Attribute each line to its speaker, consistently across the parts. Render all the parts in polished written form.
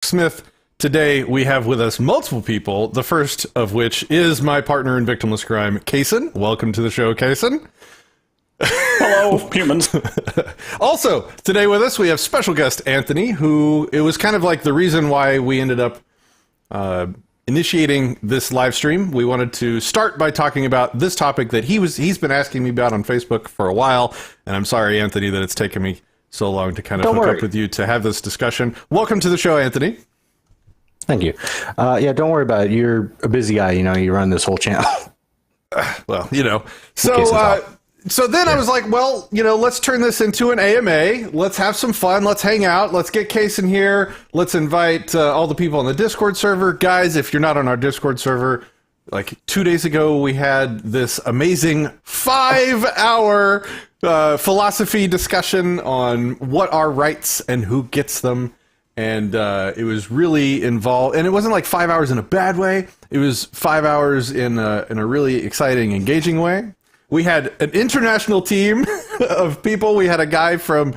Speaker 1: Smith. Today we have with us multiple people, the first of which is my partner in victimless crime, Kaysen. Welcome to the show, Kaysen.
Speaker 2: Hello, humans.
Speaker 1: Also, today with us we have special guest Anthony, who it was kind of like the reason why we ended up initiating this live stream. We wanted to start by talking about this topic that he's been asking me about on Facebook for a while, and I'm sorry, Anthony, that it's taken me so long to kind of hook up with you to have this discussion. Welcome to the show, Anthony.
Speaker 3: Thank you. Yeah, don't worry about it. You're a busy guy. You know, you run this whole channel.
Speaker 1: Well, you know. So then I was like, well, you know, let's turn this into an AMA. Let's have some fun. Let's hang out. Let's get Case in here. Let's invite all the people on the Discord server. Guys, if you're not on our Discord server, like 2 days ago, we had this amazing 5-hour philosophy discussion on what are rights and who gets them. And it was really involved, and it wasn't like 5 hours in a bad way. It was 5 hours in a really exciting, engaging way. We had an international team of people. We had a guy from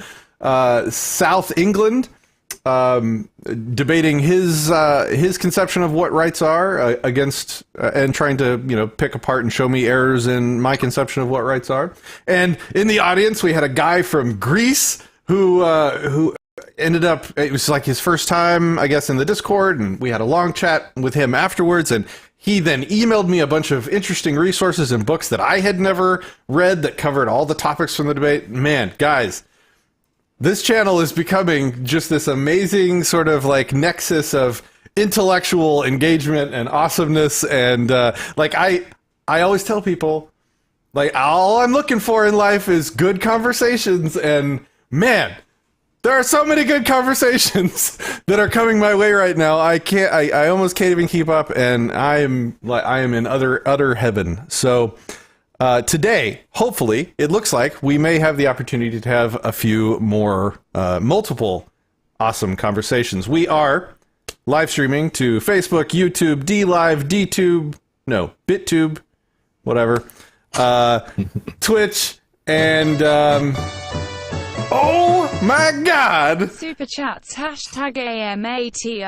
Speaker 1: South England debating his conception of what rights are against and trying to, you know, pick apart and show me errors in my conception of what rights are. And in the audience, we had a guy from Greece who ended up, it was like his first time, I guess, in the Discord, and we had a long chat with him afterwards, and he then emailed me a bunch of interesting resources and books that I had never read that covered all the topics from the debate. Man, guys, this channel is becoming just this amazing sort of like nexus of intellectual engagement and awesomeness, and like I always tell people, like, all I'm looking for in life is good conversations, and man, there are so many good conversations that are coming my way right now. I almost can't even keep up, and I am in utter heaven. So today, hopefully, it looks like we may have the opportunity to have a few more multiple awesome conversations. We are live streaming to Facebook, YouTube, DLive, DTube, no, BitTube, whatever, Twitch, and oh my God!
Speaker 4: Super chats hashtag AMATIMEBOIZ.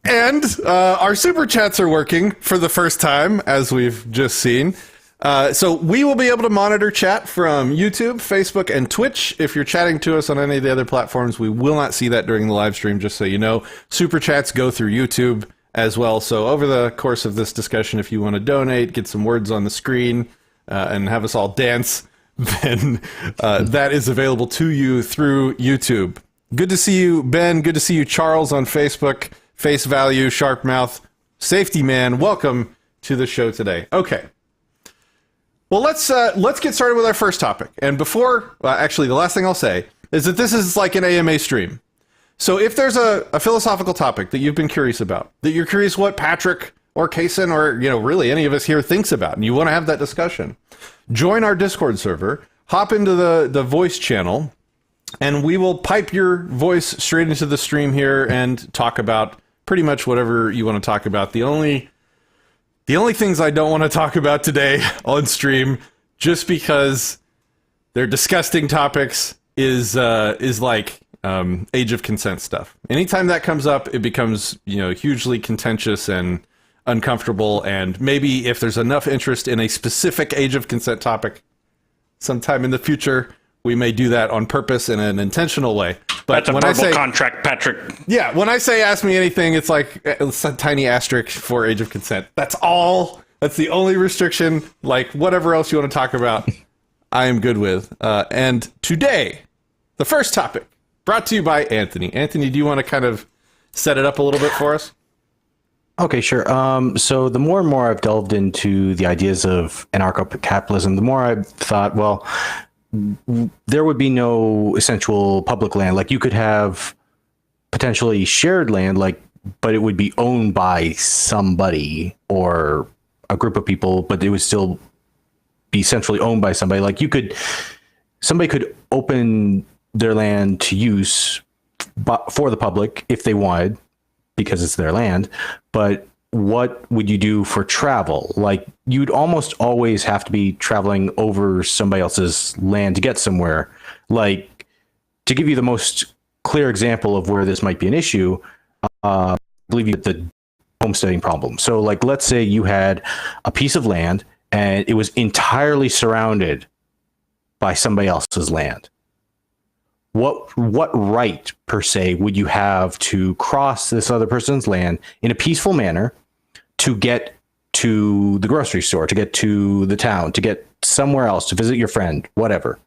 Speaker 1: And our super chats are working for the first time, as we've just seen. So we will be able to monitor chat from YouTube, Facebook, and Twitch. If you're chatting to us on any of the other platforms, we will not see that during the live stream, just so you know. Super chats go through YouTube as well. So over the course of this discussion, if you want to donate, get some words on the screen, and have us all dance, then that is available to you through YouTube. Good to see you, Ben. Good to see you, Charles, on Facebook. Face Value, Sharp Mouth, Safety Man. Welcome to the show today. Okay. Well, let's get started with our first topic. And before, actually, the last thing I'll say is that this is like an AMA stream. So if there's a philosophical topic that you've been curious about, that you're curious what Patrick or Kaysen, or, you know, really any of us here thinks about, and you want to have that discussion, join our Discord server, hop into the voice channel, and we will pipe your voice straight into the stream here and talk about pretty much whatever you want to talk about. The only things I don't want to talk about today on stream, just because they're disgusting topics, is like age of consent stuff. Anytime that comes up, it becomes, you know, hugely contentious and uncomfortable, and maybe if there's enough interest in a specific age of consent topic, sometime in the future, we may do that on purpose in an intentional way. But
Speaker 2: that's a verbal contract, Patrick.
Speaker 1: Yeah, when I say ask me anything, it's like it's a tiny asterisk for age of consent. That's all. That's the only restriction. Like, whatever else you want to talk about, I am good with. And today, the first topic, brought to you by Anthony. Anthony, do you want to kind of set it up a little bit for us?
Speaker 3: Okay, sure. So the more and more I've delved into the ideas of anarcho-capitalism, the more I've thought, well, there would be no essential public land. Like, you could have potentially shared land, like, but it would be owned by somebody or a group of people, but it would still be centrally owned by somebody. Like, somebody could open their land to use for the public if they wanted, because it's their land. But what would you do for travel? Like, you'd almost always have to be traveling over somebody else's land to get somewhere. Like, to give you the most clear example of where this might be an issue, I believe you the homesteading problem. So like, let's say you had a piece of land and it was entirely surrounded by somebody else's land. What right per se would you have to cross this other person's land in a peaceful manner to get to the grocery store, to get to the town, to get somewhere else, to visit your friend, whatever?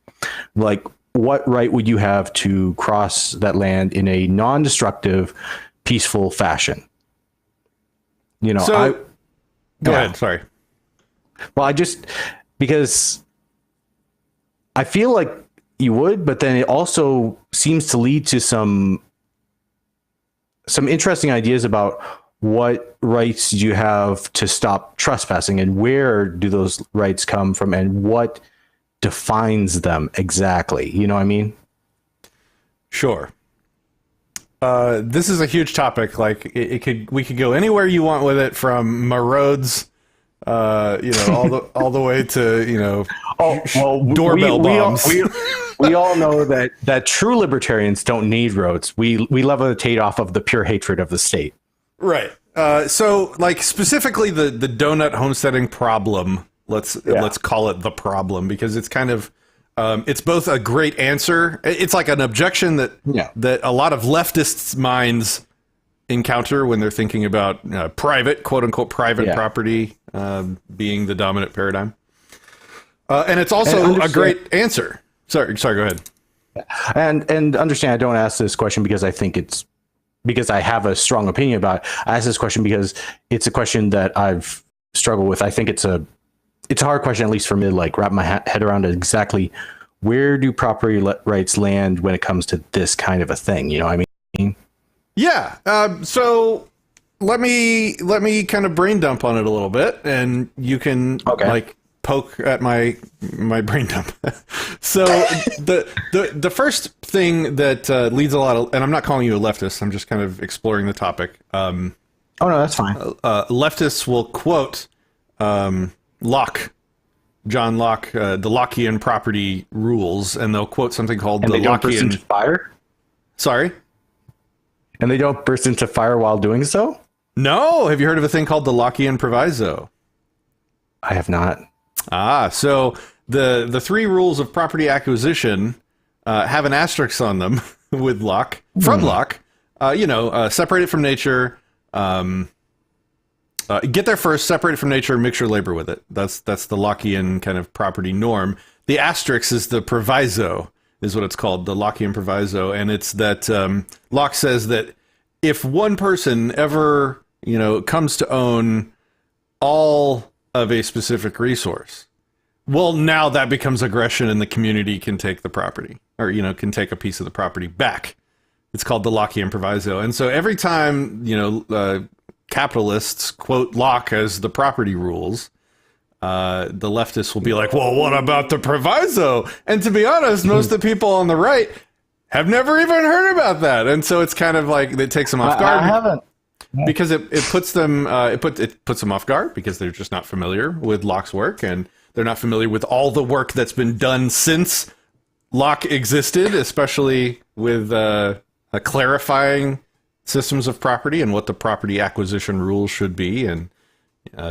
Speaker 3: Like, what right would you have to cross that land in a non-destructive, peaceful fashion? You know,
Speaker 1: go ahead. Sorry.
Speaker 3: Well, because I feel like you would, but then it also seems to lead to some interesting ideas about what rights do you have to stop trespassing, and where do those rights come from, and what defines them exactly. You know what I mean?
Speaker 1: Sure. This is a huge topic. Like we could go anywhere you want with it, from roads, all the way to doorbell bombs.
Speaker 3: We all know that true libertarians don't need roads. We levitate off of the pure hatred of the state.
Speaker 1: Right. So, like, specifically the donut homesteading problem. Let's call it the problem, because it's kind of it's both a great answer. It's like an objection that a lot of leftists' minds encounter when they're thinking about private, quote unquote, private property being the dominant paradigm. And it's also a great answer. Sorry, go ahead.
Speaker 3: And understand, I don't ask this question because I think it's because I have a strong opinion about it. I ask this question because it's a question that I've struggled with. I think it's a hard question, at least for me, to like wrap my head around exactly where do property rights land when it comes to this kind of a thing. You know what I mean? Yeah.
Speaker 1: So let me kind of brain dump on it a little bit, and you can like poke at my brain dump. So the first thing that leads a lot of, and I'm not calling you a leftist, I'm just kind of exploring the topic.
Speaker 3: Oh no, that's fine.
Speaker 1: Leftists will quote Locke, John Locke, the Lockean property rules, and they'll quote something called
Speaker 3: and
Speaker 1: the
Speaker 3: they don't burst
Speaker 1: Lockean
Speaker 3: into fire.
Speaker 1: Sorry?
Speaker 3: And they don't burst into fire while doing so?
Speaker 1: No. Have you heard of a thing called the Lockean proviso?
Speaker 3: I have not.
Speaker 1: So the three rules of property acquisition have an asterisk on them with Locke, from Locke. Separate it from nature, get there first, separate it from nature, mix your labor with it. That's the Lockean kind of property norm. The asterisk is the proviso, is what it's called, the Lockean proviso, and it's that Locke says that if one person ever, comes to own all of a specific resource, well, now that becomes aggression, and the community can take the property, or can take a piece of the property back. It's called the Lockean proviso. And so every time capitalists quote Locke as the property rules, the leftists will be like, well, what about the proviso? And to be honest, most of the people on the right have never even heard about that, and so it's kind of like it takes them off guard.
Speaker 3: I haven't.
Speaker 1: Because it puts them it puts them off guard, because they're just not familiar with Locke's work, and they're not familiar with all the work that's been done since Locke existed, especially with clarifying systems of property and what the property acquisition rules should be, and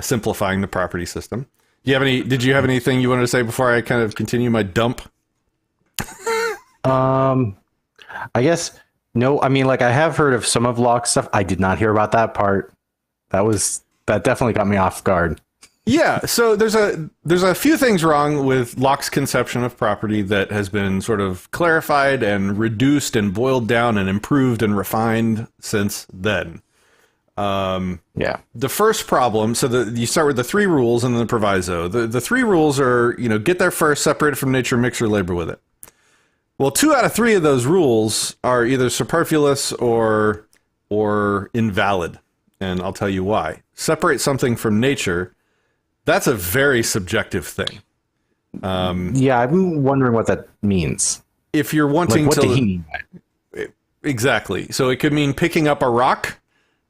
Speaker 1: simplifying the property system. Did you have anything you wanted to say before I kind of continue my dump?
Speaker 3: I guess no. I mean, like, I have heard of some of Locke's stuff. I did not hear about that part. That definitely got me off guard.
Speaker 1: Yeah, so there's a few things wrong with Locke's conception of property that has been sort of clarified and reduced and boiled down and improved and refined since then. The first problem, so you start with the three rules and then the proviso. The three rules are, get there first, separate it from nature, mix your labor with it. Well, 2 out of 3 of those rules are either superfluous or invalid, and I'll tell you why. Separate something from nature, that's a very subjective thing.
Speaker 3: I'm wondering what that means.
Speaker 1: If you're wanting
Speaker 3: what
Speaker 1: to...
Speaker 3: did he mean by it?
Speaker 1: Exactly. So it could mean picking up a rock.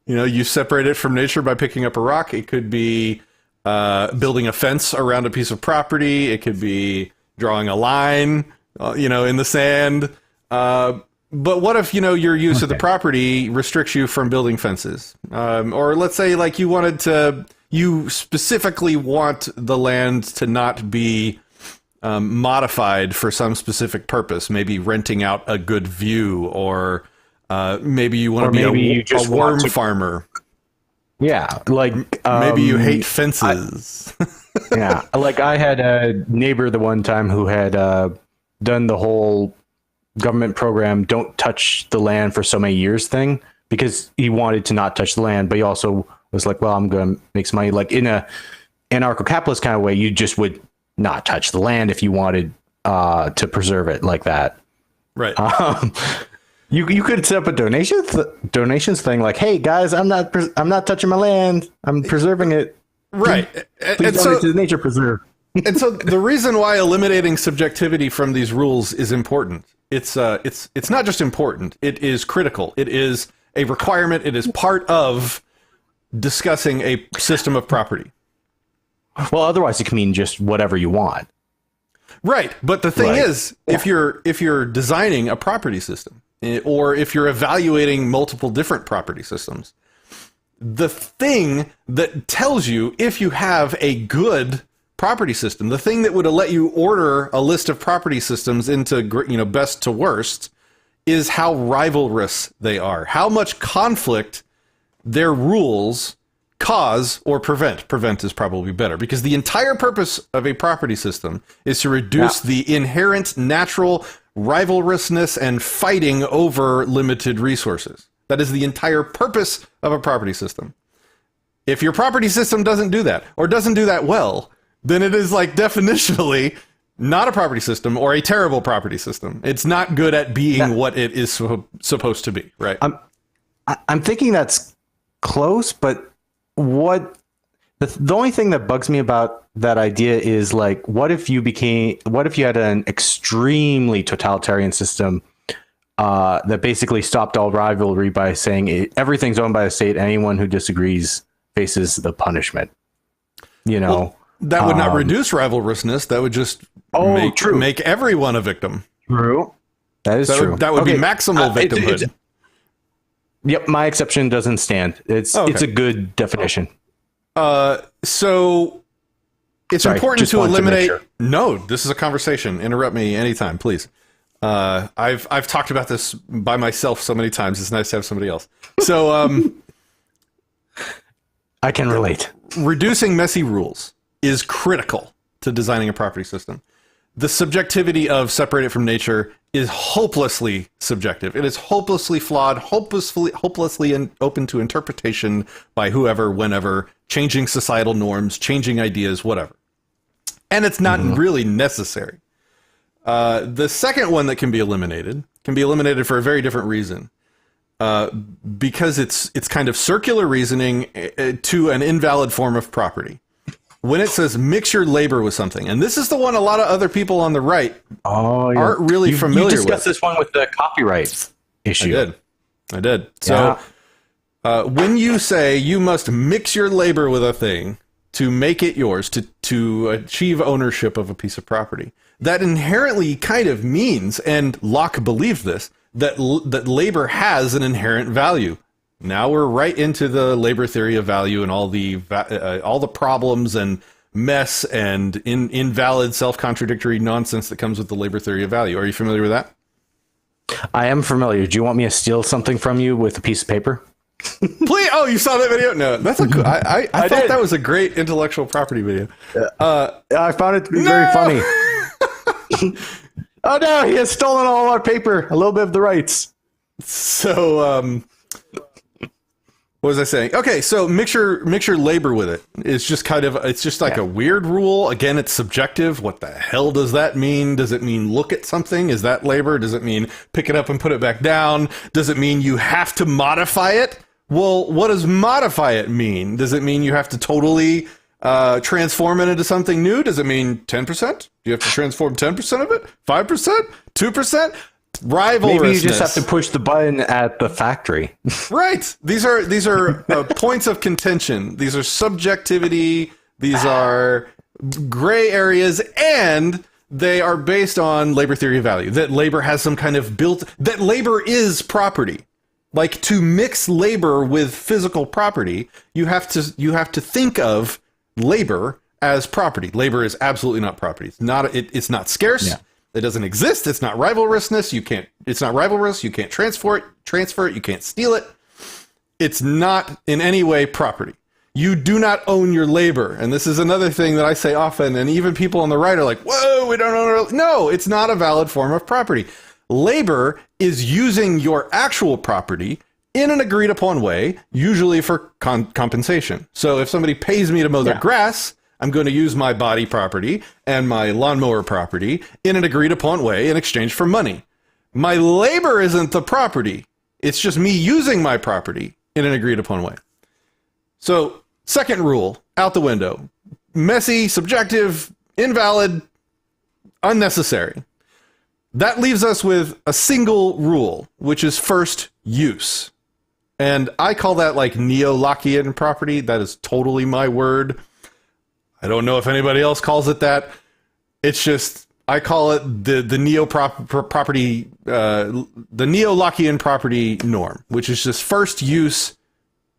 Speaker 1: You separate it from nature by picking up a rock. It could be building a fence around a piece of property. It could be drawing a line, in the sand. But what if, your use of the property restricts you from building fences? Or let's say like you specifically want the land to not be modified for some specific purpose, maybe renting out a good view, or maybe you want to be a worm farmer.
Speaker 3: Yeah, like
Speaker 1: maybe you hate fences.
Speaker 3: Yeah, like I had a neighbor the one time who had done the whole government program "Don't touch the land for so many years" thing, because he wanted to not touch the land, but he also was like, "Well, I'm going to make some money." Like in a anarcho-capitalist kind of way, you just would not touch the land if you wanted to preserve it like that.
Speaker 1: Right.
Speaker 3: You could set up a donations thing like, "Hey guys, I'm not touching my land. I'm preserving it."
Speaker 1: Right.
Speaker 3: Please donate to the nature preserve.
Speaker 1: And so the reason why eliminating subjectivity from these rules is important. It's not just important. It is critical. It is a requirement. It is part of discussing a system of property.
Speaker 3: Well, otherwise it can mean just whatever you want.
Speaker 1: Right. But the thing is, if you're designing a property system, or if you're evaluating multiple different property systems, the thing that tells you if you have a good property system, the thing that would let you order a list of property systems into best to worst, is how rivalrous they are, how much conflict their rules cause or prevent. Prevent is probably better, because the entire purpose of a property system is to reduce the inherent natural rivalrousness and fighting over limited resources. That is the entire purpose of a property system. If your property system doesn't do that, or doesn't do that well, then it is like definitionally not a property system, or a terrible property system. It's not good at being what it is supposed to be, right?
Speaker 3: I'm thinking that's close, but what the only thing that bugs me about that idea is like, what if you had an extremely totalitarian system that basically stopped all rivalry by saying everything's owned by the state. Anyone who disagrees faces the punishment. Well,
Speaker 1: that would not reduce rivalrousness. That would just make everyone a victim.
Speaker 3: True. That is true.
Speaker 1: That would be maximal victimhood.
Speaker 3: Yep, my exception doesn't stand. It's a good definition.
Speaker 1: So it's important to eliminate. No, this is a conversation. Interrupt me anytime, please. I've talked about this by myself so many times. It's nice to have somebody else. So
Speaker 3: I can relate.
Speaker 1: Reducing messy rules is critical to designing a property system. The subjectivity of separate it from nature is hopelessly subjective. It is hopelessly flawed, hopelessly open to interpretation by whoever, whenever, changing societal norms, changing ideas, whatever. And it's not really necessary. The second one that can be eliminated for a very different reason. Because it's kind of circular reasoning to an invalid form of property. When it says mix your labor with something, and this is the one a lot of other people on the right aren't really familiar with. You
Speaker 3: discussed this one with the copyright issue.
Speaker 1: I did. So when you say you must mix your labor with a thing to make it yours, to achieve ownership of a piece of property, that inherently kind of means, and Locke believed this, that labor has an inherent value. Now we're right into the labor theory of value and all the problems and mess and invalid self-contradictory nonsense that comes with the labor theory of value. Are you familiar with that?
Speaker 3: I am familiar. Do you want me to steal something from you with a piece of paper?
Speaker 1: Please. Oh, you saw that video? No, that's a cool. I thought that was a great intellectual property video.
Speaker 3: I found it to be very funny. Oh no, he has stolen all our paper. A little bit of the rights.
Speaker 1: So, what was I saying? Okay, so mix your labor with it. It's just like a weird rule. Again, it's subjective. What the hell does that mean? Does it mean look at something? Is that labor? Does it mean pick it up and put it back down? Does it mean you have to modify it? Well, what does modify it mean? Does it mean you have to totally transform it into something new? Does it mean 10%? Do you have to transform 10% of it? 5%? 2%? Rivalrousness.
Speaker 3: Maybe you just have to push the button at the factory.
Speaker 1: Right. These are points of contention. These are subjectivity. These are gray areas, and they are based on labor theory of value, that labor has some kind of that labor is property. Like, to mix labor with physical property, you have to think of labor as property. Labor is absolutely not property. It's not scarce.
Speaker 3: Yeah.
Speaker 1: It doesn't exist. It's not rivalrousness. It's not rivalrous. You can't transfer it. You can't steal it. It's not in any way property. You do not own your labor. And this is another thing that I say often, and even people on the right are like, whoa, we don't own our... No, it's not a valid form of property. Labor is using your actual property in an agreed upon way, usually for compensation. So if somebody pays me to mow their grass, I'm going to use my body property and my lawnmower property in an agreed upon way in exchange for money. My labor isn't the property. It's just me using my property in an agreed upon way. So, second rule, out the window. Messy, subjective, invalid, unnecessary. That leaves us with a single rule, which is first use. And I call that like neo-Lockean property. That is totally my word. I don't know if anybody else calls it that. It's just, I call it the neo-property, the neo-Lockean property norm, which is just first use,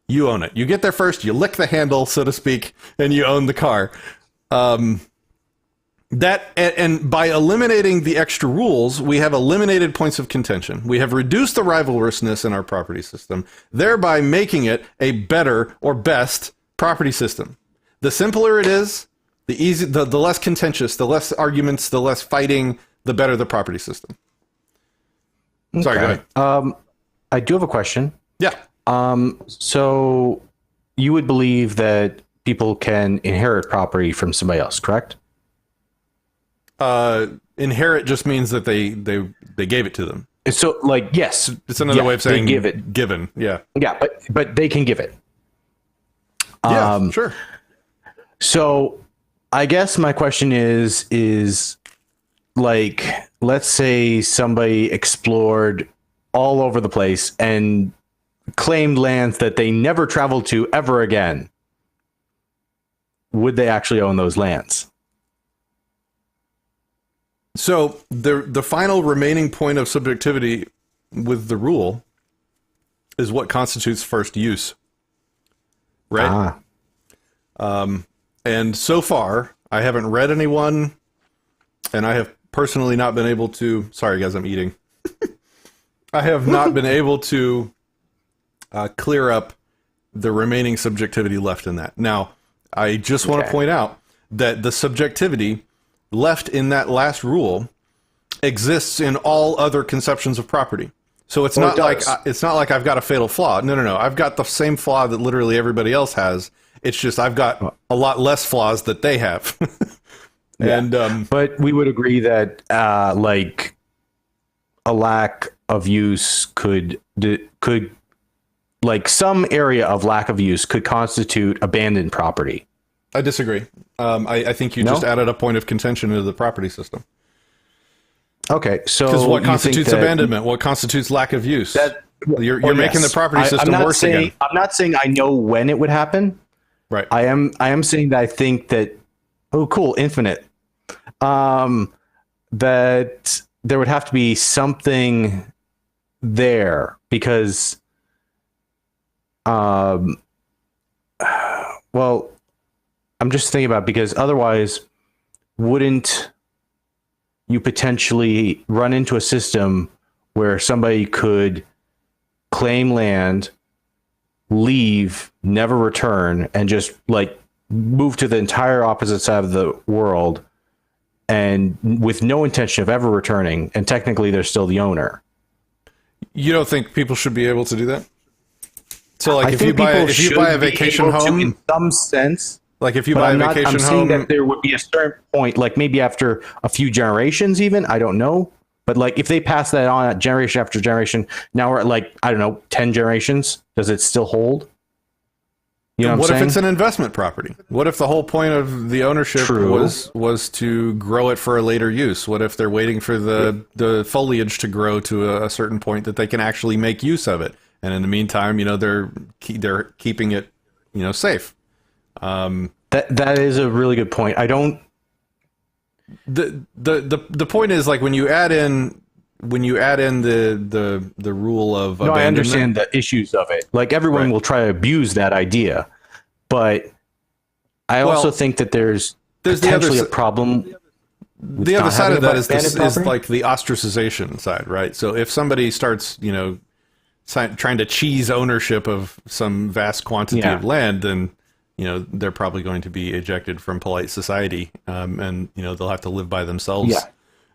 Speaker 1: you own it. You get there first, you lick the handle, so to speak, and you own the car. And by eliminating the extra rules, we have eliminated points of contention. We have reduced the rivalrousness in our property system, thereby making it a better or best property system. The simpler it is, the less contentious, the less arguments, the less fighting, the better the property system. Okay. Sorry, go ahead.
Speaker 3: I do have a question.
Speaker 1: Yeah.
Speaker 3: So you would believe that people can inherit property from somebody else, correct?
Speaker 1: Inherit just means that they gave it to them.
Speaker 3: So, like, yes,
Speaker 1: it's another way of saying
Speaker 3: give it.
Speaker 1: Given. Yeah.
Speaker 3: Yeah, but they can give it.
Speaker 1: Yeah, sure.
Speaker 3: So, I guess my question is like, let's say somebody explored all over the place and claimed lands that they never traveled to ever again. Would they actually own those lands?
Speaker 1: So the final remaining point of subjectivity with the rule is what constitutes first use, right? And so far, I haven't read anyone, and I have personally not been able to... Sorry, guys, I'm eating. I have not been able to clear up the remaining subjectivity left in that. Now, I just want to point out that the subjectivity left in that last rule exists in all other conceptions of property. So it's not like I've got a fatal flaw. No. I've got the same flaw that literally everybody else has. It's just I've got a lot less flaws that they have. And
Speaker 3: but we would agree that like a lack of use could like some area of lack of use could constitute abandoned property.
Speaker 1: I disagree. I think you just added a point of contention into the property system.
Speaker 3: Okay, so
Speaker 1: because what constitutes abandonment? What constitutes lack of use? You're making the property system worse again.
Speaker 3: I'm not saying I know when it would happen.
Speaker 1: Right.
Speaker 3: I am saying that I think that. Oh, cool! Infinite. That there would have to be something there because. Well. I'm just thinking about because otherwise, wouldn't you potentially run into a system where somebody could claim land, leave, never return, and just like move to the entire opposite side of the world, and with no intention of ever returning, and technically they're still the owner?
Speaker 1: You don't think people should be able to do that? So, like, if you buy a vacation home,
Speaker 3: in some sense.
Speaker 1: Like if you buy a vacation home, I'm
Speaker 3: saying that there would be a certain point, like maybe after a few generations, even I don't know, but like if they pass that on generation after generation, now we're at like I don't know 10 generations. Does it still hold? You know
Speaker 1: what if it's an investment property? What if the whole point of the ownership was to grow it for a later use? What if they're waiting for the foliage to grow to a certain point that they can actually make use of it, and in the meantime, they're keeping it safe.
Speaker 3: That is a really good point.
Speaker 1: the point is, like, when you add in the rule of
Speaker 3: No, I
Speaker 1: abandonment-
Speaker 3: understand the issues of it. Like everyone will try to abuse that idea, but I also think that there's
Speaker 1: the
Speaker 3: potentially
Speaker 1: other
Speaker 3: a problem.
Speaker 1: The other
Speaker 3: not
Speaker 1: side
Speaker 3: having
Speaker 1: of that
Speaker 3: abandoned
Speaker 1: is
Speaker 3: property?
Speaker 1: like the ostracization side, right? So if somebody starts, trying to cheese ownership of some vast quantity of land, then they're probably going to be ejected from polite society, and they'll have to live by themselves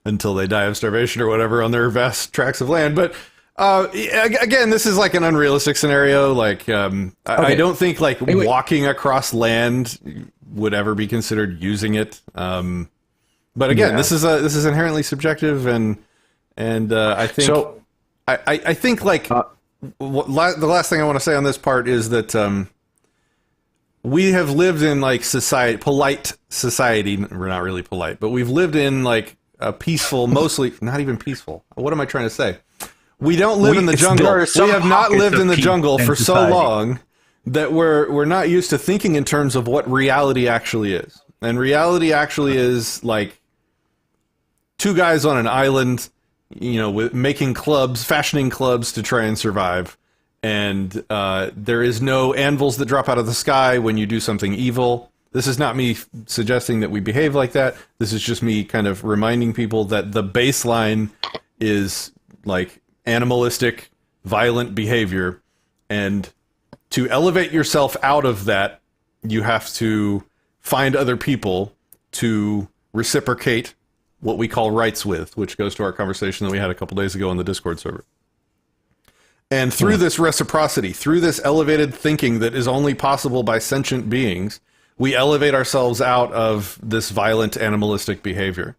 Speaker 1: until they die of starvation or whatever on their vast tracts of land. But again, this is like an unrealistic scenario. Like I don't think like walking across land would ever be considered using it. But again, this is inherently subjective, and I think
Speaker 3: So-
Speaker 1: I think like the last thing I want to say on this part is that we have lived in like polite society. We're not really polite, but we've lived in like a peaceful, mostly not even peaceful. What am I trying to say? We don't live in the jungle. We have not lived in the jungle for so long that we're not used to thinking in terms of what reality actually is. And reality actually is like two guys on an island, with making clubs, fashioning clubs to try and survive. And there is no anvils that drop out of the sky when you do something evil. This is not me suggesting that we behave like that. This is just me kind of reminding people that the baseline is like animalistic, violent behavior. And to elevate yourself out of that, you have to find other people to reciprocate what we call rights with, which goes to our conversation that we had a couple days ago on the Discord server. And through this reciprocity, through this elevated thinking that is only possible by sentient beings, we elevate ourselves out of this violent animalistic behavior.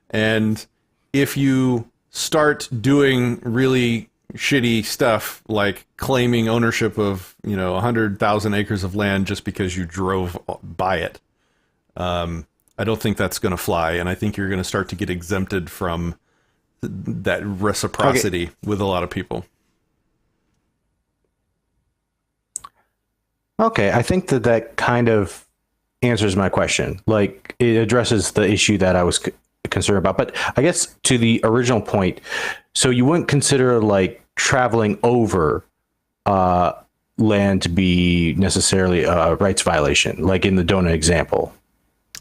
Speaker 1: And if you start doing really shitty stuff like claiming ownership of 100,000 acres of land just because you drove by it, I don't think that's going to fly, and I think you're going to start to get exempted from that reciprocity with a lot of people.
Speaker 3: Okay, I think that kind of answers my question. Like, it addresses the issue that I was concerned about. But I guess to the original point, so you wouldn't consider like traveling over land to be necessarily a rights violation, like in the donut example.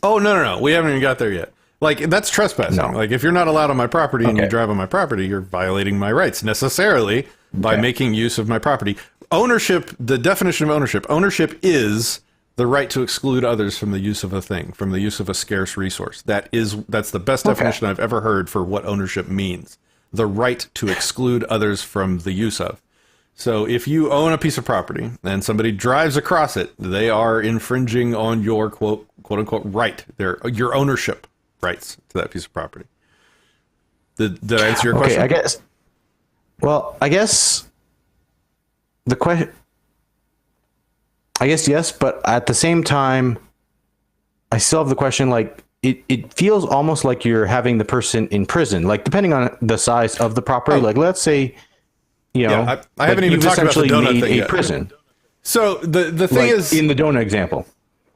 Speaker 1: Oh, no. We haven't even got there yet. Like, that's trespassing.
Speaker 3: No.
Speaker 1: Like, if you're not allowed on my property and you drive on my property, you're violating my rights necessarily by making use of my property. Ownership, the definition of ownership is the right to exclude others from the use of a thing, from the use of a scarce resource. That's the best definition I've ever heard for what ownership means. The right to exclude others from the use of. So if you own a piece of property and somebody drives across it, they are infringing on your quote unquote right, your ownership rights to that piece of property. Did I answer your question?
Speaker 3: I guess. Well, I guess the question. I guess yes, but at the same time, I still have the question. Like, it feels almost like you're having the person in prison. Like, depending on the size of the property. Like, let's say,
Speaker 1: I haven't even talked about the donut thing yet.
Speaker 3: Prison.
Speaker 1: So the thing is,
Speaker 3: in the donut example,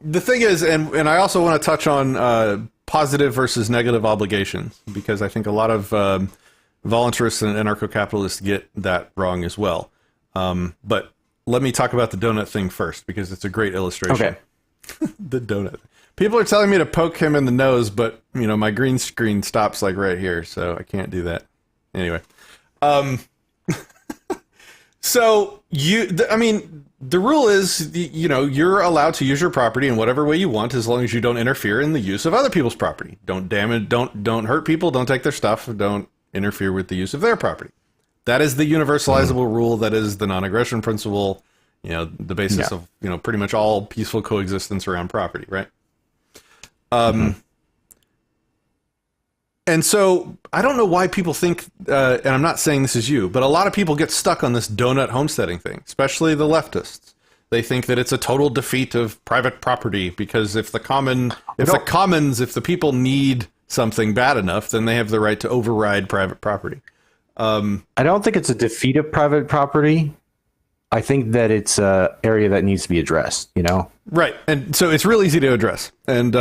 Speaker 1: the thing is, and I also want to touch on positive versus negative obligations, because I think a lot of voluntarists and anarcho-capitalists get that wrong as well. But let me talk about the donut thing first, because it's a great illustration.
Speaker 3: Okay.
Speaker 1: The donut. People are telling me to poke him in the nose, but my green screen stops like right here, so I can't do that. Anyway, so the rule is, you're allowed to use your property in whatever way you want, as long as you don't interfere in the use of other people's property. Don't damage, don't hurt people, don't take their stuff, don't interfere with the use of their property. That is the universalizable rule. That is the non-aggression principle, the basis of, pretty much all peaceful coexistence around property, right? And so I don't know why people think, and I'm not saying this is you, but a lot of people get stuck on this donut homesteading thing, especially the leftists. They think that it's a total defeat of private property, because if the people need something bad enough, then they have the right to override private property.
Speaker 3: I don't think it's a defeat of private property. I think that it's a area that needs to be addressed, you know?
Speaker 1: Right. And so it's real easy to address. And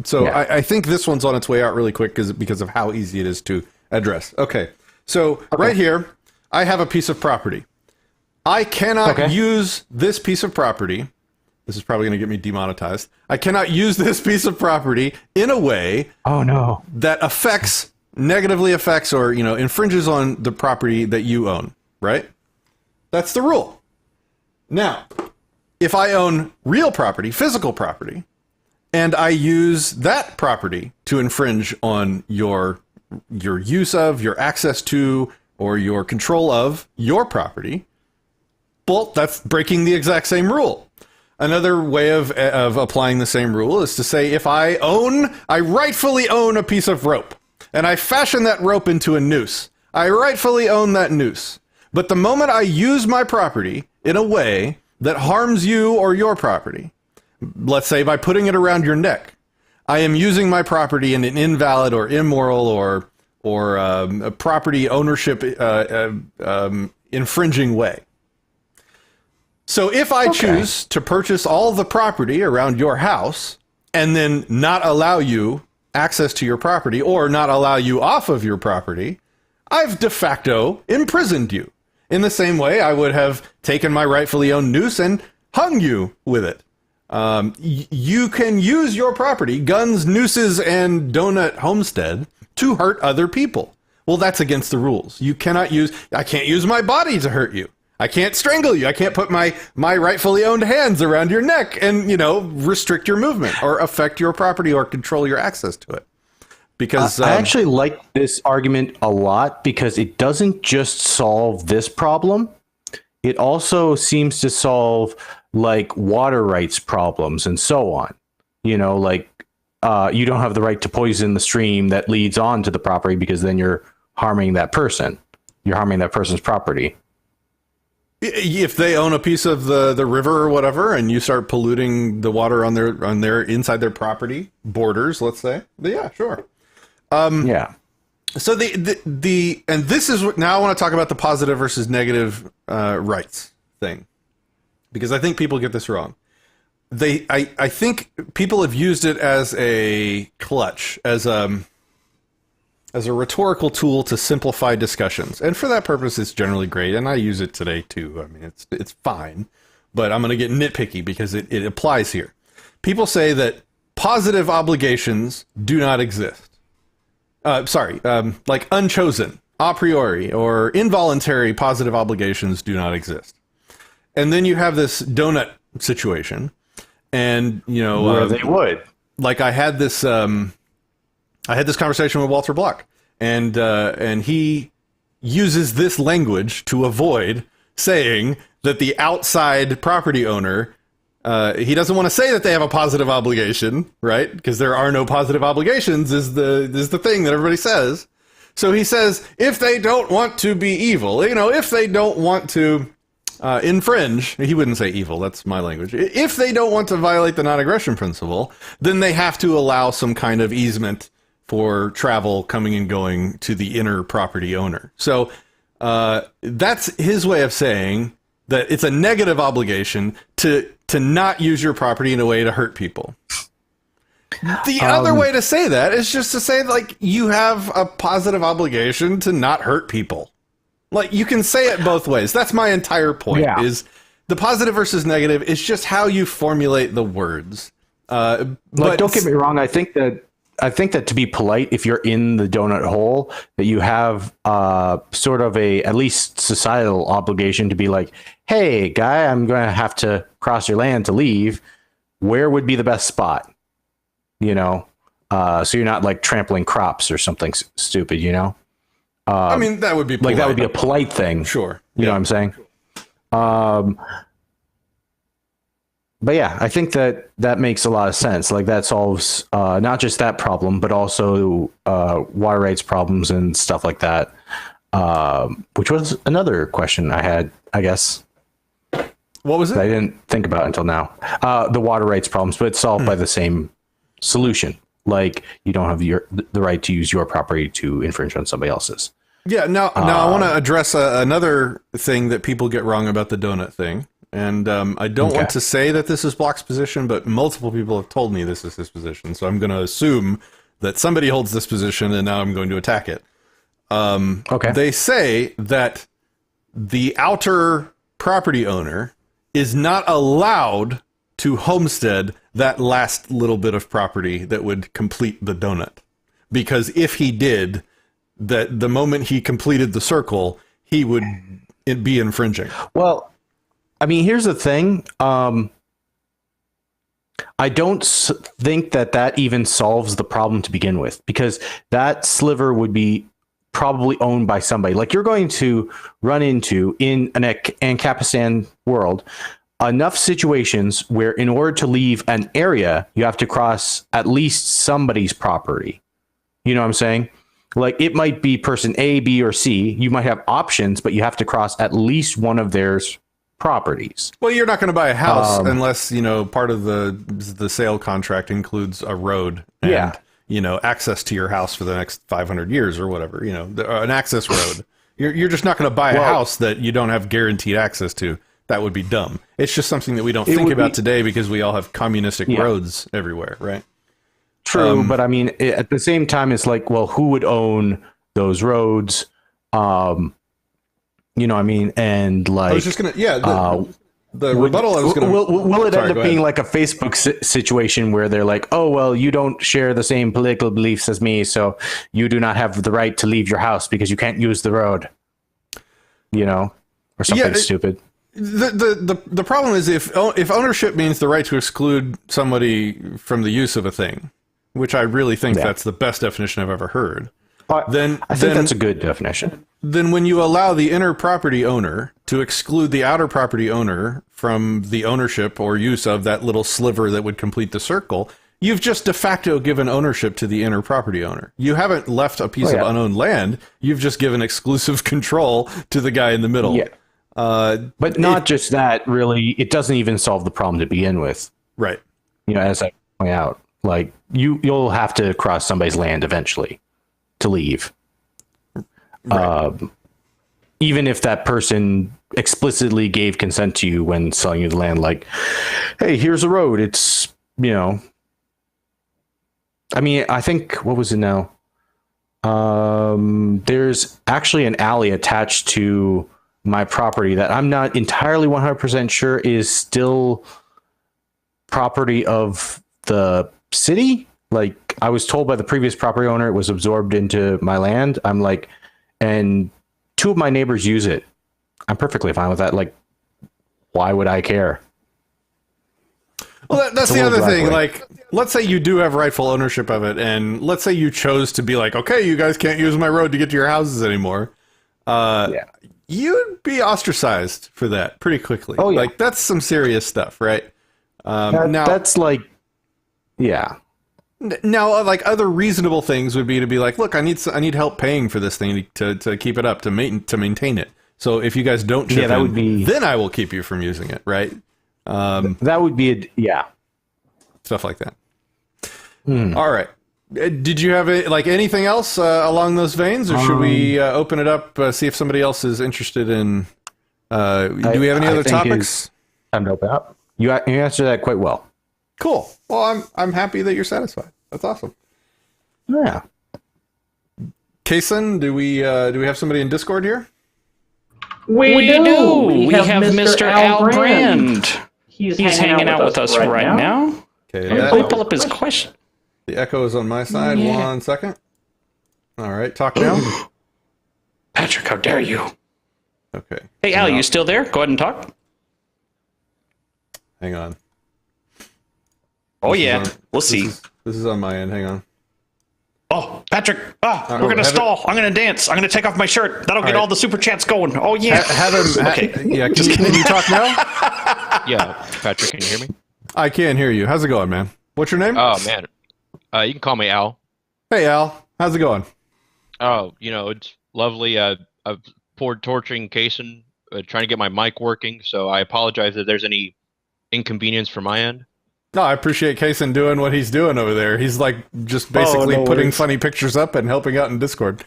Speaker 1: so
Speaker 3: Yeah.
Speaker 1: I think this one's on its way out really quick because of how easy it is to address. Okay. So right here, I have a piece of property. I cannot use this piece of property. This is probably going to get me demonetized. I cannot use this piece of property in a way that negatively affects or, infringes on the property that you own, right? That's the rule. Now, if I own real property, physical property, and I use that property to infringe on your use of, your access to, or your control of your property, well, that's breaking the exact same rule. Another way of applying the same rule is to say if I rightfully own a piece of rope, and I fashion that rope into a noose, I rightfully own that noose. But the moment I use my property in a way that harms you or your property, let's say by putting it around your neck, I am using my property in an invalid or immoral or a property ownership infringing way. So if I choose to purchase all the property around your house and then not allow you access to your property or not allow you off of your property, I've de facto imprisoned you. In the same way, I would have taken my rightfully owned noose and hung you with it. You can use your property, guns, nooses, and donut homestead, to hurt other people. Well, that's against the rules. I can't use my body to hurt you. I can't strangle you. I can't put my rightfully owned hands around your neck and, restrict your movement or affect your property or control your access to it. Because
Speaker 3: I actually like this argument a lot because it doesn't just solve this problem. It also seems to solve like water rights problems and so on. You don't have the right to poison the stream that leads on to the property because then you're harming that person. You're harming that person's property.
Speaker 1: If they own a piece of the river or whatever, and you start polluting the water on their inside their property borders, let's say, yeah, sure.
Speaker 3: Yeah.
Speaker 1: So and this is what now I want to talk about the positive versus negative rights thing, because I think people get this wrong. I think people have used it as a crutch, as a rhetorical tool to simplify discussions, and for that purpose, it's generally great, and I use it today too. I mean, it's fine, but I'm going to get nitpicky because it applies here. People say that positive obligations do not exist. Like unchosen, a priori, or involuntary positive obligations do not exist. And then you have this donut situation, and
Speaker 3: where they would.
Speaker 1: Like I had this conversation with Walter Block, and he uses this language to avoid saying that the outside property owner, he doesn't want to say that they have a positive obligation, right? Because there are no positive obligations is the thing that everybody says. So he says, if they don't want to be evil, if they don't want to infringe, he wouldn't say evil, that's my language. If they don't want to violate the non-aggression principle, then they have to allow some kind of easement for travel coming and going to the inner property owner. So that's his way of saying that it's a negative obligation to not use your property in a way to hurt people. The other way to say that is just to say, like, you have a positive obligation to not hurt people. Like, you can say it both ways. That's my entire point, is the positive versus negative is just how you formulate the words. But
Speaker 3: don't get me wrong. I think that to be polite, if you're in the donut hole, that you have sort of a at least societal obligation to be like, hey, guy, I'm going to have to cross your land to leave. Where would be the best spot? So you're not like trampling crops or something stupid,
Speaker 1: I mean, that would be polite.
Speaker 3: Like that would be a polite thing.
Speaker 1: Sure.
Speaker 3: You know what I'm saying? But yeah, I think that makes a lot of sense. Like that solves not just that problem, but also water rights problems and stuff like that, which was another question I had, I guess.
Speaker 1: What was it?
Speaker 3: I didn't think about until now. The water rights problems, but it's solved by the same solution. Like you don't have the right to use your property to infringe on somebody else's.
Speaker 1: Yeah, now I want to address another thing that people get wrong about the donut thing. And I don't want to say that this is Block's position, but multiple people have told me this is his position. So I'm going to assume that somebody holds this position, and now I'm going to attack it. They say that the outer property owner is not allowed to homestead that last little bit of property that would complete the donut. Because if he did, that the moment he completed the circle, he would be infringing.
Speaker 3: Well, I mean, here's the thing. I don't think that even solves the problem to begin with, because that sliver would be probably owned by somebody. Like, you're going to run into, in an Ancapistan world, enough situations where in order to leave an area, you have to cross at least somebody's property. You know what I'm saying? Like, it might be person A, B, or C. You might have options, but you have to cross at least one of theirs properties.
Speaker 1: Well, you're not going to buy a house unless, part of the sale contract includes a road and, access to your house for the next 500 years or whatever, an access road. You're just not going to buy a house that you don't have guaranteed access to. That would be dumb. It's just something that we don't think about today because we all have communistic roads everywhere, right?
Speaker 3: True, but I mean, at the same time, it's like, well, who would own those roads? You know what I mean? And like,
Speaker 1: I was just gonna, the rebuttal I was gonna.
Speaker 3: Will it end up being like a Facebook situation where they're like, oh, well, you don't share the same political beliefs as me, so you do not have the right to leave your house because you can't use the road, or something stupid.
Speaker 1: The problem is if ownership means the right to exclude somebody from the use of a thing, which I really think that's the best definition I've ever heard. Then I think
Speaker 3: that's a good definition.
Speaker 1: Then when you allow the inner property owner to exclude the outer property owner from the ownership or use of that little sliver that would complete the circle, you've just de facto given ownership to the inner property owner. You haven't left a piece of unowned land. You've just given exclusive control to the guy in the middle.
Speaker 3: Yeah. But not just that, really. It doesn't even solve the problem to begin with.
Speaker 1: Right.
Speaker 3: As I point out, like, you'll have to cross somebody's land eventually to leave. Right. Even if that person explicitly gave consent to you when selling you the land, like, hey, here's a road. It's, I mean, I think, what was it now? There's actually an alley attached to my property that I'm not entirely 100% sure is still property of the city. Like, I was told by the previous property owner it was absorbed into my land. I'm like, and two of my neighbors use it. I'm perfectly fine with that. Like, why would I care?
Speaker 1: Well, that's the other thing. Like, let's say you do have rightful ownership of it, and let's say you chose to be like, okay, you guys can't use my road to get to your houses anymore. You'd be ostracized for that pretty quickly. Oh, yeah. Like, that's some serious stuff, right? Now,
Speaker 3: that's like, yeah.
Speaker 1: Now, like, other reasonable things would be to be like, look, I need help paying for this thing to keep it up, to maintain it. So if you guys don't chip in, then I will keep you from using it, right?
Speaker 3: That would be
Speaker 1: stuff like that. All right. Did you have anything else along those veins, or should we open it up, see if somebody else is interested in? Do we have any other topics?
Speaker 3: Time to open up. You answered that quite well.
Speaker 1: Cool. Well, I'm happy that you're satisfied. That's awesome.
Speaker 3: Yeah.
Speaker 1: Kason, do we have somebody in Discord here?
Speaker 2: We do. We have Mr. Al Brand. He's hanging out with us right now. Okay. Let me pull up his question.
Speaker 1: The echo is on my side. Yeah. 1 second. All right. Talk now.
Speaker 2: Patrick, how dare you?
Speaker 1: Okay.
Speaker 2: Hey, Al, you still there? Go ahead and talk.
Speaker 1: Hang on.
Speaker 2: Oh, yeah. We'll see.
Speaker 1: This is on my end. Hang on.
Speaker 2: Oh, Patrick. We're going to stall. I'm going to dance. I'm going to take off my shirt. That'll get all the super chats going. Oh, yeah.
Speaker 1: Okay. Yeah. Can you talk now?
Speaker 5: Yeah. Patrick, can you hear me?
Speaker 1: I can hear you. How's it going, man? What's your name?
Speaker 5: Oh, man. You can call me Al.
Speaker 1: Hey, Al. How's it going?
Speaker 5: Oh, it's lovely. I've poured torching Kason, trying to get my mic working, so I apologize if there's any inconvenience from my end.
Speaker 1: No, I appreciate Kason doing what he's doing over there. He's like just basically putting funny pictures up and helping out in Discord.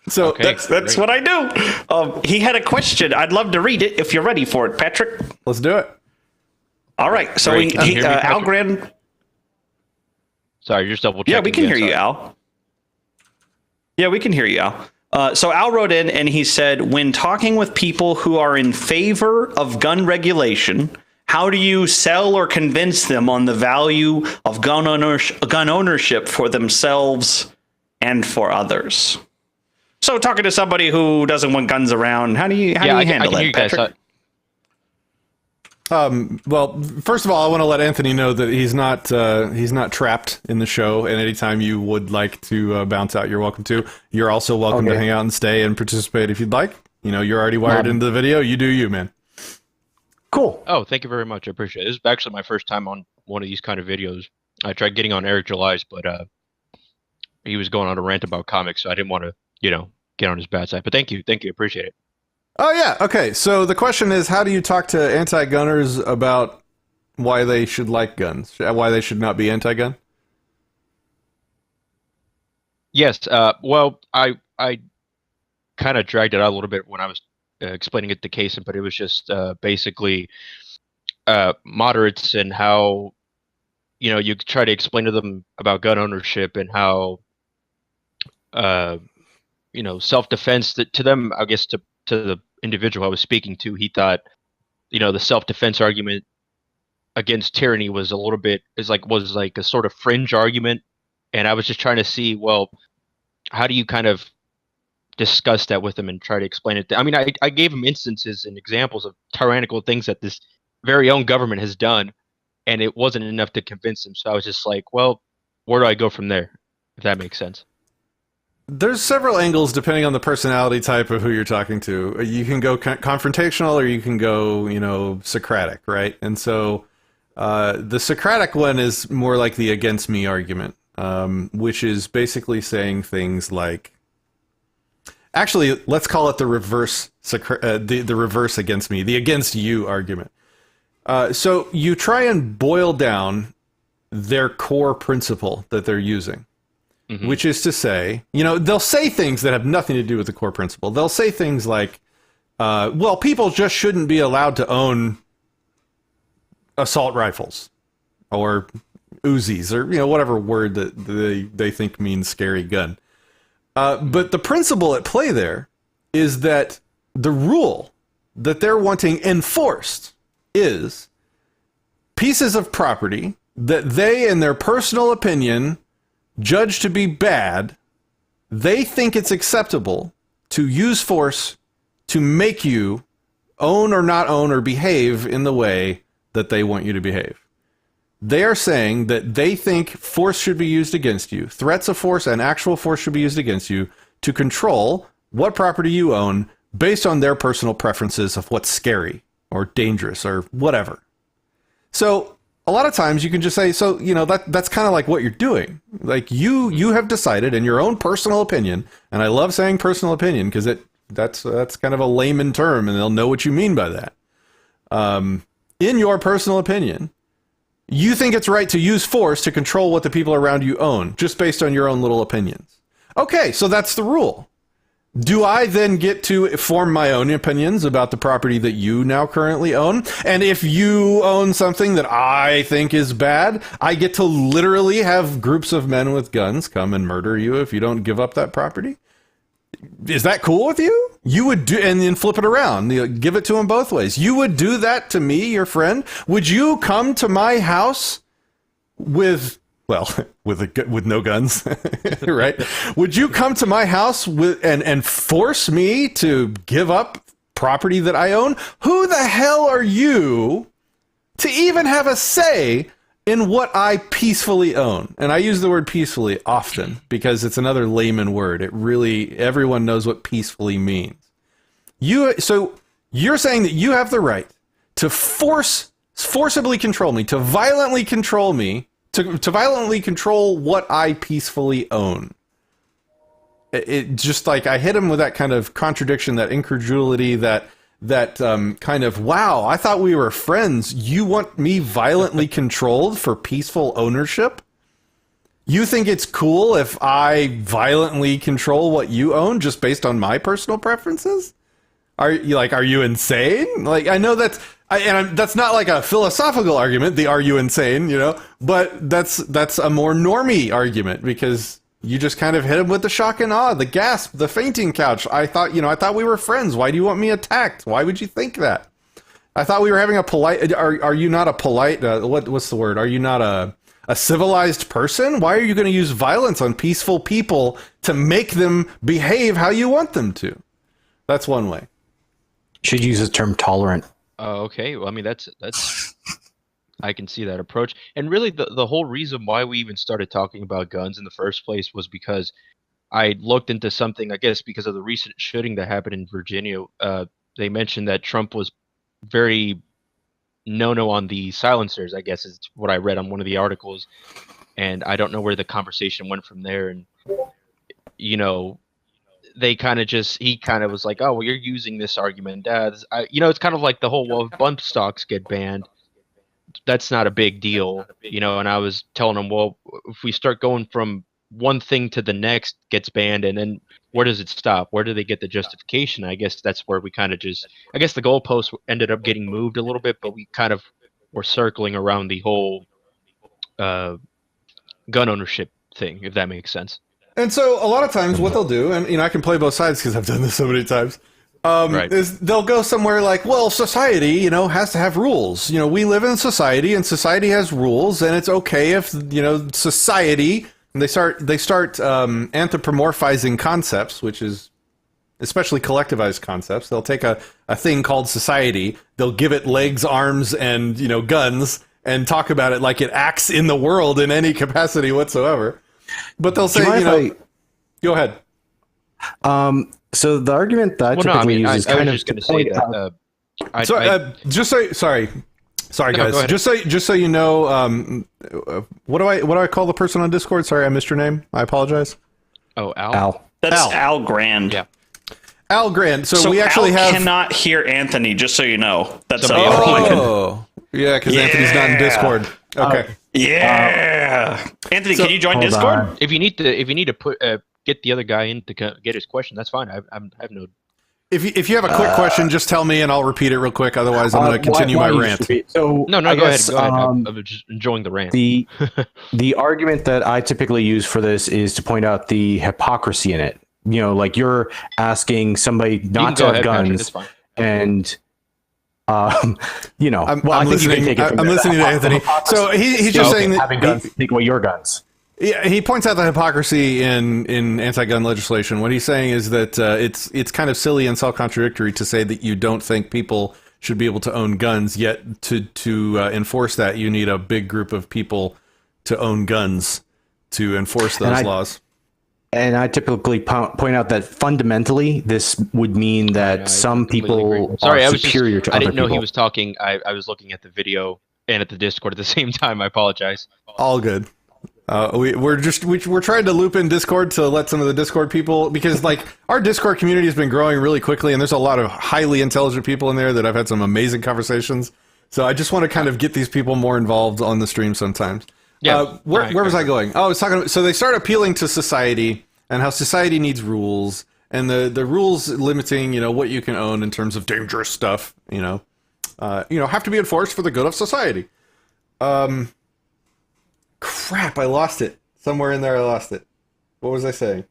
Speaker 1: So
Speaker 5: Okay,
Speaker 2: that's what I do. He had a question. I'd love to read it if you're ready for it, Patrick.
Speaker 1: let's do it.
Speaker 2: All right. So
Speaker 5: Great. Can you hear me,
Speaker 2: Al
Speaker 5: Patrick?
Speaker 2: Grand.
Speaker 5: Sorry, just double checking.
Speaker 2: Yeah, we can
Speaker 5: again,
Speaker 2: hear you,
Speaker 5: sorry.
Speaker 2: Al. Yeah, we can hear you, Al. So Al wrote in and he said, when talking with people who are in favor of gun regulation, how do you sell or convince them on the value of gun ownership for themselves and for others? So talking to somebody who doesn't want guns around, how do you handle
Speaker 5: I can
Speaker 2: that,
Speaker 5: hear you guys.
Speaker 2: Patrick?
Speaker 1: Well, first of all, I want to let Anthony know that he's not trapped in the show, and anytime you would like to bounce out, you're welcome to. You're also welcome to hang out and stay and participate if you'd like. You know, you're already wired into the video. You do you, man.
Speaker 3: Cool.
Speaker 5: Oh, thank you very much. I appreciate it. This is actually my first time on one of these kind of videos. I tried getting on Eric July's, but he was going on a rant about comics, so I didn't want to, get on his bad side. But thank you. Appreciate it.
Speaker 1: Oh, yeah. Okay. So the question is, how do you talk to anti-gunners about why they should like guns? Why they should not be anti-gun?
Speaker 5: Yes. Well, I kind of dragged it out a little bit when I was explaining it to Kaysen, but it was just basically moderates and how, you try to explain to them about gun ownership and how, self-defense to them, I guess to the individual I was speaking to, he thought, the self-defense argument against tyranny was was like a sort of fringe argument. And I was just trying to see, well, how do you kind of discuss that with him and try to explain it? I gave him instances and examples of tyrannical things that this very own government has done, and it wasn't enough to convince him. So I was just like, well, where do I go from there? If that makes sense.
Speaker 1: There's several angles depending on the personality type of who you're talking to. You can go confrontational or you can go, Socratic, right? And so the Socratic one is more like the against me argument, which is basically saying things like, actually, let's call it the reverse, the reverse against me, the against you argument. So you try and boil down their core principle that they're using. Mm-hmm. Which is to say, they'll say things that have nothing to do with the core principle. They'll say things like, well, people just shouldn't be allowed to own assault rifles or Uzis or, whatever word that they think means scary gun. But the principle at play there is that the rule that they're wanting enforced is pieces of property that they, in their personal opinion, judged to be bad, they think it's acceptable to use force to make you own or not own or behave in the way that they want you to behave. They are saying that they think force should be used against you, threats of force and actual force should be used against you to control what property you own based on their personal preferences of what's scary or dangerous or whatever. So a lot of times you can just say, so, that's kind of like what you're doing. Like you have decided in your own personal opinion, and I love saying personal opinion because that's kind of a layman term and they'll know what you mean by that. In your personal opinion, you think it's right to use force to control what the people around you own just based on your own little opinions. Okay, so that's the rule. Do I then get to form my own opinions about the property that you now currently own? And if you own something that I think is bad, I get to literally have groups of men with guns come and murder you if you don't give up that property? Is that cool with you? You would do, and then flip it around, give it to them both ways. You would do that to me, your friend? Would you come to my house with no guns, right? Would you come to my house and force me to give up property that I own? Who the hell are you to even have a say in what I peacefully own? And I use the word peacefully often because it's another layman word. Everyone knows what peacefully means. So you're saying that you have the right to forcibly control me, to violently control me, to violently control what I peacefully own. It just like I hit him with that kind of contradiction, that incredulity, that kind of, wow, I thought we were friends. You want me violently controlled for peaceful ownership? You think it's cool if I violently control what you own just based on my personal preferences? Are you insane? Like, I know that's not like a philosophical argument, the are you insane, but that's a more normie argument, because you just kind of hit him with the shock and awe, the gasp, the fainting couch. I thought we were friends. Why do you want me attacked? Why would you think that? I thought we were having a polite, are you not a polite, what's the word? Are you not a civilized person? Why are you going to use violence on peaceful people to make them behave how you want them to? That's one way.
Speaker 3: Should use the term tolerant.
Speaker 5: Oh, okay. Well, I mean, that's I can see that approach. And really, the whole reason why we even started talking about guns in the first place was because I looked into something, I guess, because of the recent shooting that happened in Virginia. They mentioned that Trump was very no on the silencers, I guess is what I read on one of the articles. And I don't know where the conversation went from there. And, they he kind of was like, oh, well, you're using this argument. It's kind of like the whole, well, if bump stocks get banned, that's not a big deal, and I was telling them, well, if we start going from one thing to the next gets banned, and then where does it stop? Where do they get the justification? I guess that's where we kind of I guess the goalposts ended up getting moved a little bit, but we kind of were circling around the whole gun ownership thing, if that makes sense.
Speaker 1: And so a lot of times what they'll do, and I can play both sides because I've done this so many times,
Speaker 5: Right.
Speaker 1: is they'll go somewhere like, well, society, has to have rules. We live in society, and society has rules, and it's okay if, society, and they start anthropomorphizing concepts, which is especially collectivized concepts. They'll take a thing called society, they'll give it legs, arms, and, guns, and talk about it like it acts in the world in any capacity whatsoever. But they'll say, go ahead.
Speaker 3: So the argument that I typically use is kind of
Speaker 5: just going to say that.
Speaker 1: Sorry, guys. Just so you know, what do I call the person on Discord? Sorry, I missed your name. I apologize.
Speaker 5: Oh, Al.
Speaker 2: That's Al Grand.
Speaker 5: Yeah.
Speaker 1: Al Grand. So we actually
Speaker 2: Al cannot hear Anthony. Just so you know, that's
Speaker 1: yeah, because Anthony's not in Discord. Okay.
Speaker 2: Anthony, can you join Discord?
Speaker 5: On. If you need to put get the other guy in to get his question, that's fine. I have no.
Speaker 1: If you have a quick question, just tell me and I'll repeat it real quick. Otherwise, I'm going to continue my rant.
Speaker 3: So
Speaker 5: no, go ahead. I'm just enjoying the rant.
Speaker 3: The argument that I typically use for this is to point out the hypocrisy in it. Like you're asking somebody not to have guns, and
Speaker 1: I'm listening to Anthony. So he's just saying that
Speaker 3: having guns take away your guns.
Speaker 1: Yeah, he points out the hypocrisy in anti-gun legislation. What he's saying is that it's kind of silly and self-contradictory to say that you don't think people should be able to own guns, yet to enforce that you need a big group of people to own guns to enforce those laws.
Speaker 3: And I typically point out that fundamentally, this would mean that some people are superior to other people.
Speaker 5: I didn't know he was talking. I was looking at the video and at the Discord at the same time. I apologize.
Speaker 1: All good. We're trying to loop in Discord to let some of the Discord people, because our Discord community has been growing really quickly, and there's a lot of highly intelligent people in there that I've had some amazing conversations. So I just want to kind of get these people more involved on the stream sometimes. Yeah. Where was I going? Oh, I was talking. So they start appealing to society and how society needs rules, and the rules limiting, what you can own in terms of dangerous stuff, have to be enforced for the good of society. Crap, I lost it. Somewhere in there I lost it. What was I saying?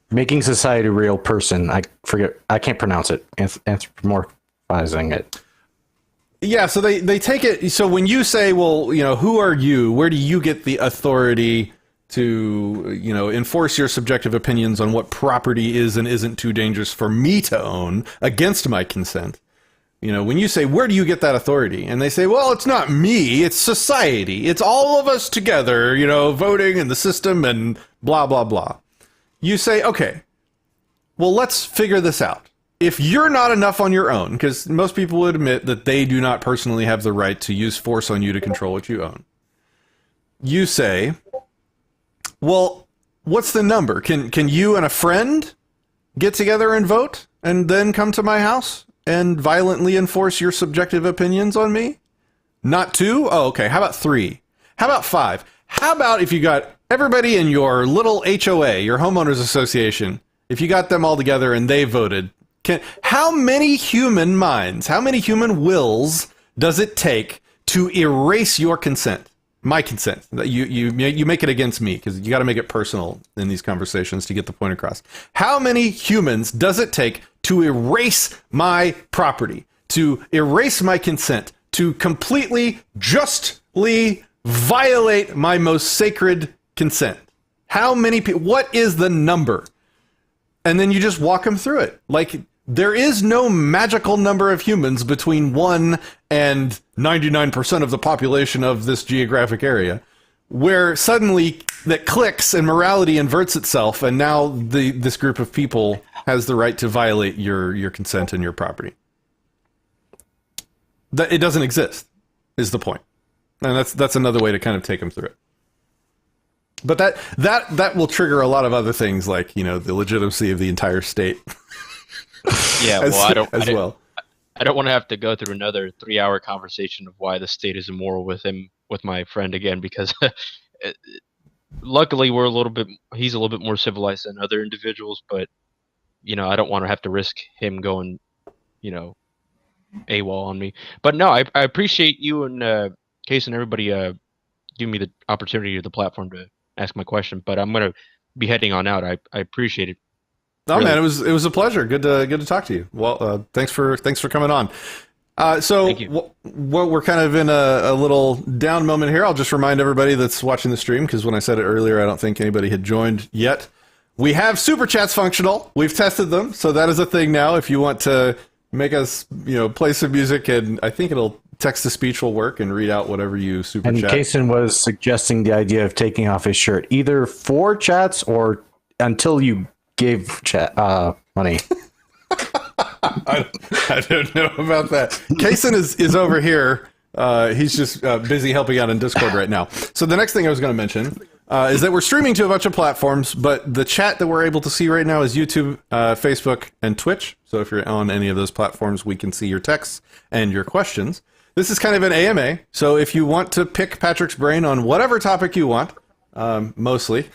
Speaker 3: Making society a real person. I forget. I can't pronounce it. Anthropomorphizing it.
Speaker 1: Yeah, so they take it. So when you say, well, who are you? Where do you get the authority to, enforce your subjective opinions on what property is and isn't too dangerous for me to own against my consent? When you say, where do you get that authority? And they say, well, it's not me, it's society. It's all of us together, voting and the system and blah, blah, blah. You say, okay, well, let's figure this out. If you're not enough on your own, because most people would admit that they do not personally have the right to use force on you to control what you own. You say, well, what's the number? Can you and a friend get together and vote and then come to my house and violently enforce your subjective opinions on me? Not 2? Oh, okay. How about 3? How about 5? How about if you got everybody in your little HOA, your homeowners association, if you got them all together and they voted, how many human minds, how many human wills does it take to erase your consent? My consent. You make it against me, because you got to make it personal in these conversations to get the point across. How many humans does it take to erase my property, to erase my consent, to completely, justly violate my most sacred consent? How many people? What is the number? And then you just walk them through it. Like, there is no magical number of humans between 1 and 99% of the population of this geographic area, where suddenly that clicks and morality inverts itself, and now this group of people has the right to violate your consent and your property. That it doesn't exist is the point. And that's another way to kind of take them through it. But that will trigger a lot of other things, like, you know, the legitimacy of the entire state.
Speaker 5: Yeah, well, I don't want to have to go through another 3-hour conversation of why the state is immoral with my friend again, because luckily he's a little bit more civilized than other individuals, but, you know, I don't want to have to risk him going, you know, AWOL on me. But no, I appreciate you and Case and everybody giving me the opportunity or the platform to ask my question, but I'm going to be heading on out. I appreciate it.
Speaker 1: Oh, really. Man, it was a pleasure. Good to talk to you. Well, thanks for coming on. So we're kind of in a little down moment here. I'll just remind everybody that's watching the stream, because when I said it earlier, I don't think anybody had joined yet. We have super chats functional. We've tested them, so that is a thing now. If you want to make us, you know, play some music, and I think it'll text to speech will work and read out whatever you super chat.
Speaker 3: And Kason was suggesting the idea of taking off his shirt, either for chats or until you gave chat money.
Speaker 1: I don't know about that. Kason is over here. He's just busy helping out in Discord right now. So the next thing I was going to mention is that we're streaming to a bunch of platforms, but the chat that we're able to see right now is YouTube, Facebook, and Twitch. So if you're on any of those platforms, we can see your texts and your questions. This is kind of an AMA, so if you want to pick Patrick's brain on whatever topic you want, mostly,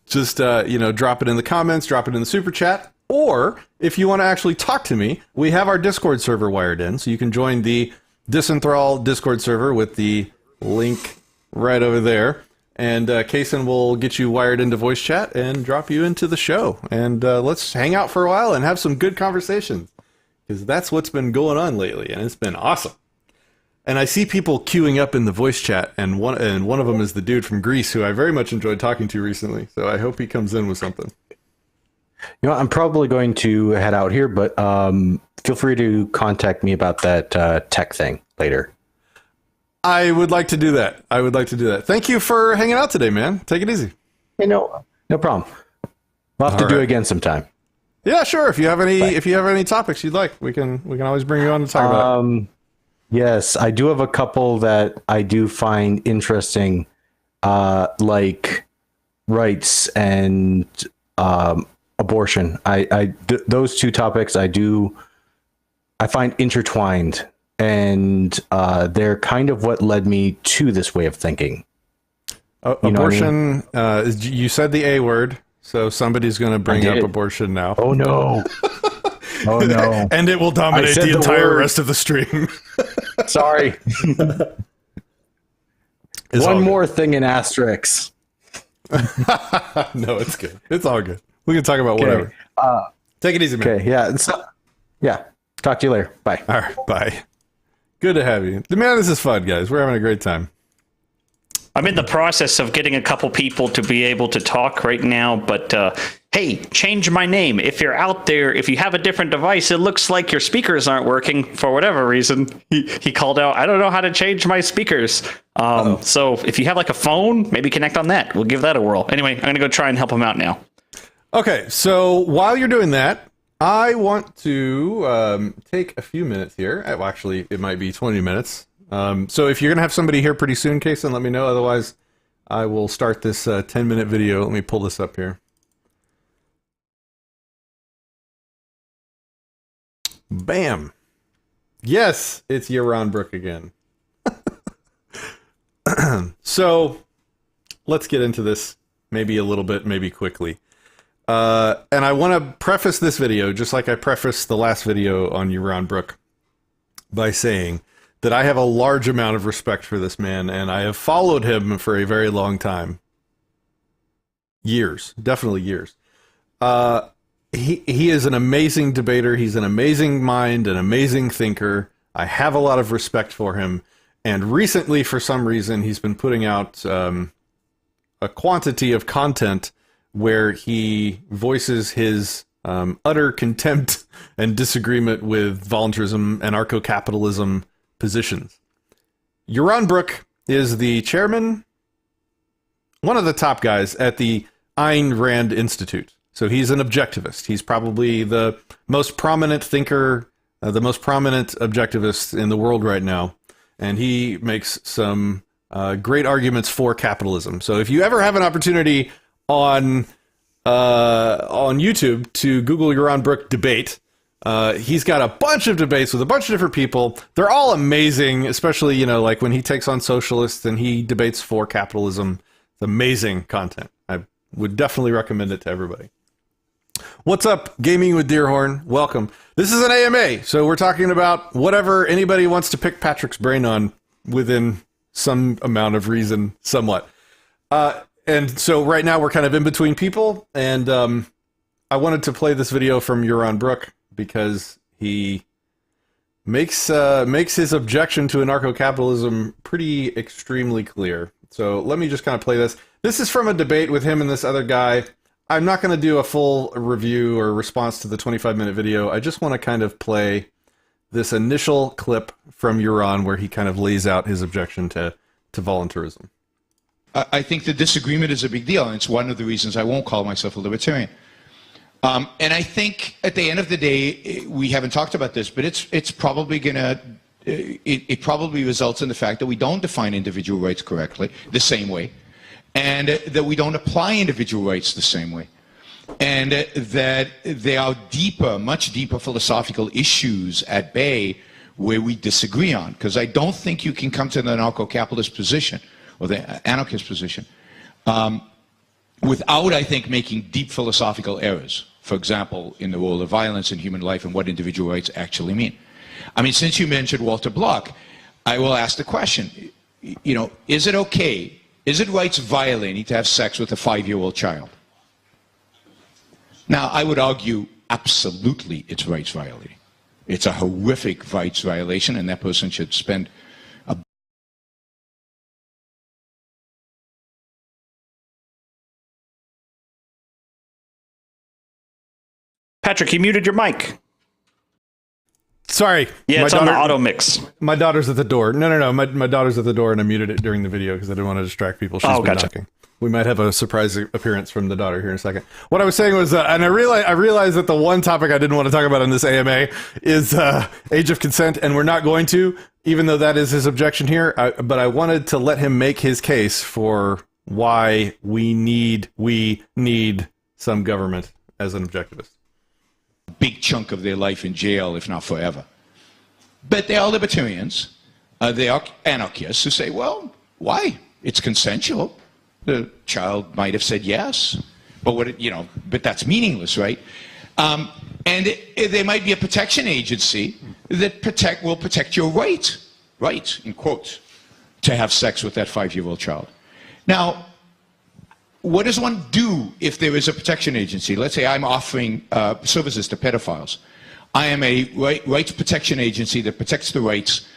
Speaker 1: just drop it in the comments, drop it in the super chat, or if you want to actually talk to me, we have our Discord server wired in, so you can join the Disenthrall Discord server with the link right over there, and Kason will get you wired into voice chat and drop you into the show, and let's hang out for a while and have some good conversations, because that's what's been going on lately, and it's been awesome. And I see people queuing up in the voice chat, and one of them is the dude from Greece, who I very much enjoyed talking to recently. So I hope he comes in with something.
Speaker 3: You know, I'm probably going to head out here, but feel free to contact me about that tech thing later.
Speaker 1: I would like to do that. Thank you for hanging out today, man. Take it easy.
Speaker 3: Hey, no problem. We'll have to do it again sometime.
Speaker 1: Yeah, sure. If you have any topics you'd like, we can always bring you on to talk about it.
Speaker 3: Yes, I do have a couple that I do find interesting, like rights and abortion. Those two topics I find intertwined, and they're kind of what led me to this way of thinking.
Speaker 1: Abortion. I mean? You said the A word, so somebody's going to bring up abortion now.
Speaker 3: Oh no. Oh no.
Speaker 1: And it will dominate the entire rest of the stream.
Speaker 3: Sorry. One more thing in asterisks.
Speaker 1: No, it's good. It's all good. We can talk about whatever. Take it easy, man.
Speaker 3: Okay, yeah. Talk to you later. Bye.
Speaker 1: All right, bye. Good to have you. Man, this is fun, guys. We're having a great time.
Speaker 2: I'm in the process of getting a couple people to be able to talk right now, but hey, change my name. If you're out there, if you have a different device, it looks like your speakers aren't working for whatever reason. He called out, I don't know how to change my speakers. So if you have like a phone, maybe connect on that. We'll give that a whirl. Anyway, I'm going to go try and help him out now.
Speaker 1: Okay, so while you're doing that, I want to take a few minutes here. Well, actually, it might be 20 minutes. So if you're going to have somebody here pretty soon, Kason, let me know. Otherwise, I will start this 10-minute video. Let me pull this up here. Bam. Yes, it's Yaron Brook again. So let's get into this maybe a little bit, maybe quickly. And I want to preface this video, just like I prefaced the last video on Yaron Brook, by saying that I have a large amount of respect for this man, and I have followed him for a very long time. Years. Definitely years. He is an amazing debater. He's an amazing mind, an amazing thinker. I have a lot of respect for him. And recently, for some reason, he's been putting out a quantity of content where he voices his utter contempt and disagreement with voluntarism, anarcho-capitalism positions. Yaron Brook is the chairman, one of the top guys at the Ayn Rand Institute. So he's an objectivist. He's probably the most prominent thinker, the most prominent objectivist in the world right now. And he makes some great arguments for capitalism. So if you ever have an opportunity on YouTube to Google Yaron Brook debate, he's got a bunch of debates with a bunch of different people. They're all amazing, especially, you know, like when he takes on socialists and he debates for capitalism. It's amazing content. I would definitely recommend it to everybody. What's up, Gaming with Deerhorn? Welcome. This is an AMA, so we're talking about whatever anybody wants to pick Patrick's brain on within some amount of reason, somewhat. And so right now we're kind of in between people, and I wanted to play this video from Yaron Brook because he makes his objection to anarcho-capitalism pretty extremely clear. So let me just kind of play this. This is from a debate with him and this other guy. I'm not going to do a full review or response to the 25-minute video. I just want to kind of play this initial clip from Yaron where he kind of lays out his objection to voluntarism.
Speaker 6: I think the disagreement is a big deal, and it's one of the reasons I won't call myself a libertarian. And I think at the end of the day, we haven't talked about this, but it's probably going to, it probably results in the fact that we don't define individual rights correctly, the same way, and that we don't apply individual rights the same way. And that there are deeper, much deeper philosophical issues at bay where we disagree on. Because I don't think you can come to the anarcho-capitalist position, or the anarchist position, without, I think, making deep philosophical errors. For example, in the role of violence in human life and what individual rights actually mean. I mean, since you mentioned Walter Block, I will ask the question, you know, is it okay, is it rights violating to have sex with a 5-year-old child? Now, I would argue absolutely it's rights violating. It's a horrific rights violation, and that person should spend a...
Speaker 2: Patrick, you muted your mic.
Speaker 1: Sorry.
Speaker 2: Yeah, it's on the auto mix.
Speaker 1: My daughter's at the door. No. My daughter's at the door, and I muted it during the video because I didn't want to distract people. She's been knocking. We might have a surprise appearance from the daughter here in a second. What I was saying was, and I realized that the one topic I didn't want to talk about in this AMA is age of consent, and we're not going to, even though that is his objection here. But I wanted to let him make his case for why we need some government as an objectivist.
Speaker 6: Big chunk of their life in jail, if not forever. But they are libertarians. They are anarchists who say, well, why? It's consensual. The child might have said yes, but but that's meaningless, right? And there might be a protection agency that will protect your right, in quotes, to have sex with that 5-year-old child. Now, what does one do if there is a protection agency? Let's say I'm offering services to pedophiles. I am a rights protection agency that protects the rights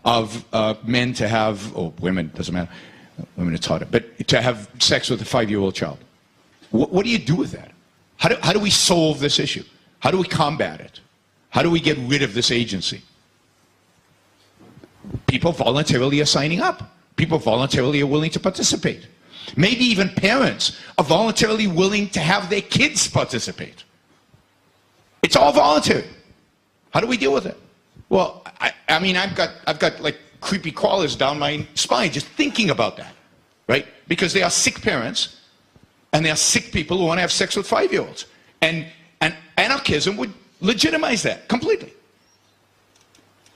Speaker 6: of men to have, or women, doesn't matter, women it's harder, but to have sex with a 5-year-old child. What do you do with that? How do we solve this issue? How do we combat it? How do we get rid of this agency? People voluntarily are signing up. People voluntarily are willing to participate. Maybe even parents are voluntarily willing to have their kids participate. It's all voluntary. How do we deal with it? Well, I mean, I've got like creepy crawlers down my spine just thinking about that, right? Because they are sick parents, and they are sick people who want to have sex with 5-year-olds. And anarchism would legitimize that completely.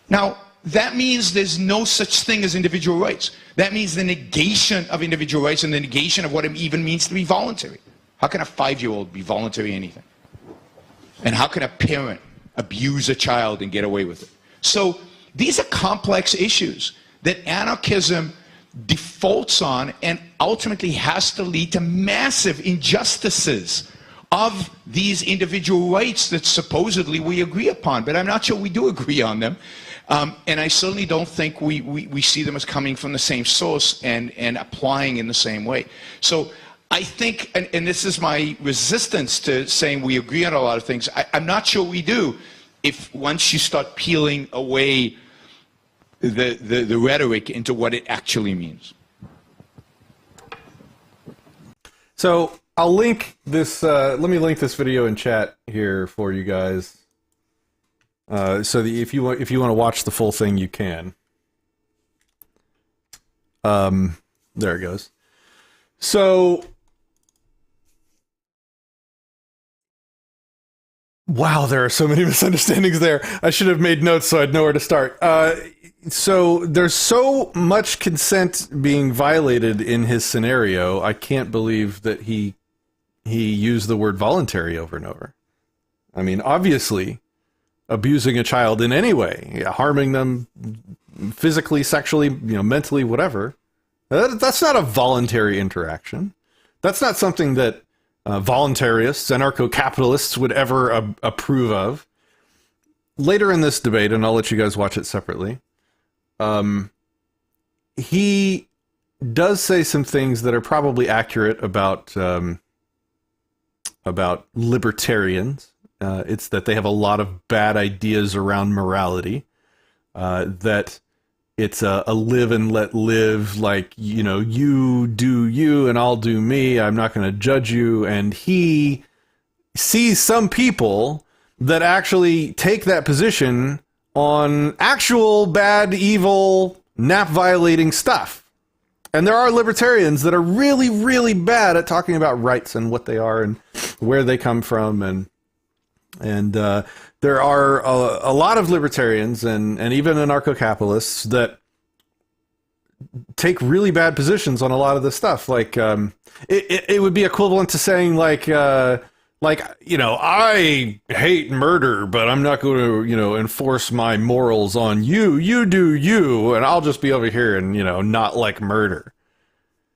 Speaker 6: Now, that means there's no such thing as individual rights. That means the negation of individual rights and the negation of what it even means to be voluntary. How can a 5-year-old be voluntary anything? And how can a parent abuse a child and get away with it? So these are complex issues that anarchism defaults on and ultimately has to lead to massive injustices of these individual rights that supposedly we agree upon. But I'm not sure we do agree on them. And I certainly don't think we see them as coming from the same source and applying in the same way. So I think, and this is my resistance to saying we agree on a lot of things, I'm not sure we do if once you start peeling away the rhetoric into what it actually means.
Speaker 1: So I'll link this, let me link this video in chat here for you guys. So that if you want to watch the full thing, you can. There it goes. So, wow, there are so many misunderstandings there. I should have made notes so I'd know where to start. So there's so much consent being violated in his scenario. I can't believe that he used the word voluntary over and over. I mean, obviously, abusing a child in any way, harming them physically, sexually, mentally, whatever, that's not a voluntary interaction. That's not something that voluntarists, anarcho-capitalists would ever approve of. Later in this debate, and I'll let you guys watch it separately, he does say some things that are probably accurate about libertarians. It's that they have a lot of bad ideas around morality, that it's a live and let live, like, you do you and I'll do me. I'm not going to judge you. And he sees some people that actually take that position on actual bad, evil, nap violating stuff. And there are libertarians that are really, really bad at talking about rights and what they are and where they come from. And there are a lot of libertarians and even anarcho-capitalists that take really bad positions on a lot of this stuff. Like, it would be equivalent to saying, I hate murder, but I'm not going to, enforce my morals on you. You do you, and I'll just be over here and, not like murder.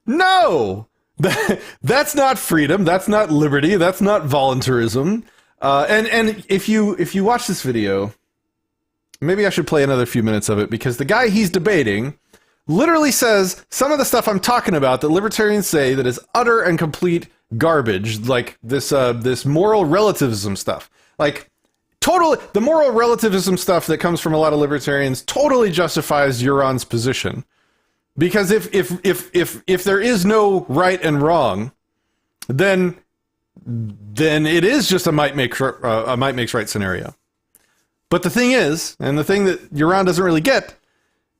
Speaker 1: No! That's not freedom. That's not liberty. That's not voluntarism. And if you watch this video, maybe I should play another few minutes of it, because the guy he's debating literally says some of the stuff I'm talking about that libertarians say that is utter and complete garbage, like this moral relativism stuff. Like, totally, the moral relativism stuff that comes from a lot of libertarians totally justifies Euron's position, because if there is no right and wrong, then it is just a might makes right scenario. But the thing is, and the thing that Euron doesn't really get,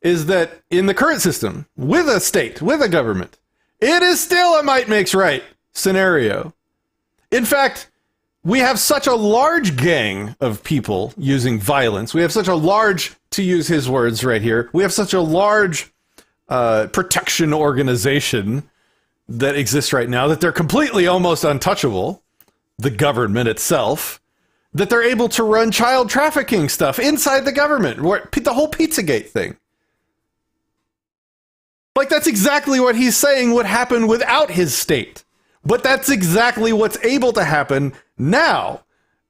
Speaker 1: is that in the current system, with a state, with a government, it is still a might makes right scenario. In fact, we have such a large gang of people using violence. We have such a large, to use his words right here, we have such a large protection organization that exists right now that they're completely almost untouchable, the government itself, that they're able to run child trafficking stuff inside the government, the whole Pizzagate thing. Like, that's exactly what he's saying would happen without his state. But that's exactly what's able to happen now.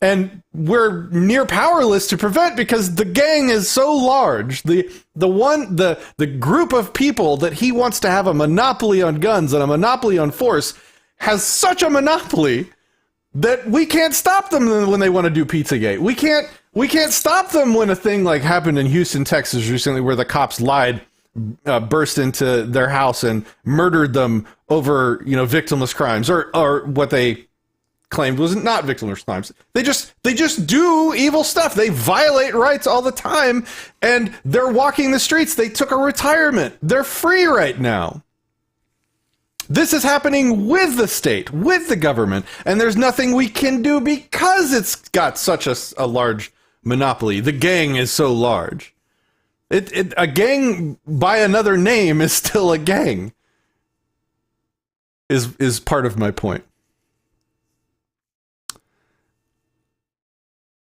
Speaker 1: And we're near powerless to prevent, because the gang is so large. The group of people that he wants to have a monopoly on guns and a monopoly on force has such a monopoly that we can't stop them when they want to do Pizzagate. We can't stop them when a thing like happened in Houston, Texas recently, where the cops lied, burst into their house and murdered them over, victimless crimes, or what they claimed was not victimless crimes. They just do evil stuff. They violate rights all the time, and they're walking the streets. They took a retirement. They're free right now. This is happening with the state, with the government, and there's nothing we can do because it's got such a large monopoly. The gang is so large. A gang by another name is still a gang. Is part of my point.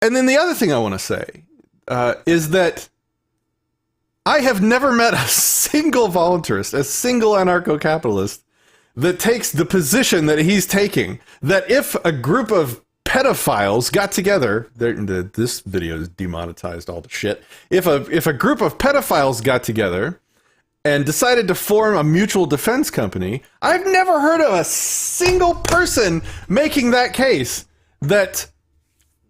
Speaker 1: And then the other thing I want to say is that I have never met a single voluntarist, a single anarcho-capitalist that takes the position that he's taking, that if a group of pedophiles got together, this video is demonetized all the shit. If a group of pedophiles got together and decided to form a mutual defense company, I've never heard of a single person making that case that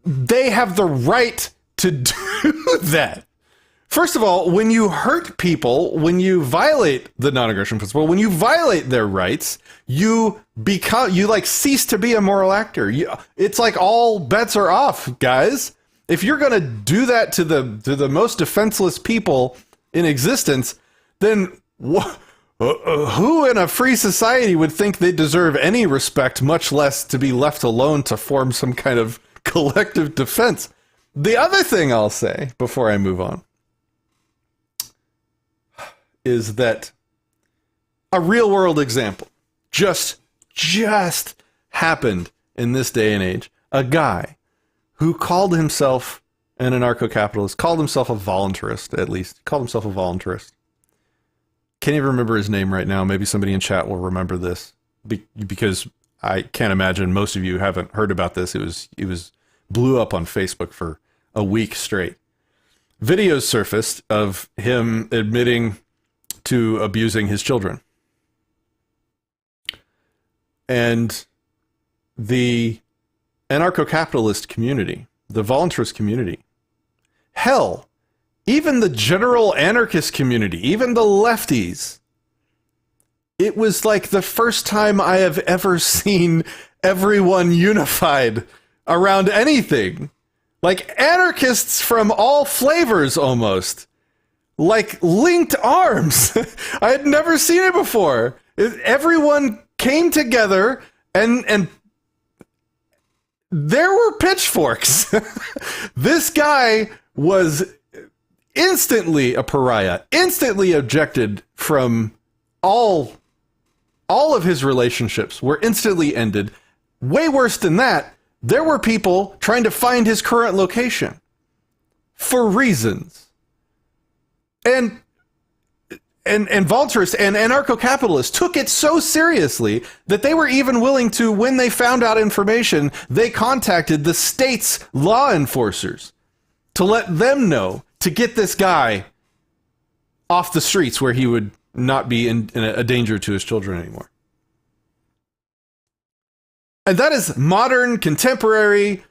Speaker 1: they have the right to do that. First of all, when you hurt people, when you violate the non-aggression principle, when you violate their rights, you cease to be a moral actor. It's like all bets are off, guys. If you're going to do that to the most defenseless people in existence, then who in a free society would think they deserve any respect, much less to be left alone to form some kind of collective defense? The other thing I'll say before I move on is that a real world example just happened in this day and age. A guy who called himself an anarcho-capitalist, called himself a voluntarist, at least. Called himself a voluntarist. Can't even remember his name right now. Maybe somebody in chat will remember this, because I can't imagine most of you haven't heard about this. It was blew up on Facebook for a week straight. Videos surfaced of him admitting to abusing his children. And the anarcho-capitalist community, the voluntarist community, hell, even the general anarchist community, even the lefties, it was like the first time I have ever seen everyone unified around anything. Like anarchists from all flavors almost. Like linked arms. I had never seen it before. Everyone came together and there were pitchforks. This guy was instantly a pariah, instantly ejected from all of his relationships were instantly ended. Way worse than that, there were people trying to find his current location for reasons. And voluntarists and anarcho-capitalists took it so seriously that they were even willing to, when they found out information, they contacted the state's law enforcers to let them know to get this guy off the streets where he would not be in a danger to his children anymore. And that is modern, contemporary,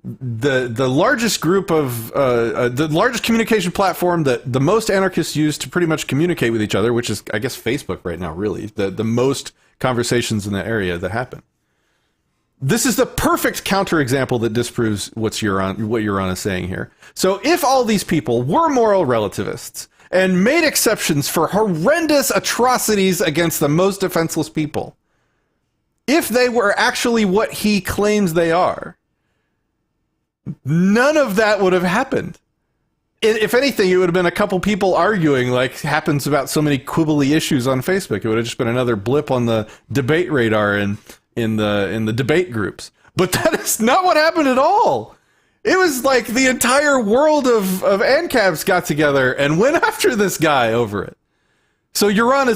Speaker 1: the largest group of the largest communication platform that the most anarchists use to pretty much communicate with each other, which is, I guess, Facebook right now, really. The most conversations in that area that happen. This is the perfect counterexample that disproves what Euron is saying here. So if all these people were moral relativists and made exceptions for horrendous atrocities against the most defenseless people, if they were actually what he claims they are, none of that would have happened. If anything, it would have been a couple people arguing, like happens about so many quibbly issues on Facebook. It would have just been another blip on the debate radar in the debate groups. But that is not what happened at all. It was like the entire world of ANCAPs got together and went after this guy over it. So Euron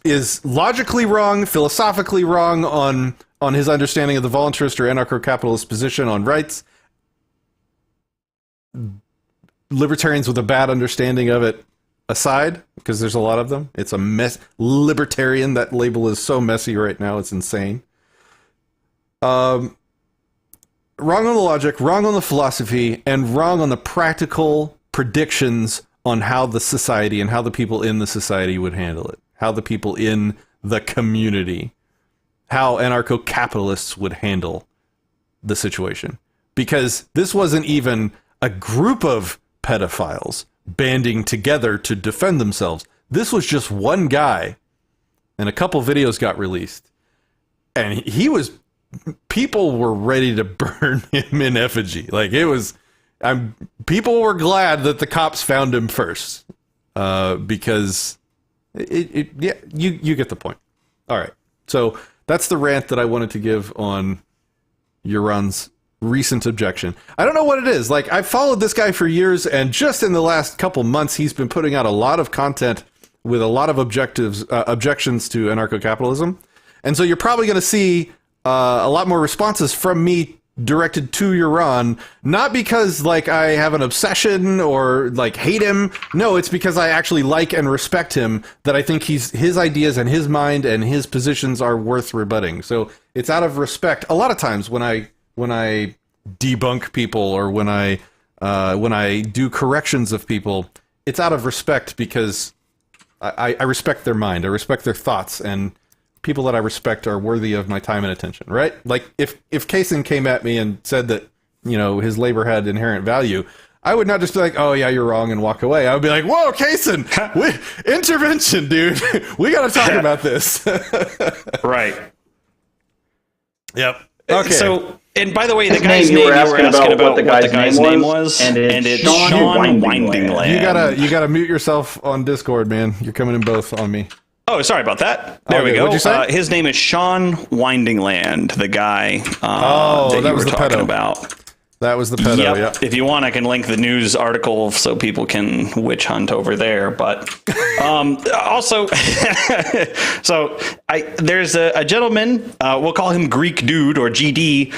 Speaker 1: is logically wrong, philosophically wrong on his understanding of the voluntarist or anarcho-capitalist position on rights. Libertarians with a bad understanding of it aside, because there's a lot of them. It's a mess. Libertarian, that label is so messy right now, it's insane. Wrong on the logic, wrong on the philosophy, and wrong on the practical predictions on how the society and how the people in the society would handle it. How the people in the community, how anarcho-capitalists would handle the situation. Because this wasn't even a group of pedophiles banding together to defend themselves. This was just one guy, and a couple videos got released. And people were ready to burn him in effigy. Like, it was, people were glad that the cops found him first. because yeah, you get the point. All right, so that's the rant that I wanted to give on Euron's recent objection. I don't know what it is. Like, I've followed this guy for years, and just in the last couple months, he's been putting out a lot of content with a lot of objections to anarcho-capitalism. And so you're probably going to see a lot more responses from me directed to Euron, not because like I have an obsession or like hate him. No, it's because I actually like and respect him, that I think his ideas and his mind and his positions are worth rebutting. So it's out of respect. A lot of times when I debunk people or when I do corrections of people, it's out of respect because I respect their mind, I respect their thoughts, and people that I respect are worthy of my time and attention, right? Like if Kaysen came at me and said that, you know, his labor had inherent value, I would not just be like, oh yeah, you're wrong, and walk away. I would be like, whoa, Kaysen, intervention, dude. We got to talk about this.
Speaker 2: Right.
Speaker 1: Yep. Okay.
Speaker 2: So, and by the way, the
Speaker 7: His
Speaker 2: guy's
Speaker 7: name,
Speaker 2: name
Speaker 7: you were asking about what the guy's name was,
Speaker 2: and it's
Speaker 7: Sean
Speaker 2: Sean
Speaker 7: Windingland.
Speaker 1: You gotta mute yourself on Discord, man. You're coming in both on me.
Speaker 2: Oh, sorry about that. There
Speaker 1: Okay,
Speaker 2: we go.
Speaker 1: what'd you say?
Speaker 2: His name is Sean Windingland, the guy that
Speaker 1: that
Speaker 2: you
Speaker 1: was
Speaker 2: were
Speaker 1: the
Speaker 2: talking
Speaker 1: pedo.
Speaker 2: about.
Speaker 1: That was the pedo,
Speaker 2: Yep.
Speaker 1: yeah.
Speaker 2: If you want, I can link the news article so people can witch hunt over there. But also, so there's a gentleman. We'll call him Greek Dude or GD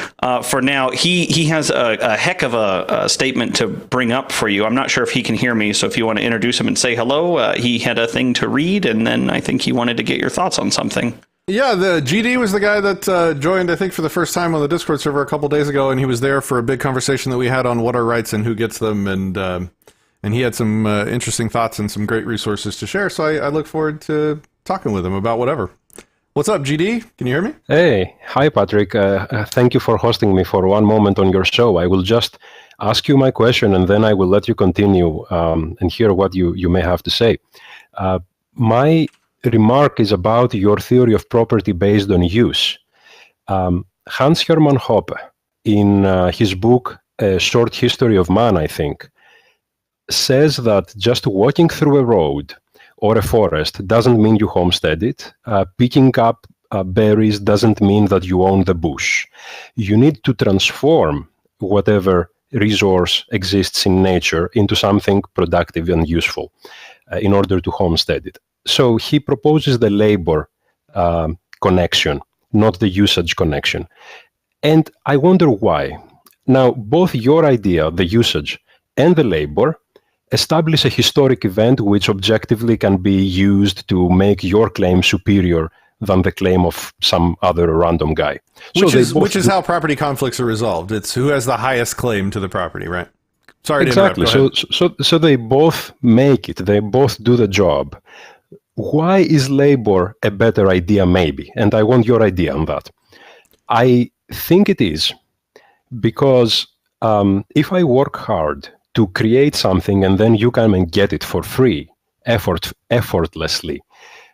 Speaker 2: for now. He has a heck of a statement to bring up for you. I'm not sure if he can hear me, so if you want to introduce him and say hello, he had a thing to read, and then I think he wanted to get your thoughts on something.
Speaker 1: Yeah, the GD was the guy that joined, I think, for the first time on the Discord server a couple days ago, and he was there for a big conversation that we had on what are rights and who gets them, and he had some interesting thoughts and some great resources to share, so I look forward to talking with him about whatever. What's up, GD? Can you hear me?
Speaker 8: Hey, hi, Patrick. Thank you for hosting me for one moment on your show. I will just ask you my question, and then I will let you continue and hear what you may have to say. My remark is about your theory of property based on use. Hans Hermann Hoppe, in his book, A Short History of Man, I think, says that just walking through a road or a forest doesn't mean you homestead it. Picking up berries doesn't mean that you own the bush. You need to transform whatever resource exists in nature into something productive and useful in order to homestead it. So he proposes the labor connection, not the usage connection. And I wonder why. Now, both your idea, the usage, and the labor establish a historic event which objectively can be used to make your claim superior than the claim of some other random guy.
Speaker 1: Which is how property conflicts are resolved. It's who has the highest claim to the property, right? Sorry to interrupt.
Speaker 8: Exactly. So they both make it. They both do the job. Why is labor a better idea, maybe? And I want your idea on that. I think it is because if I work hard to create something and then you come and get it for free, effortlessly,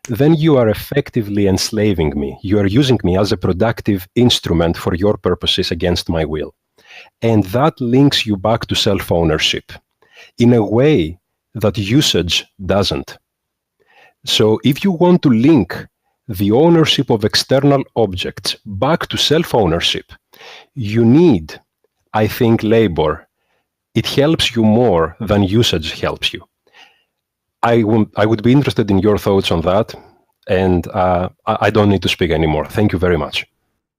Speaker 8: then you are effectively enslaving me. You are using me as a productive instrument for your purposes against my will. And that links you back to self-ownership in a way that usage doesn't. So if you want to link the ownership of external objects back to self-ownership, you need, I think, labor. It helps you more than usage helps you. I would be interested in your thoughts on that, and I don't need to speak anymore. Thank you very much.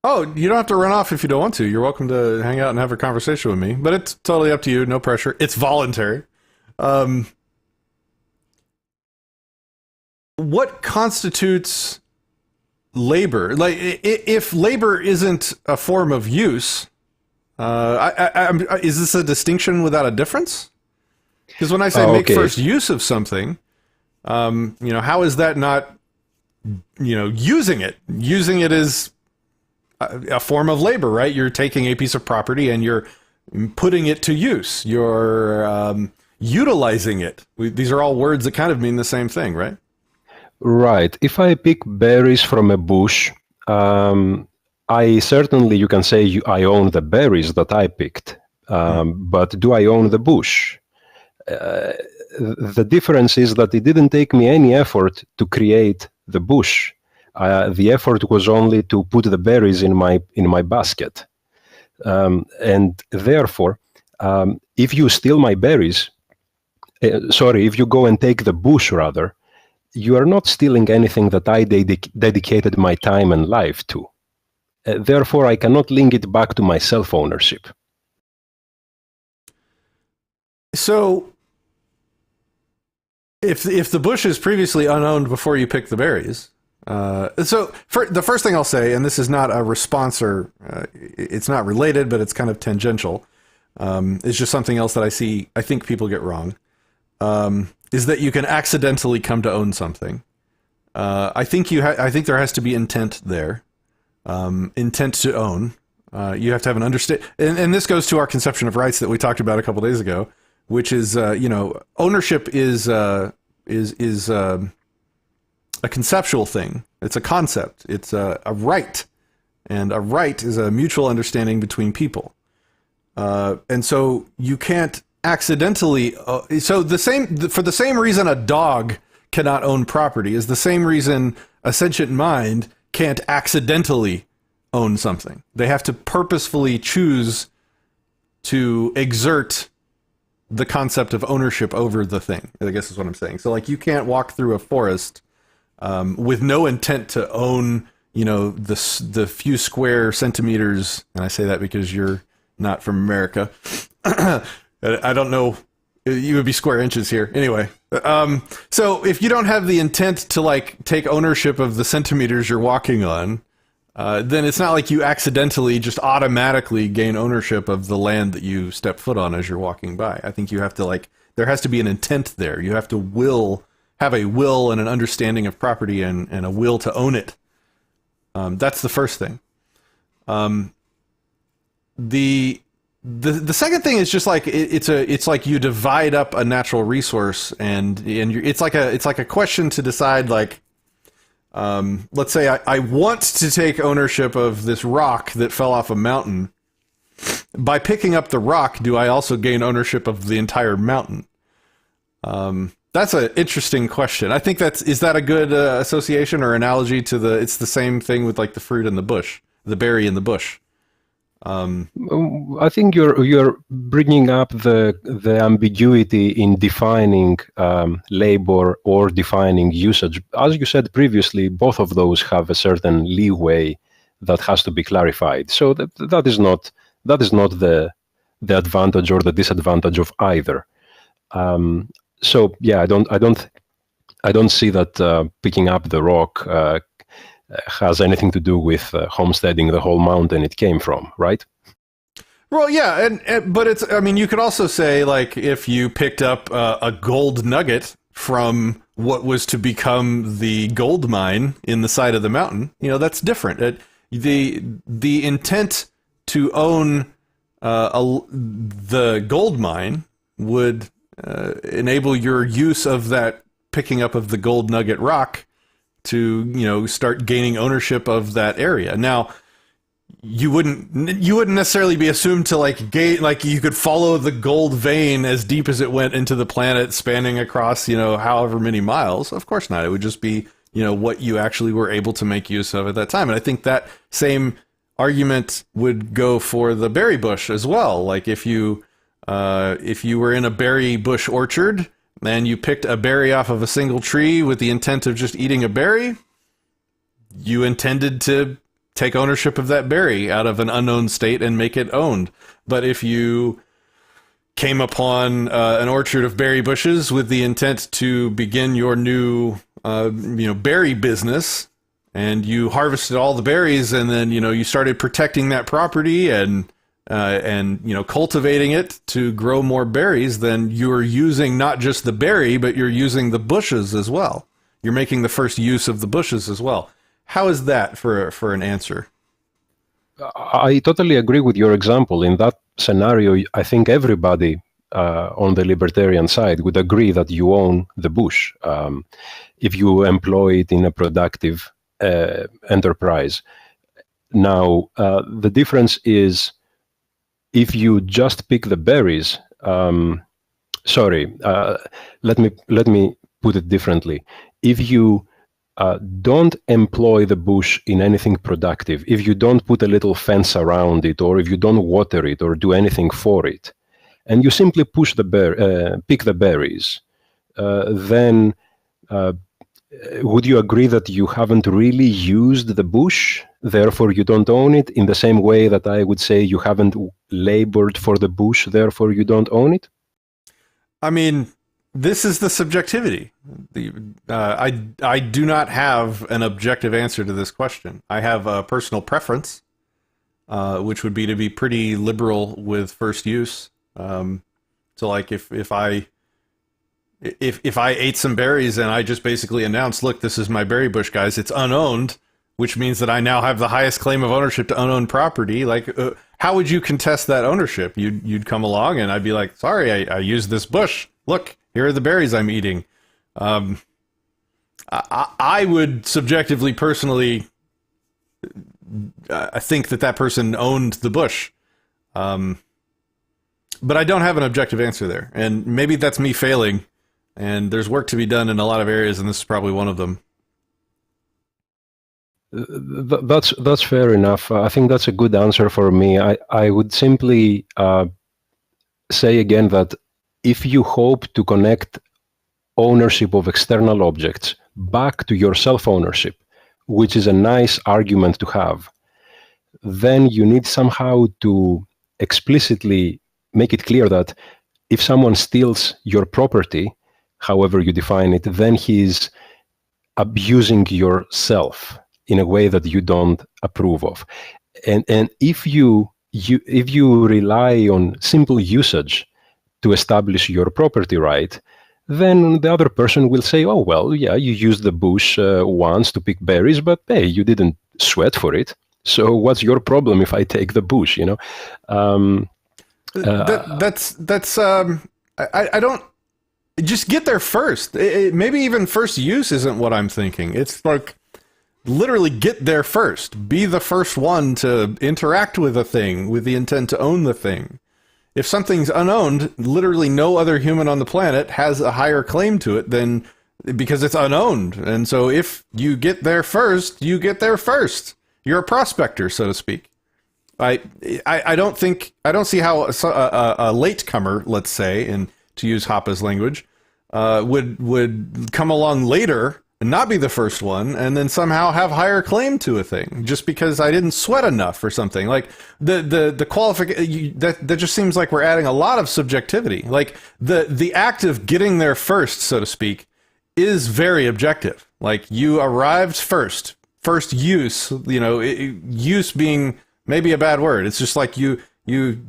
Speaker 1: Oh, you don't have to run off if you don't want to. You're welcome to hang out and have a conversation with me, but it's totally up to you. No pressure. It's voluntary. What constitutes labor? Like, if labor isn't a form of use, is this a distinction without a difference? Because when I say make first use of something, how is that not, using it? Using it is a form of labor, right? You're taking a piece of property and you're putting it to use. You're utilizing it. These are all words that kind of mean the same thing, right?
Speaker 8: Right. If I pick berries from a bush, I certainly, you can say I own the berries that I picked, but do I own the bush? the difference is that it didn't take me any effort to create the bush. The effort was only to put the berries in my basket. And therefore, if you steal my berries, if you go and take the bush rather, you are not stealing anything that I dedicated my time and life to. Therefore, I cannot link it back to my self-ownership.
Speaker 1: So, if the bush is previously unowned before you pick the berries, the first thing I'll say, and this is not a response or it's not related, but it's kind of tangential. It's just something else that I think people get wrong. Is that you can accidentally come to own something. I think there has to be intent there. Intent to own. You have to have an understand, and this goes to our conception of rights that we talked about a couple days ago, which is ownership is a conceptual thing. It's a concept. It's a right, and a right is a mutual understanding between people. And so you can't accidentally. For the same reason a dog cannot own property is the same reason a sentient mind can't accidentally own something. They have to purposefully choose to exert the concept of ownership over the thing, I guess is what I'm saying. So like you can't walk through a forest with no intent to own, the few square centimeters, and I say that because you're not from America. I don't know, you would be square inches here. Anyway, so if you don't have the intent to take ownership of the centimeters you're walking on, then it's not like you accidentally just automatically gain ownership of the land that you step foot on as you're walking by. I think you have to there has to be an intent there. You have to have a will and an understanding of property and a will to own it. That's the first thing. The second thing is just it's like you divide up a natural resource and it's like a question to decide let's say I want to take ownership of this rock that fell off a mountain. By picking up the rock, do I also gain ownership of the entire mountain? That's an interesting question. I think is that a good association or analogy to it's the same thing with the fruit in the bush, the berry in the bush.
Speaker 8: I think you're bringing up the ambiguity in defining labor or defining usage. As you said previously, both of those have a certain leeway that has to be clarified. So that is not the advantage or the disadvantage of either. So yeah, I don't see that picking up the rock has anything to do with homesteading the whole mountain it came from, right?
Speaker 1: Well, yeah, but you could also say if you picked up a gold nugget from what was to become the gold mine in the side of the mountain, that's different. The intent to own the gold mine would enable your use of that picking up of the gold nugget rock to start gaining ownership of that area. Now, you wouldn't necessarily be assumed to gain you could follow the gold vein as deep as it went into the planet, spanning across however many miles. Of course not. It would just be what you actually were able to make use of at that time. And I think that same argument would go for the berry bush as well. If you were in a berry bush orchard and you picked a berry off of a single tree with the intent of just eating a berry, you intended to take ownership of that berry out of an unknown state and make it owned. But if you came upon an orchard of berry bushes with the intent to begin your new berry business, and you harvested all the berries, and then you started protecting that property and cultivating it to grow more berries, then you're using not just the berry, but you're using the bushes as well. You're making the first use of the bushes as well. How is that for an answer?
Speaker 8: I totally agree with your example. In that scenario, I think everybody on the libertarian side would agree that you own the bush if you employ it in a productive enterprise. Now, the difference is if you just pick the berries, sorry, let me put it differently. If you don't employ the bush in anything productive, if you don't put a little fence around it, or if you don't water it or do anything for it, and you simply pick the berries, then would you agree that you haven't really used the bush, therefore you don't own it, in the same way that I would say you haven't labored for the bush, therefore you don't own it?
Speaker 1: I mean, this is the subjectivity. I do not have an objective answer to this question. I have a personal preference, which would be to be pretty liberal with first use. So like if I ate some berries and I just basically announced, look, this is my berry bush, guys, it's unowned, which means that I now have the highest claim of ownership to unowned property. Like, how would you contest that ownership? You'd come along and I'd be like, sorry, I used this bush. Look, here are the berries I'm eating. I would subjectively, personally, I think that person owned the bush. But I don't have an objective answer there. And maybe that's me failing. And there's work to be done in a lot of areas, and this is probably one of them.
Speaker 8: That's fair enough. I think that's a good answer for me. I would simply say again that if you hope to connect ownership of external objects back to your self-ownership, which is a nice argument to have, then you need somehow to explicitly make it clear that if someone steals your property, however you define it, then he's abusing yourself in a way that you don't approve of. And if you rely on simple usage to establish your property right, then the other person will say, oh, well, yeah, you used the bush once to pick berries, but hey, you didn't sweat for it. So what's your problem if I take the bush, you know?
Speaker 1: I don't, just get there first. Maybe even first use isn't what I'm thinking. It's like, literally get there first. Be the first one to interact with a thing with the intent to own the thing. If something's unowned, literally no other human on the planet has a higher claim to it than because it's unowned. And so if you get there first, you get there first. You're a prospector, so to speak. I don't see how a latecomer, let's say, and to use Hoppa's language, would come along later and not be the first one, and then somehow have higher claim to a thing just because I didn't sweat enough or something. Like the qualification that just seems like we're adding a lot of subjectivity. Like the act of getting there first, so to speak, is very objective. Like you arrived first use. You know, use being maybe a bad word. It's just like you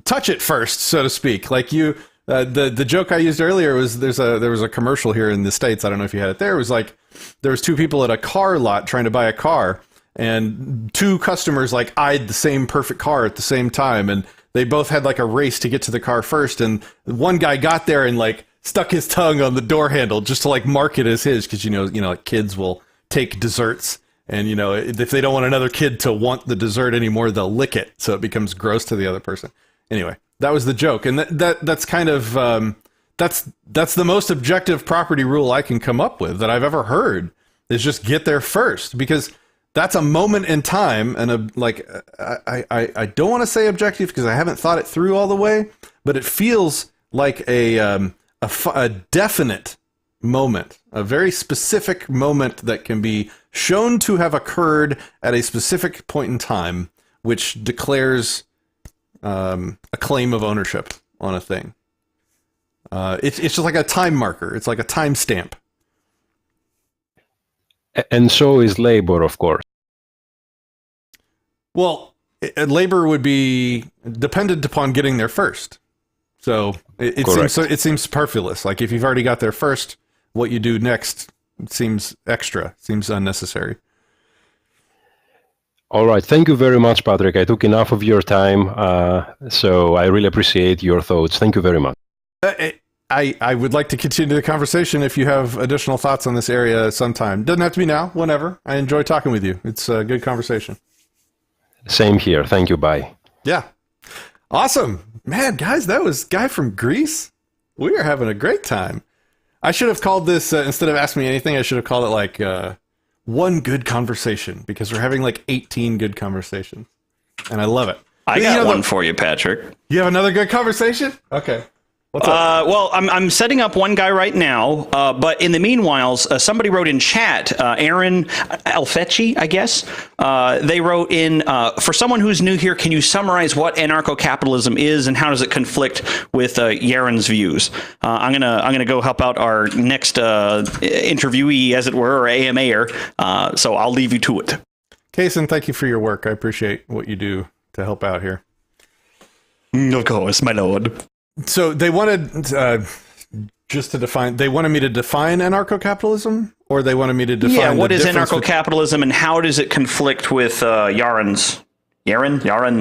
Speaker 1: touch it first, so to speak. Like you. The joke I used earlier was there was a commercial here in the States. I don't know if you had it there. It was like there was two people at a car lot trying to buy a car, and two customers like eyed the same perfect car at the same time, and they both had like a race to get to the car first. And one guy got there and like stuck his tongue on the door handle just to like mark it as his, because you know like kids will take desserts, and you know if they don't want another kid to want the dessert anymore, they'll lick it so it becomes gross to the other person. Anyway. That was the joke, and that's kind of that's the most objective property rule I can come up with that I've ever heard, is just get there first, because that's a moment in time, and I don't want to say objective because I haven't thought it through all the way, but it feels like a definite moment, a very specific moment that can be shown to have occurred at a specific point in time, which declares a claim of ownership on a thing. It's just like a time marker. It's like a time stamp.
Speaker 8: And so is labor, of course.
Speaker 1: Well, labor would be dependent upon getting there first. So it seems superfluous. Like if you've already got there first, what you do next seems extra, seems unnecessary.
Speaker 8: All right. Thank you very much, Patrick. I took enough of your time, so I really appreciate your thoughts. Thank you very much.
Speaker 1: I would like to continue the conversation if you have additional thoughts on this area sometime. Doesn't have to be now, whenever. I enjoy talking with you. It's a good conversation.
Speaker 8: Same here. Thank you. Bye.
Speaker 1: Yeah. Awesome. Man, guys, that was Guy from Greece. We are having a great time. I should have called this, instead of Ask Me Anything, I should have called it like One Good Conversation, because we're having like 18 good conversations. And I love it.
Speaker 2: I got one for you, Patrick.
Speaker 1: You have another good conversation? Okay. What's up?
Speaker 2: Well, I'm setting up one guy right now, but in the meanwhile, somebody wrote in chat, Aaron Alfecci, I guess. They wrote in, for someone who's new here, can you summarize what anarcho-capitalism is and how does it conflict with Yaron's views? I'm gonna go help out our next interviewee, as it were, or AMAer. So I'll leave you to it.
Speaker 1: Kaysen, thank you for your work. I appreciate what you do to help out here.
Speaker 2: Of course, my lord.
Speaker 1: So they wanted they wanted me to define anarcho-capitalism, or they wanted me to define.
Speaker 2: Yeah, what is anarcho-capitalism and how does it conflict with Yaron?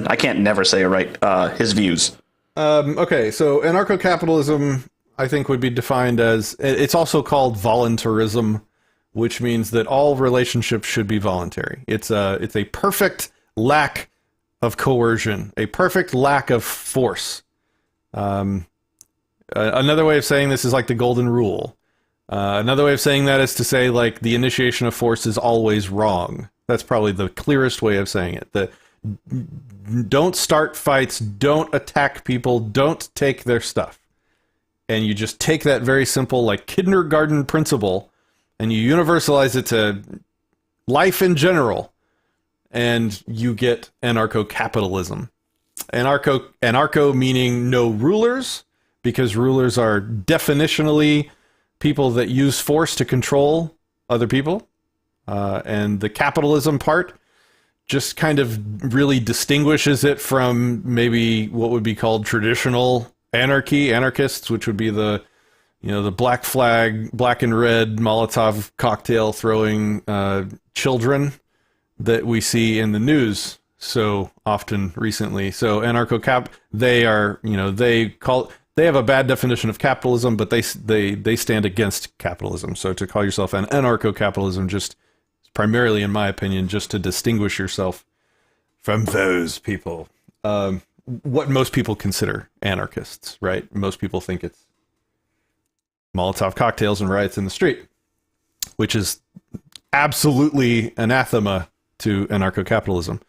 Speaker 2: I can't never say it right. His views.
Speaker 1: Okay, so anarcho-capitalism, I think, would be defined as, it's also called voluntarism, which means that all relationships should be voluntary. It's a perfect lack of coercion, a perfect lack of force. Another way of saying this is like the golden rule. Another way of saying that is to say, like, the initiation of force is always wrong. That's probably the clearest way of saying it. Don't start fights, don't attack people, don't take their stuff. And you just take that very simple, like, kindergarten principle, and you universalize it to life in general, and you get anarcho-capitalism. Anarcho meaning no rulers, because rulers are definitionally people that use force to control other people. And the capitalism part just kind of really distinguishes it from maybe what would be called traditional anarchists, which would be the black flag, black and red Molotov cocktail throwing children that we see in the news so often recently. So anarcho-cap, they have a bad definition of capitalism, but they stand against capitalism. So to call yourself an anarcho-capitalism, just primarily, in my opinion, just to distinguish yourself from those people. What most people consider anarchists, right? Most people think it's Molotov cocktails and riots in the street, which is absolutely anathema to anarcho-capitalism.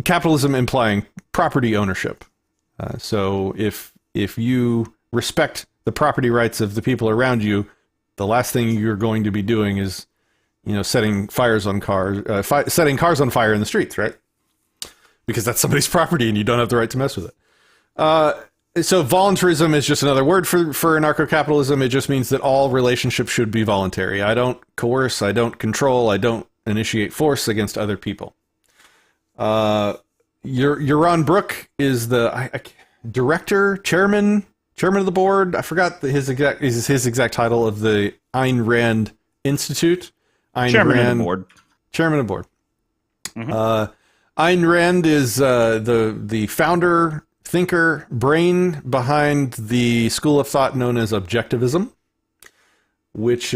Speaker 1: Capitalism implying property ownership. So if you respect the property rights of the people around you, the last thing you're going to be doing is, setting cars on fire in the streets, right? Because that's somebody's property and you don't have the right to mess with it. So voluntarism is just another word for anarcho-capitalism. It just means that all relationships should be voluntary. I don't coerce, I don't control, I don't initiate force against other people. Yaron Brook is the chairman of the board. I forgot his exact title of the Ayn Rand Institute.
Speaker 2: Chairman of the board.
Speaker 1: Mm-hmm. Ayn Rand is the founder, thinker, brain behind the school of thought known as objectivism, which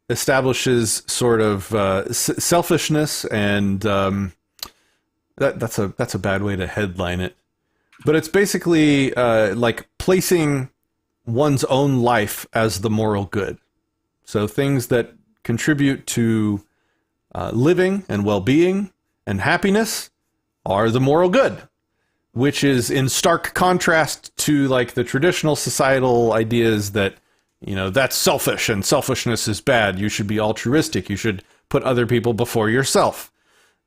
Speaker 1: establishes sort of selfishness and that's a bad way to headline it, but it's basically like placing one's own life as the moral good. So things that contribute to living and well-being and happiness are the moral good, which is in stark contrast to like the traditional societal ideas that, that's selfish and selfishness is bad. You should be altruistic. You should put other people before yourself.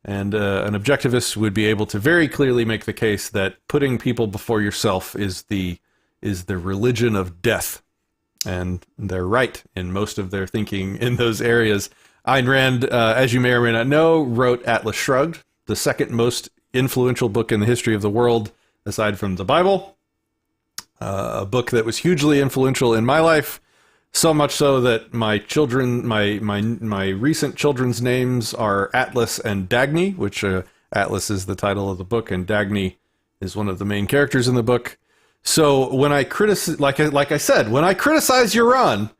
Speaker 1: And an objectivist would be able to very clearly make the case that putting people before yourself is the religion of death. And they're right in most of their thinking in those areas. Ayn Rand, as you may or may not know, wrote Atlas Shrugged, the second most influential book in the history of the world, aside from the Bible. A book that was hugely influential in my life, so much so that my children, my recent children's names are Atlas and Dagny, which Atlas is the title of the book, and Dagny is one of the main characters in the book. So when I criticize, like I said, when I criticize Yaron,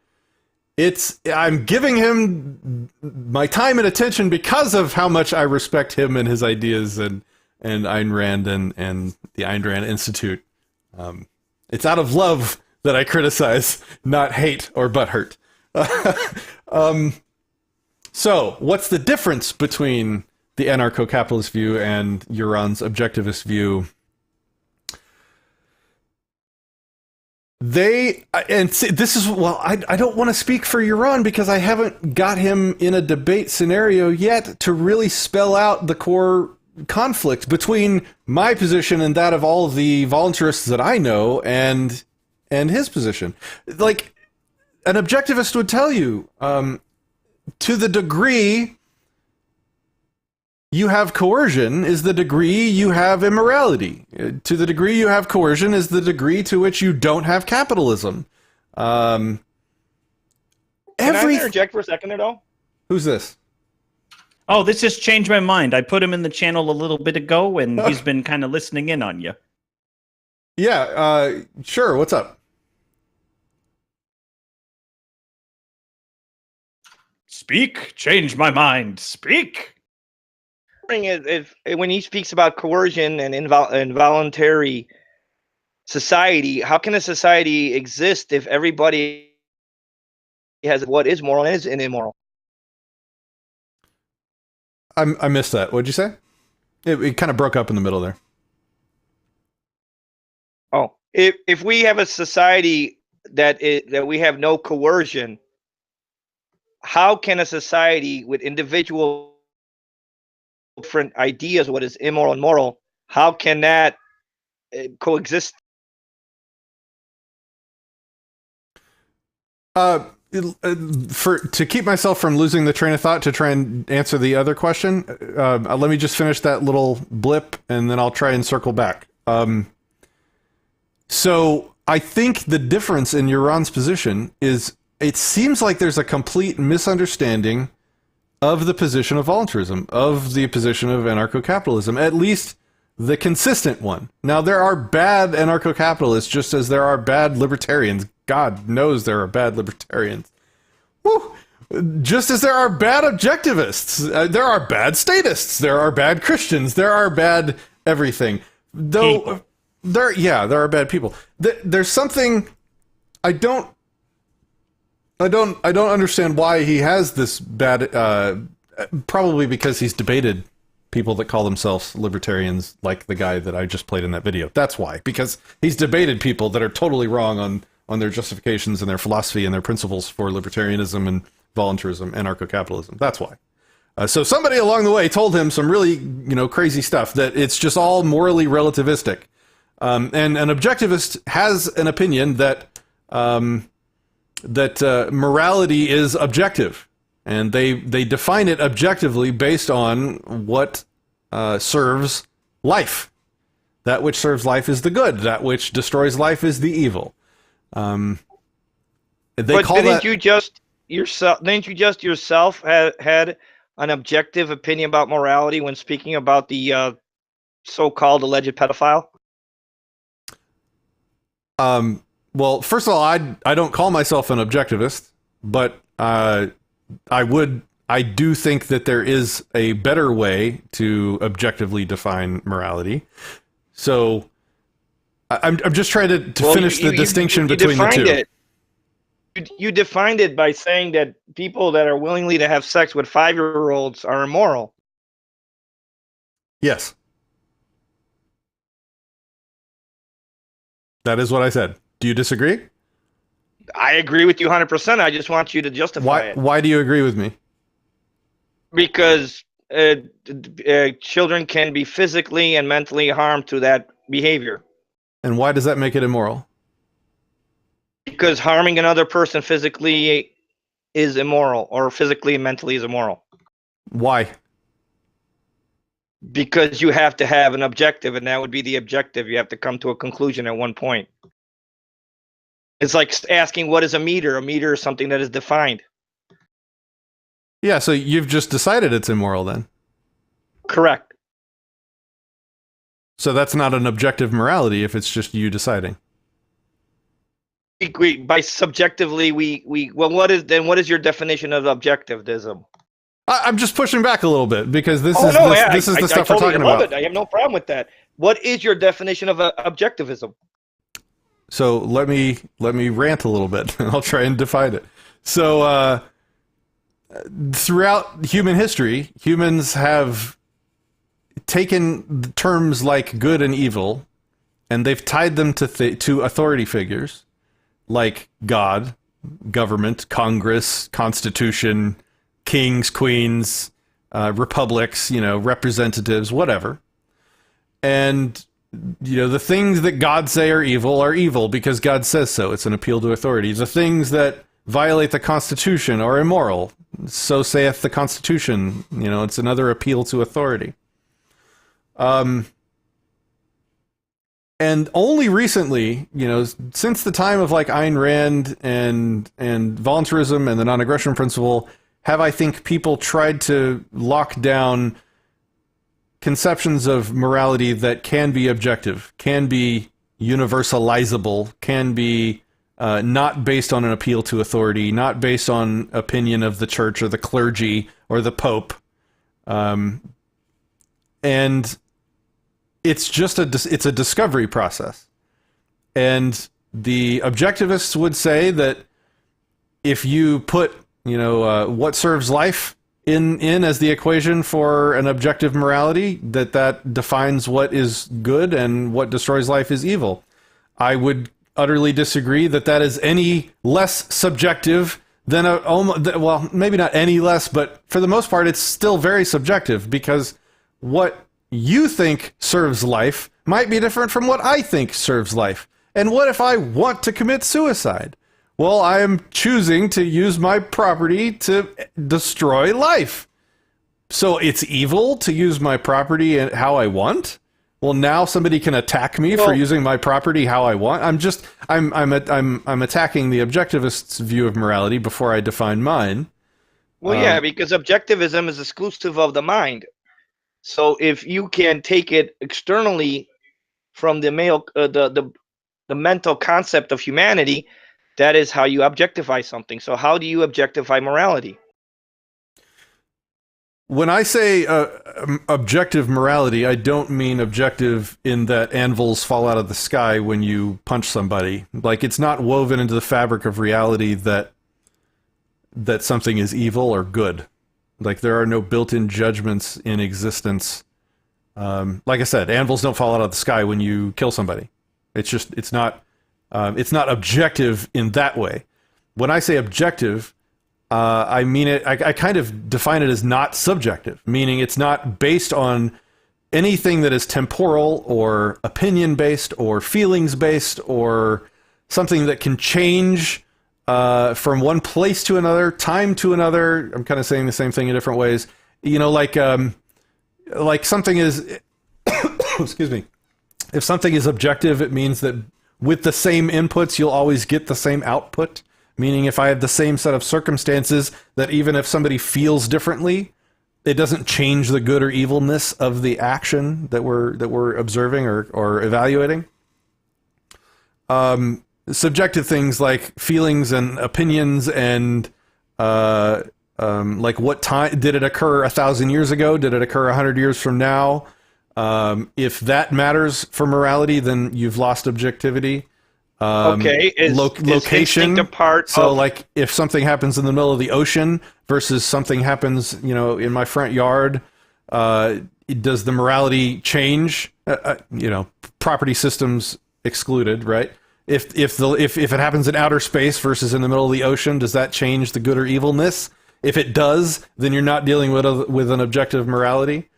Speaker 1: I'm giving him my time and attention because of how much I respect him and his ideas and Ayn Rand and the Ayn Rand Institute. It's out of love that I criticize, not hate or butthurt. So, what's the difference between the anarcho-capitalist view and Uran's objectivist view? This is, I don't want to speak for Uran because I haven't got him in a debate scenario yet to really spell out the core conflict between my position and that of all of the voluntarists that I know and his position. Like, an objectivist would tell you, to the degree you have coercion is the degree you have immorality. To the degree you have coercion is the degree to which you don't have capitalism.
Speaker 9: Can I interject for a second at all?
Speaker 1: Who's this?
Speaker 7: Oh, this just changed my mind. I put him in the channel a little bit ago, and he's been kind of listening in on you.
Speaker 1: Yeah, sure. What's up?
Speaker 7: Speak. Change my mind. Speak.
Speaker 9: If when he speaks about coercion and involuntary society, how can a society exist if everybody has what is moral and is immoral?
Speaker 1: I missed that. What'd you say? It kind of broke up in the middle there.
Speaker 9: Oh, if we have a society that we have no coercion, how can a society with individual different ideas what is immoral and moral, how can that coexist?
Speaker 1: To keep myself from losing the train of thought to try and answer the other question, let me just finish that little blip and then I'll try and circle back. So I think the difference in Uran's position is it seems like there's a complete misunderstanding of the position of voluntarism, of the position of anarcho-capitalism, at least the consistent one. Now, there are bad anarcho-capitalists just as there are bad libertarians. God knows there are bad libertarians. Woo! Just as there are bad objectivists. There are bad statists. There are bad Christians. There are bad everything. Though, there are bad people. There's something I don't understand why he has this bad, probably because he's debated people that call themselves libertarians, like the guy that I just played in that video. That's why, because he's debated people that are totally wrong on their justifications and their philosophy and their principles for libertarianism and voluntarism, anarcho-capitalism. That's why. So somebody along the way told him some really, crazy stuff, that it's just all morally relativistic. And an objectivist has an opinion that morality is objective, and they define it objectively based on what serves life. That which serves life is the good. That which destroys life is the evil. Didn't
Speaker 9: you just yourself had an objective opinion about morality when speaking about the so-called alleged pedophile?
Speaker 1: Well, first of all, I don't call myself an objectivist, but I do think that there is a better way to objectively define morality. So I'm just trying to finish the distinction between the two.
Speaker 9: You defined it by saying that people that are willingly to have sex with 5-year-olds are immoral.
Speaker 1: Yes. That is what I said. Do you disagree?
Speaker 9: I agree with you 100%. I just want you to justify it.
Speaker 1: Why do you agree with me?
Speaker 9: Because children can be physically and mentally harmed through that behavior.
Speaker 1: And why does that make it immoral?
Speaker 9: Because harming another person physically is immoral, or physically and mentally is immoral.
Speaker 1: Why?
Speaker 9: Because you have to have an objective, and that would be the objective. You have to come to a conclusion at one point. It's like asking, what is a meter? A meter is something that is defined.
Speaker 1: Yeah, so you've just decided it's immoral then?
Speaker 9: Correct.
Speaker 1: So that's not an objective morality if it's just you deciding.
Speaker 9: By subjectively, what is your definition of objectivism?
Speaker 1: I'm just pushing back a little bit because this is the stuff
Speaker 9: we're
Speaker 1: talking about.
Speaker 9: I have no problem with that. What is your definition of objectivism?
Speaker 1: So let me rant a little bit, and I'll try and define it. So throughout human history, humans have taken terms like good and evil, and they've tied them to authority figures like God, government, Congress, Constitution, kings, queens, republics, representatives, whatever. And the things that God say are evil because God says so. It's an appeal to authority. The things that violate the Constitution are immoral. So saith the Constitution. It's another appeal to authority. And only recently, since the time of like Ayn Rand and voluntarism and the non-aggression principle, have I think people tried to lock down conceptions of morality that can be objective, can be universalizable, can be not based on an appeal to authority, not based on opinion of the church or the clergy or the Pope. And it's just it's a discovery process. And the objectivists would say that if you put, what serves life in as the equation for an objective morality, that defines what is good and what destroys life is evil. I would utterly disagree that is any less subjective than well, maybe not any less, but for the most part, it's still very subjective, because what you think serves life might be different from what I think serves life. And what if I want to commit suicide? Well, I am choosing to use my property to destroy life. So it's evil to use my property how I want? Well, now somebody can attack me for using my property how I want. I'm attacking the objectivist's view of morality before I define mine.
Speaker 9: Well, yeah, because objectivism is exclusive of the mind. So if you can take it externally from the mental concept of humanity, that is how you objectify something. So how do you objectify morality?
Speaker 1: When I say objective morality, I don't mean objective in that anvils fall out of the sky when you punch somebody. Like, it's not woven into the fabric of reality that something is evil or good. Like, there are no built-in judgments in existence. Like I said, anvils don't fall out of the sky when you kill somebody. It's not objective in that way. When I say objective, I mean it. I kind of define it as not subjective, meaning it's not based on anything that is temporal or opinion-based or feelings-based or something that can change from one place to another, time to another. I'm kind of saying the same thing in different ways. Like something is, excuse me. If something is objective, it means that with the same inputs, you'll always get the same output. Meaning, if I have the same set of circumstances, that even if somebody feels differently, it doesn't change the good or evilness of the action that we're observing or evaluating. Subjective things like feelings and opinions and like what time did it occur 1,000 years ago? Did it occur 100 years from now? If that matters for morality, then you've lost objectivity. Location. Like, if something happens in the middle of the ocean versus something happens, in my front yard, does the morality change? Property systems excluded, right? If it happens in outer space versus in the middle of the ocean, does that change the good or evilness? If it does, then you're not dealing with an objective morality.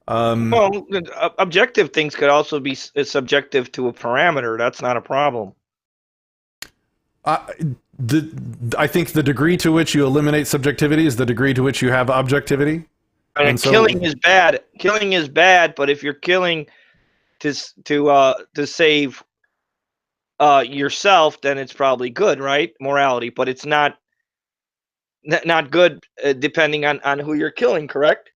Speaker 9: Objective things could also be subjective to a parameter. That's not a problem.
Speaker 1: I think the degree to which you eliminate subjectivity is the degree to which you have objectivity.
Speaker 9: And killing is bad. Killing is bad, but if you're killing to save yourself, then it's probably good, right? Morality, but it's not good depending on who you're killing, correct?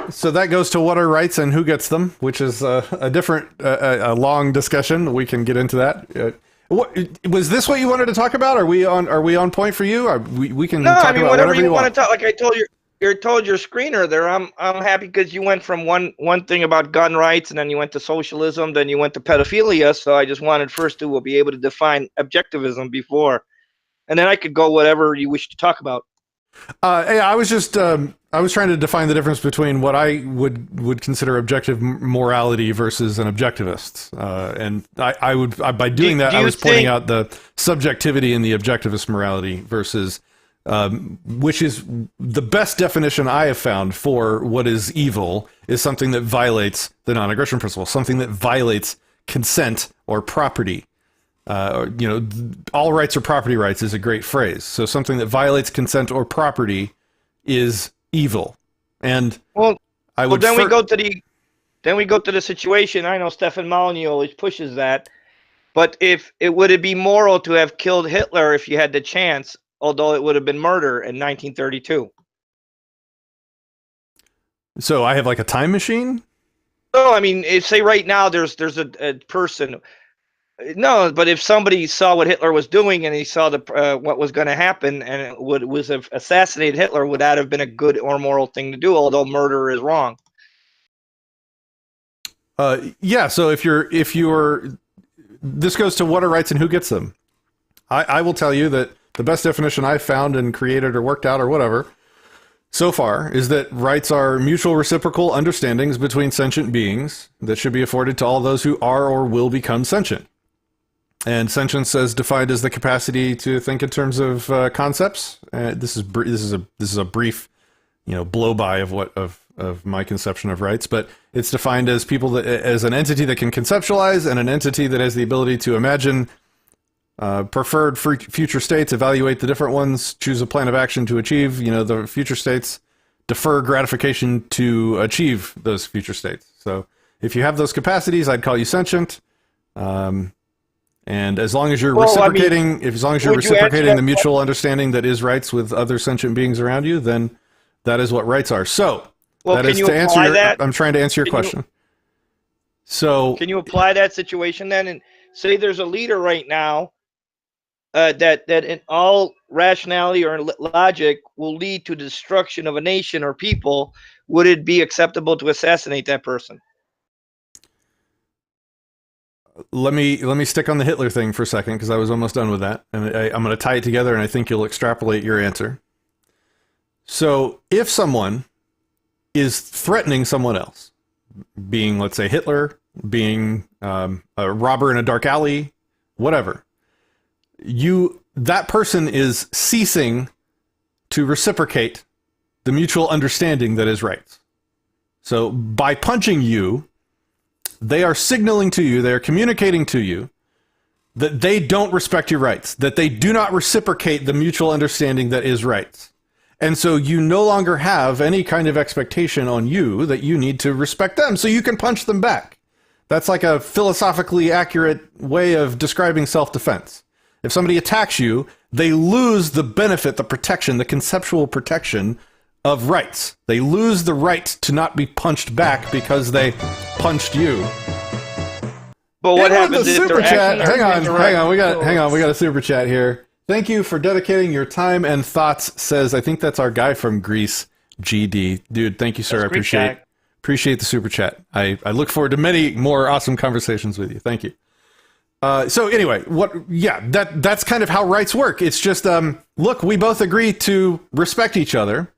Speaker 1: So that goes to what are rights and who gets them, which is a different, a long discussion. We can get into that. Was this what you wanted to talk about? Are we on point for you? We can talk about whatever you want
Speaker 9: to talk. Like I told you, you're told your screener there. I'm happy because you went from one thing about gun rights, and then you went to socialism, then you went to pedophilia. So I just wanted first to be able to define objectivism before, and then I could go whatever you wish to talk about.
Speaker 1: Hey, I was just I was trying to define the difference between what I would consider objective morality versus an objectivist, and I would by doing that I was pointing out the subjectivity in the objectivist morality versus which is the best definition I have found for what is evil is something that violates the non-aggression principle, something that violates consent or property. All rights are property rights is a great phrase. So something that violates consent or property is evil. And
Speaker 9: then we go to the situation. I know Stefan Molyneux always pushes that, but if it would it be moral to have killed Hitler if you had the chance, although it would have been murder in 1932.
Speaker 1: So I have like a time machine?
Speaker 9: No, I mean, say right now there's a person. No, but if somebody saw what Hitler was doing and he saw what was going to happen and it was have assassinated Hitler, would that have been a good or moral thing to do? Although murder is wrong.
Speaker 1: Yeah. So if you're, this goes to what are rights and who gets them. I will tell you that the best definition I've found and created or worked out or whatever so far is that rights are mutual reciprocal understandings between sentient beings that should be afforded to all those who are or will become sentient. And sentience, as defined as the capacity to think in terms of concepts. This is a brief, blow by of my conception of rights, but it's defined as people as an entity that can conceptualize and an entity that has the ability to imagine preferred future states, evaluate the different ones, choose a plan of action to achieve, the future states, defer gratification to achieve those future states. So if you have those capacities, I'd call you sentient. And as long as you're reciprocating the mutual understanding that is rights with other sentient beings around you, then that is what rights are. So that is to answer I'm trying to answer your question. So
Speaker 9: can you apply that situation then and say there's a leader right now that in all rationality or logic will lead to destruction of a nation or people? Would it be acceptable to assassinate that person?
Speaker 1: Let me stick on the Hitler thing for a second because I was almost done with that, and I'm going to tie it together, and I think you'll extrapolate your answer. So if someone is threatening someone else, being, let's say, Hitler, being a robber in a dark alley, whatever, that person is ceasing to reciprocate the mutual understanding that is rights. So by punching you, they are signaling to you, they are communicating to you that they don't respect your rights, that they do not reciprocate the mutual understanding that is rights. And so you no longer have any kind of expectation on you that you need to respect them so you can punch them back. That's like a philosophically accurate way of describing self-defense. If somebody attacks you, they lose the benefit, the protection, the conceptual protection of rights. They lose the right to not be punched back because they punched you.
Speaker 9: But what happens if
Speaker 1: super chat? Hang on. We got a super chat here. Thank you for dedicating your time and thoughts. Says, I think that's our guy from Greece, GD. Dude, thank you, sir. I appreciate the super chat. I look forward to many more awesome conversations with you. Thank you. So anyway, that's kind of how rights work. It's just, look, we both agree to respect each other.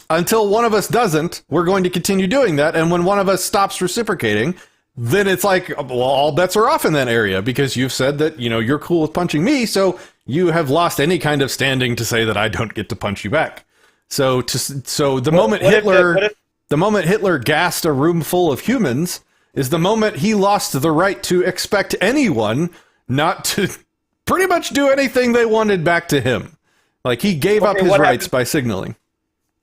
Speaker 1: Until one of us doesn't, we're going to continue doing that. And when one of us stops reciprocating, then it's like, well, all bets are off in that area because you've said that, you're cool with punching me. So you have lost any kind of standing to say that I don't get to punch you back. So the moment Hitler gassed a room full of humans is the moment he lost the right to expect anyone not to pretty much do anything they wanted back to him. Like he gave up his rights by signaling.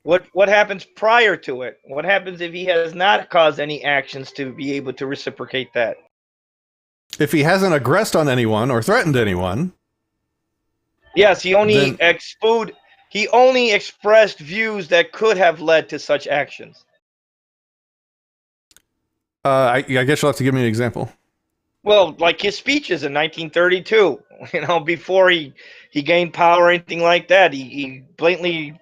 Speaker 9: What happens prior to it? What happens if he has not caused any actions to be able to reciprocate that?
Speaker 1: If he hasn't aggressed on anyone or threatened anyone.
Speaker 9: Yes, he only expressed views that could have led to such actions.
Speaker 1: I guess you'll have to give me an example.
Speaker 9: Well, like his speeches in 1932, before he gained power or anything like that, he blatantly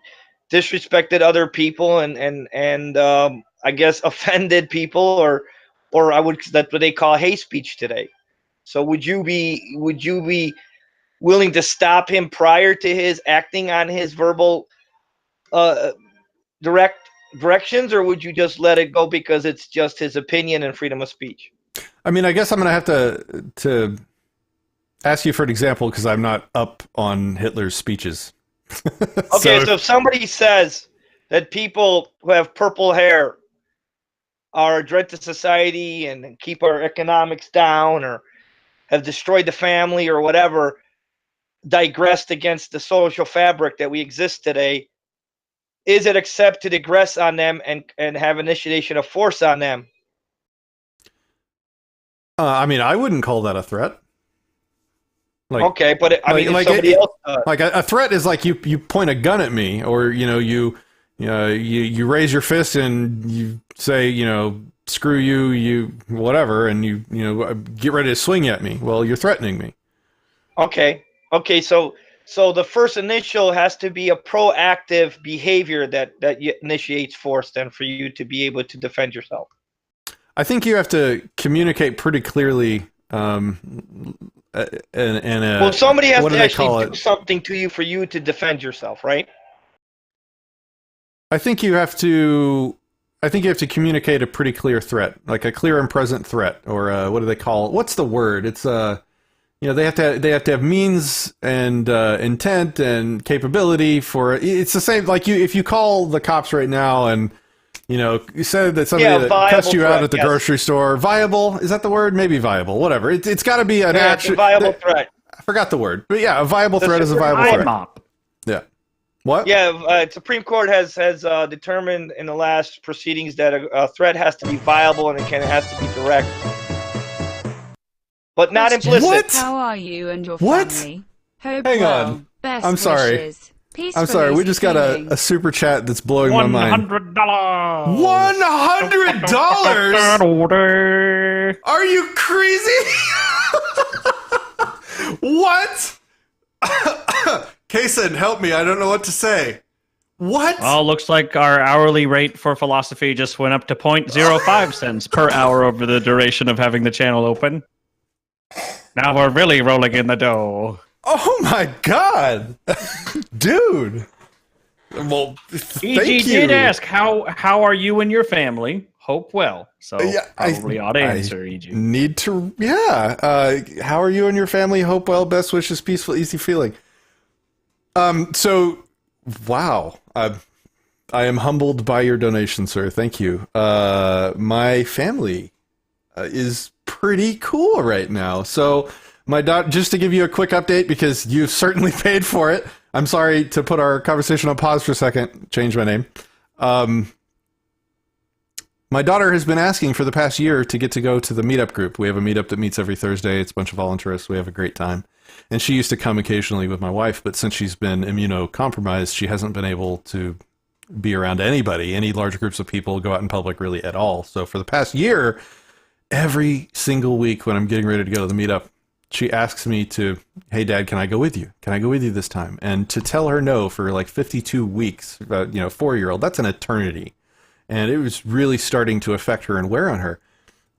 Speaker 9: disrespected other people and I guess offended people, or that's what they call hate speech today. So would you be willing to stop him prior to his acting on his verbal uh, directions, or would you just let it go because it's just his opinion and freedom of speech?
Speaker 1: I mean, I guess I'm going to have to ask you for an example because I'm not up on Hitler's speeches.
Speaker 9: Okay, so if somebody says that people who have purple hair are a threat to society and keep our economics down, or have destroyed the family, or whatever, digressed against the social fabric that we exist today, is it accept to digress on them and have initiation of force on them?
Speaker 1: I mean, I wouldn't call that a threat. Like,
Speaker 9: okay, but if somebody else does.
Speaker 1: Like a threat is like you point a gun at me, or you raise your fist and you say, screw you, you whatever, and you get ready to swing at me. Well, you're threatening me.
Speaker 9: Okay, so the first initial has to be a proactive behavior that initiates force, then, for you to be able to defend yourself.
Speaker 1: I think you have to communicate pretty clearly. Well,
Speaker 9: somebody has to actually do something to you for you to defend yourself, right?
Speaker 1: I think you have to communicate a pretty clear threat, like a clear and present threat, or what do they call it? What's the word? It's they have to have means and intent and capability for it. It's the same like if you call the cops right now and you said that somebody that cussed you out at the grocery store. Viable, is that the word? Maybe viable, whatever. It's got to be an action.
Speaker 9: Viable threat.
Speaker 1: I forgot the word, but yeah, a viable threat is a viable threat.
Speaker 7: Mop.
Speaker 1: Yeah. What?
Speaker 9: Yeah, Supreme Court has determined in the last proceedings that a threat has to be viable and it has to be direct, but not implicit.
Speaker 1: What?
Speaker 4: How are you and your
Speaker 1: What?
Speaker 4: family? Hope
Speaker 1: Hang
Speaker 4: well.
Speaker 1: on.
Speaker 4: Best
Speaker 1: I'm sorry.
Speaker 4: wishes.
Speaker 1: I'm sorry. We just got a super chat that's blowing my mind.
Speaker 7: $100.
Speaker 1: $100? Are you crazy? What? Kason, help me. I don't know what to say. What?
Speaker 7: Well, looks like our hourly rate for philosophy just went up to 0.05 cents per hour over the duration of having the channel open. Now we're really rolling in the dough.
Speaker 1: Oh my god. Dude. Well, thank
Speaker 7: EG
Speaker 1: you.
Speaker 7: did ask, how are you and your family? Hope well. So
Speaker 1: Yeah,
Speaker 7: probably ought to answer, EG.
Speaker 1: Need to, yeah. How are you and your family? Hope well. Best wishes. Peaceful, easy feeling. So, wow. I am humbled by your donation, sir. Thank you. My family is pretty cool right now. So, just to give you a quick update, because you've certainly paid for it. I'm sorry to put our conversation on pause for a second. Change my name. My daughter has been asking for the past year to get to go to the meetup group. We have a meetup that meets every Thursday. It's a bunch of volunteerists. We have a great time. And she used to come occasionally with my wife, but since she's been immunocompromised, she hasn't been able to be around anybody, any large groups of people, go out in public really at all. So for the past year, every single week when I'm getting ready to go to the meetup, she asks me to, hey, Dad, can I go with you? Can I go with you this time? And to tell her no for like 52 weeks, 4-year-old, that's an eternity. And it was really starting to affect her and wear on her.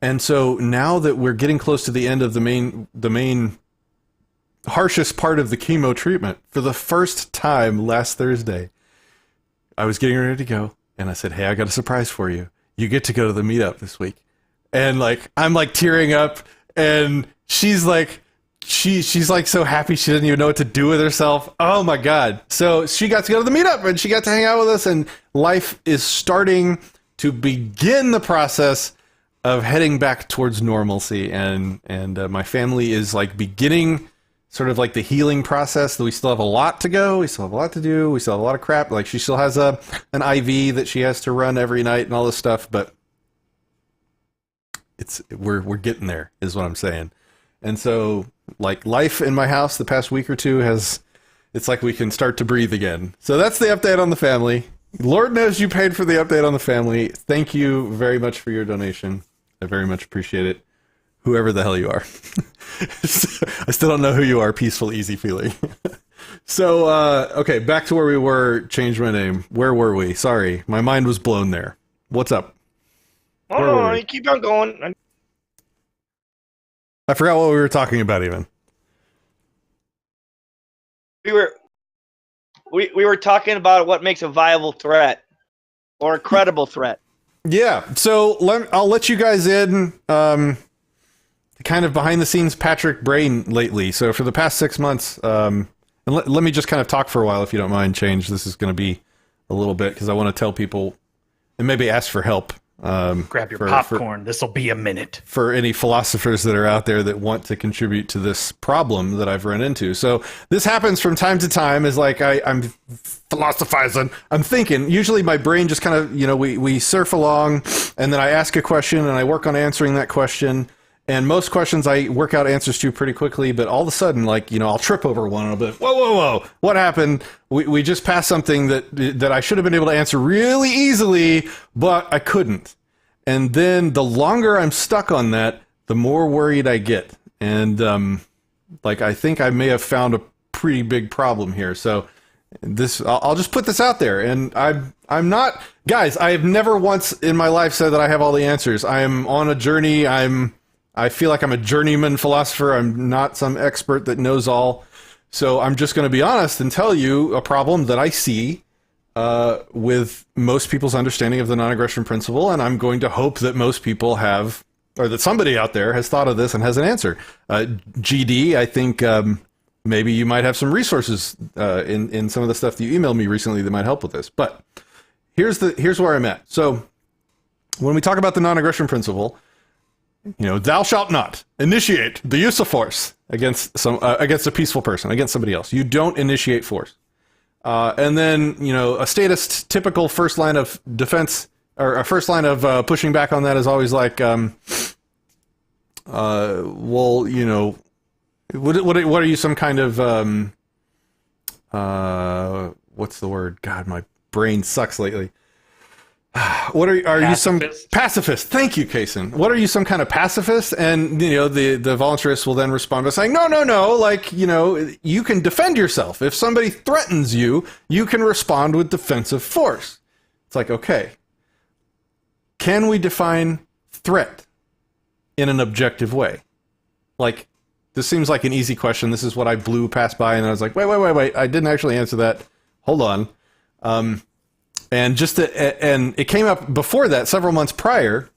Speaker 1: And so now that we're getting close to the end of the main harshest part of the chemo treatment, for the first time last Thursday, I was getting ready to go, and I said, hey, I got a surprise for you. You get to go to the meetup this week. And I'm tearing up, and she's like so happy she didn't even know what to do with herself. Oh my God. So she got to go to the meetup and she got to hang out with us, and life is starting to begin the process of heading back towards normalcy. And my family is beginning sort of the healing process. We still have a lot to go. We still have a lot to do. We still have a lot of crap. She still has an IV that she has to run every night and all this stuff, but we're getting there is what I'm saying. And so life in my house the past week or two it's like we can start to breathe again. So that's the update on the family. Lord knows you paid for the update on the family. Thank you very much for your donation. I very much appreciate it. Whoever the hell you are. I still don't know who you are. Peaceful, easy feeling. So, okay, back to where we were. Change my name. Where were we? Sorry, my mind was blown there. What's up? Where were
Speaker 9: Oh,
Speaker 1: we?
Speaker 9: you keep on going.
Speaker 1: I forgot what we were talking about even.
Speaker 9: We were talking about what makes a viable threat or a credible threat.
Speaker 1: Yeah, so I'll let you guys in kind of behind the scenes Patrick brain lately. So for the past 6 months, and let me just kind of talk for a while if you don't mind, Change. This is going to be a little bit because I want to tell people and maybe ask for help.
Speaker 7: Grab your popcorn. This will be a minute.
Speaker 1: For any philosophers that are out there that want to contribute to this problem that I've run into. So this happens from time to time is like I'm philosophizing. I'm thinking. Usually my brain just kind of, we surf along and then I ask a question and I work on answering that question. And most questions I work out answers to pretty quickly, but all of a sudden, I'll trip over one and I'll be like, whoa, what happened? We just passed something that I should have been able to answer really easily, but I couldn't. And then the longer I'm stuck on that, the more worried I get. And I think I may have found a pretty big problem here. So I'll just put this out there. And I'm not, guys, I have never once in my life said that I have all the answers. I am on a journey. I feel like I'm a journeyman philosopher. I'm not some expert that knows all. So I'm just going to be honest and tell you a problem that I see with most people's understanding of the non-aggression principle, and I'm going to hope that most people have, or that somebody out there has thought of this and has an answer. GD, I think maybe you might have some resources in some of the stuff that you emailed me recently that might help with this. But here's where I'm at. So when we talk about the non-aggression principle, thou shalt not initiate the use of force against a peaceful person, against somebody else. You don't initiate force. And then, a statist typical first line of defense or a first line of pushing back on that is always like, what are you, some kind of, what's the word? God, my brain sucks lately. What are you, some pacifist? Thank you, Kason. What are you, some kind of pacifist? And the voluntarist will then respond by saying, no, you can defend yourself. If somebody threatens you, you can respond with defensive force. It's like, okay, can we define threat in an objective way? This seems like an easy question. This is what I blew past by, and I was like, wait, I didn't actually answer that. Hold on. And and it came up before that, several months prior,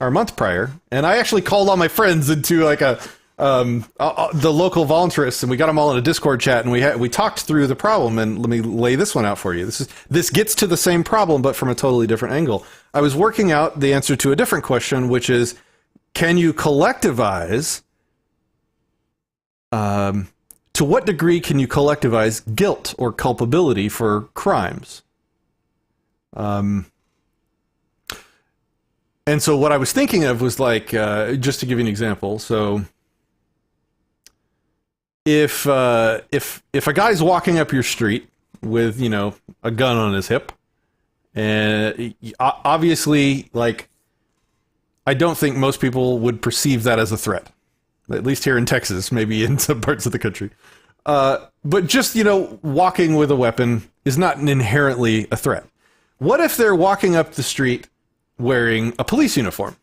Speaker 1: or a month prior, and I actually called all my friends into the local voluntarists, and we got them all in a Discord chat, and we talked through the problem. And let me lay this one out for you. This gets to the same problem, but from a totally different angle. I was working out the answer to a different question, which is, can you collectivize? To what degree can you collectivize guilt or culpability for crimes? And so what I was thinking of was just to give you an example. So if a guy's walking up your street with, a gun on his hip, and obviously, I don't think most people would perceive that as a threat, at least here in Texas, maybe in some parts of the country. But just, walking with a weapon is not inherently a threat. What if they're walking up the street wearing a police uniform?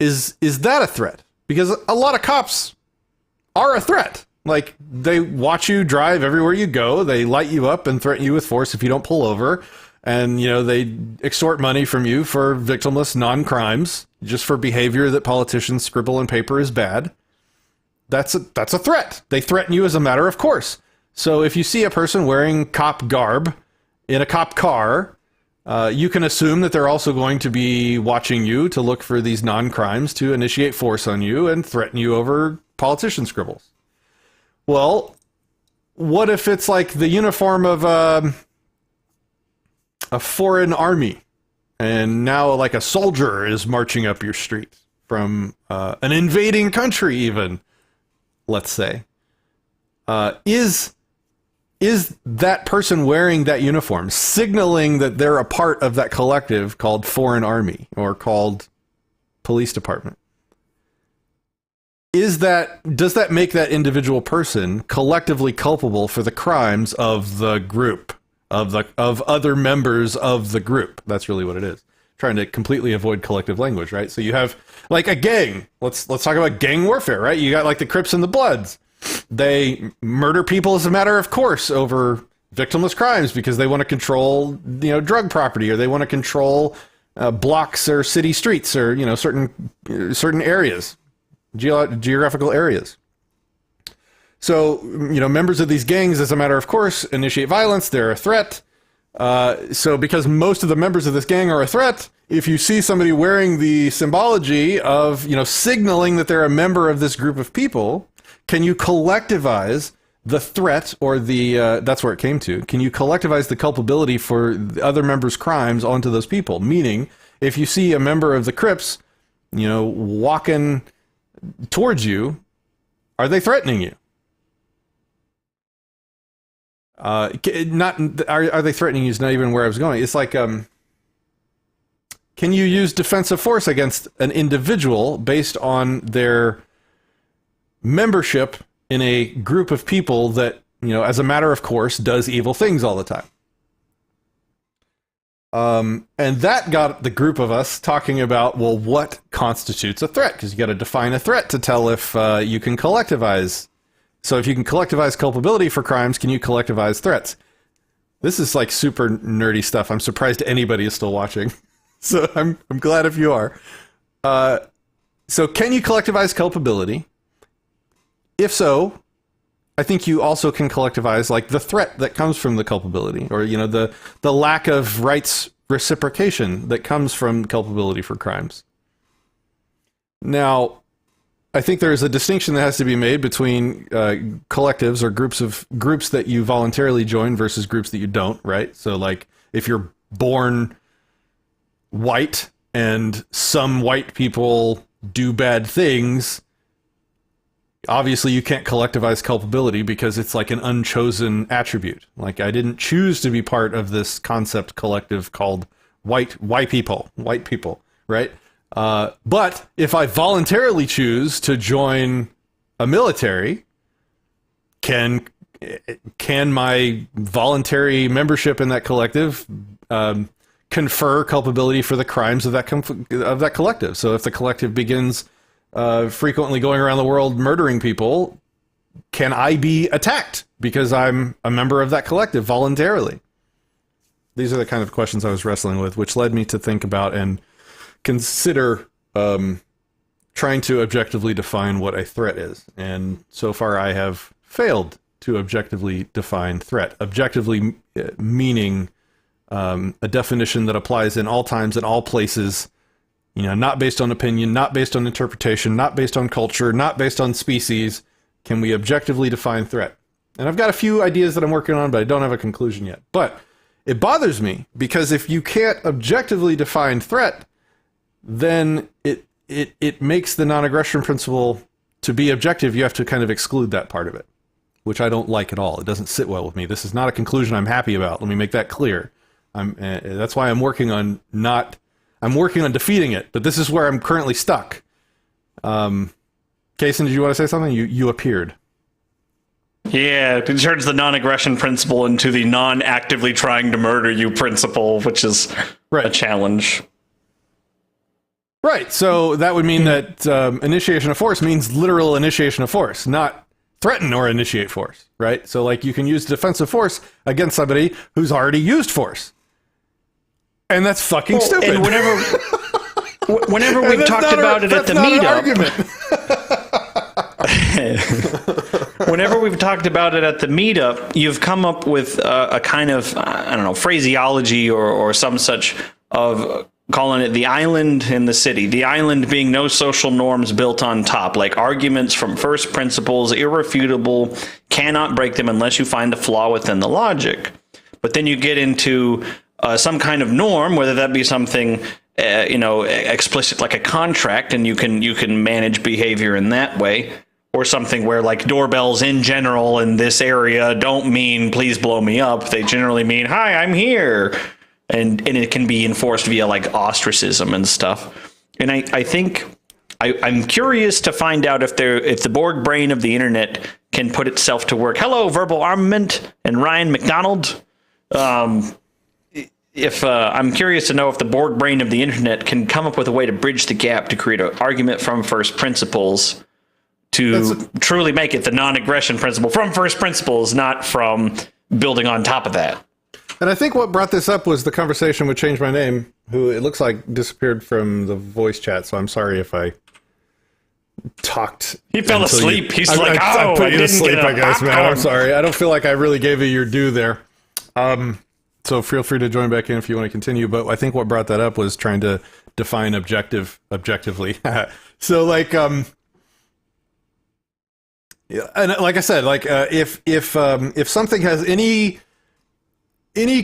Speaker 1: Is that a threat? Because a lot of cops are a threat. They watch you drive everywhere you go. They light you up and threaten you with force if you don't pull over. And, they extort money from you for victimless non-crimes, just for behavior that politicians scribble on paper is bad. That's a threat. They threaten you as a matter of course. So if you see a person wearing cop garb in a cop car, you can assume that they're also going to be watching you to look for these non-crimes to initiate force on you and threaten you over politician scribbles. Well, what if it's like the uniform of a foreign army, and now a soldier is marching up your street from an invading country even, let's say. Is that person wearing that uniform signaling that they're a part of that collective called foreign army or called police department? does that make that individual person collectively culpable for the crimes of the group, of other members of the group? That's really what it is. Trying to completely avoid collective language, right? So you have like a gang. Let's talk about gang warfare, right? You got like the Crips and the Bloods. They murder people as a matter of course over victimless crimes because they want to control, drug property, or they want to control blocks or city streets, or certain areas, geographical areas. So members of these gangs, as a matter of course, initiate violence. They're a threat. So because most of the members of this gang are a threat, if you see somebody wearing the symbology of, signaling that they're a member of this group of people, can you collectivize the threat, or that's where it came to. Can you collectivize the culpability for the other members' crimes onto those people? Meaning, if you see a member of the Crips, walking towards you, are they threatening you? Are they threatening you is not even where I was going. It's like, can you use defensive force against an individual based on their membership in a group of people that, as a matter of course, does evil things all the time? And that got the group of us talking about, well, what constitutes a threat? Because you got to define a threat to tell if you can collectivize. So if you can collectivize culpability for crimes, can you collectivize threats? This is like super nerdy stuff. I'm surprised anybody is still watching. So I'm glad if you are. So can you collectivize culpability? If so, I think you also can collectivize like the threat that comes from the culpability, or the lack of rights reciprocation that comes from culpability for crimes. Now, I think there's a distinction that has to be made between collectives, or groups that you voluntarily join versus groups that you don't, right? So like if you're born white and some white people do bad things, obviously you can't collectivize culpability because it's like an unchosen attribute. Like I didn't choose to be part of this concept collective called white people, right? But if I voluntarily choose to join a military, can my voluntary membership in that collective confer culpability for the crimes of that collective? So if the collective begins frequently going around the world murdering people, can I be attacked because I'm a member of that collective voluntarily? These are the kind of questions I was wrestling with, which led me to think about and consider trying to objectively define what a threat is. And so far I have failed to objectively define threat. Objectively meaning a definition that applies in all times and all places, not based on opinion, not based on interpretation, not based on culture, not based on species. Can we objectively define threat? And I've got a few ideas that I'm working on, but I don't have a conclusion yet. But it bothers me because if you can't objectively define threat, then it makes the non-aggression principle to be objective. You have to kind of exclude that part of it, which I don't like at all. It doesn't sit well with me. This is not a conclusion I'm happy about. Let me make that clear. That's why I'm working on defeating it, but this is where I'm currently stuck. Kason, did you want to say something? You appeared.
Speaker 2: Yeah, it turns the non-aggression principle into the non-actively trying to murder you principle, which is a challenge.
Speaker 1: Right, so that would mean that initiation of force means literal initiation of force, not threaten or initiate force, right? So like you can use defensive force against somebody who's already used force. And that's fucking stupid.
Speaker 2: And whenever we've talked about it at the meetup, whenever we've talked about it at the meetup, you've come up with a kind of, phraseology or some such of calling it the island in the city, the island being no social norms built on top, like arguments from first principles, irrefutable, cannot break them unless you find a flaw within the logic. But then you get into some kind of norm, whether that be something explicit like a contract, and you can manage behavior in that way, or something where like doorbells in general in this area don't mean please blow me up. They generally mean hi, I'm here, and it can be enforced via like ostracism and stuff. And I think I'm curious to find out if the Borg brain of the internet can put itself to work. Hello, Verbal Armament and Ryan McDonald. I'm curious to know if the Borg brain of the internet can come up with a way to bridge the gap to create an argument from first principles to truly make it the non-aggression principle from first principles, not from building on top of that.
Speaker 1: And I think what brought this up was the conversation with Change My Name, who it looks like disappeared from the voice chat, so I'm sorry if I talked.
Speaker 2: He fell asleep. He's
Speaker 1: I put you to sleep, I guess, man.
Speaker 2: popcorn.
Speaker 1: I'm sorry. I don't feel like I really gave you your due there. So feel free to join back in if you want to continue, but I think what brought that up was trying to define objectively. So, like, yeah, and like I said, like if something has any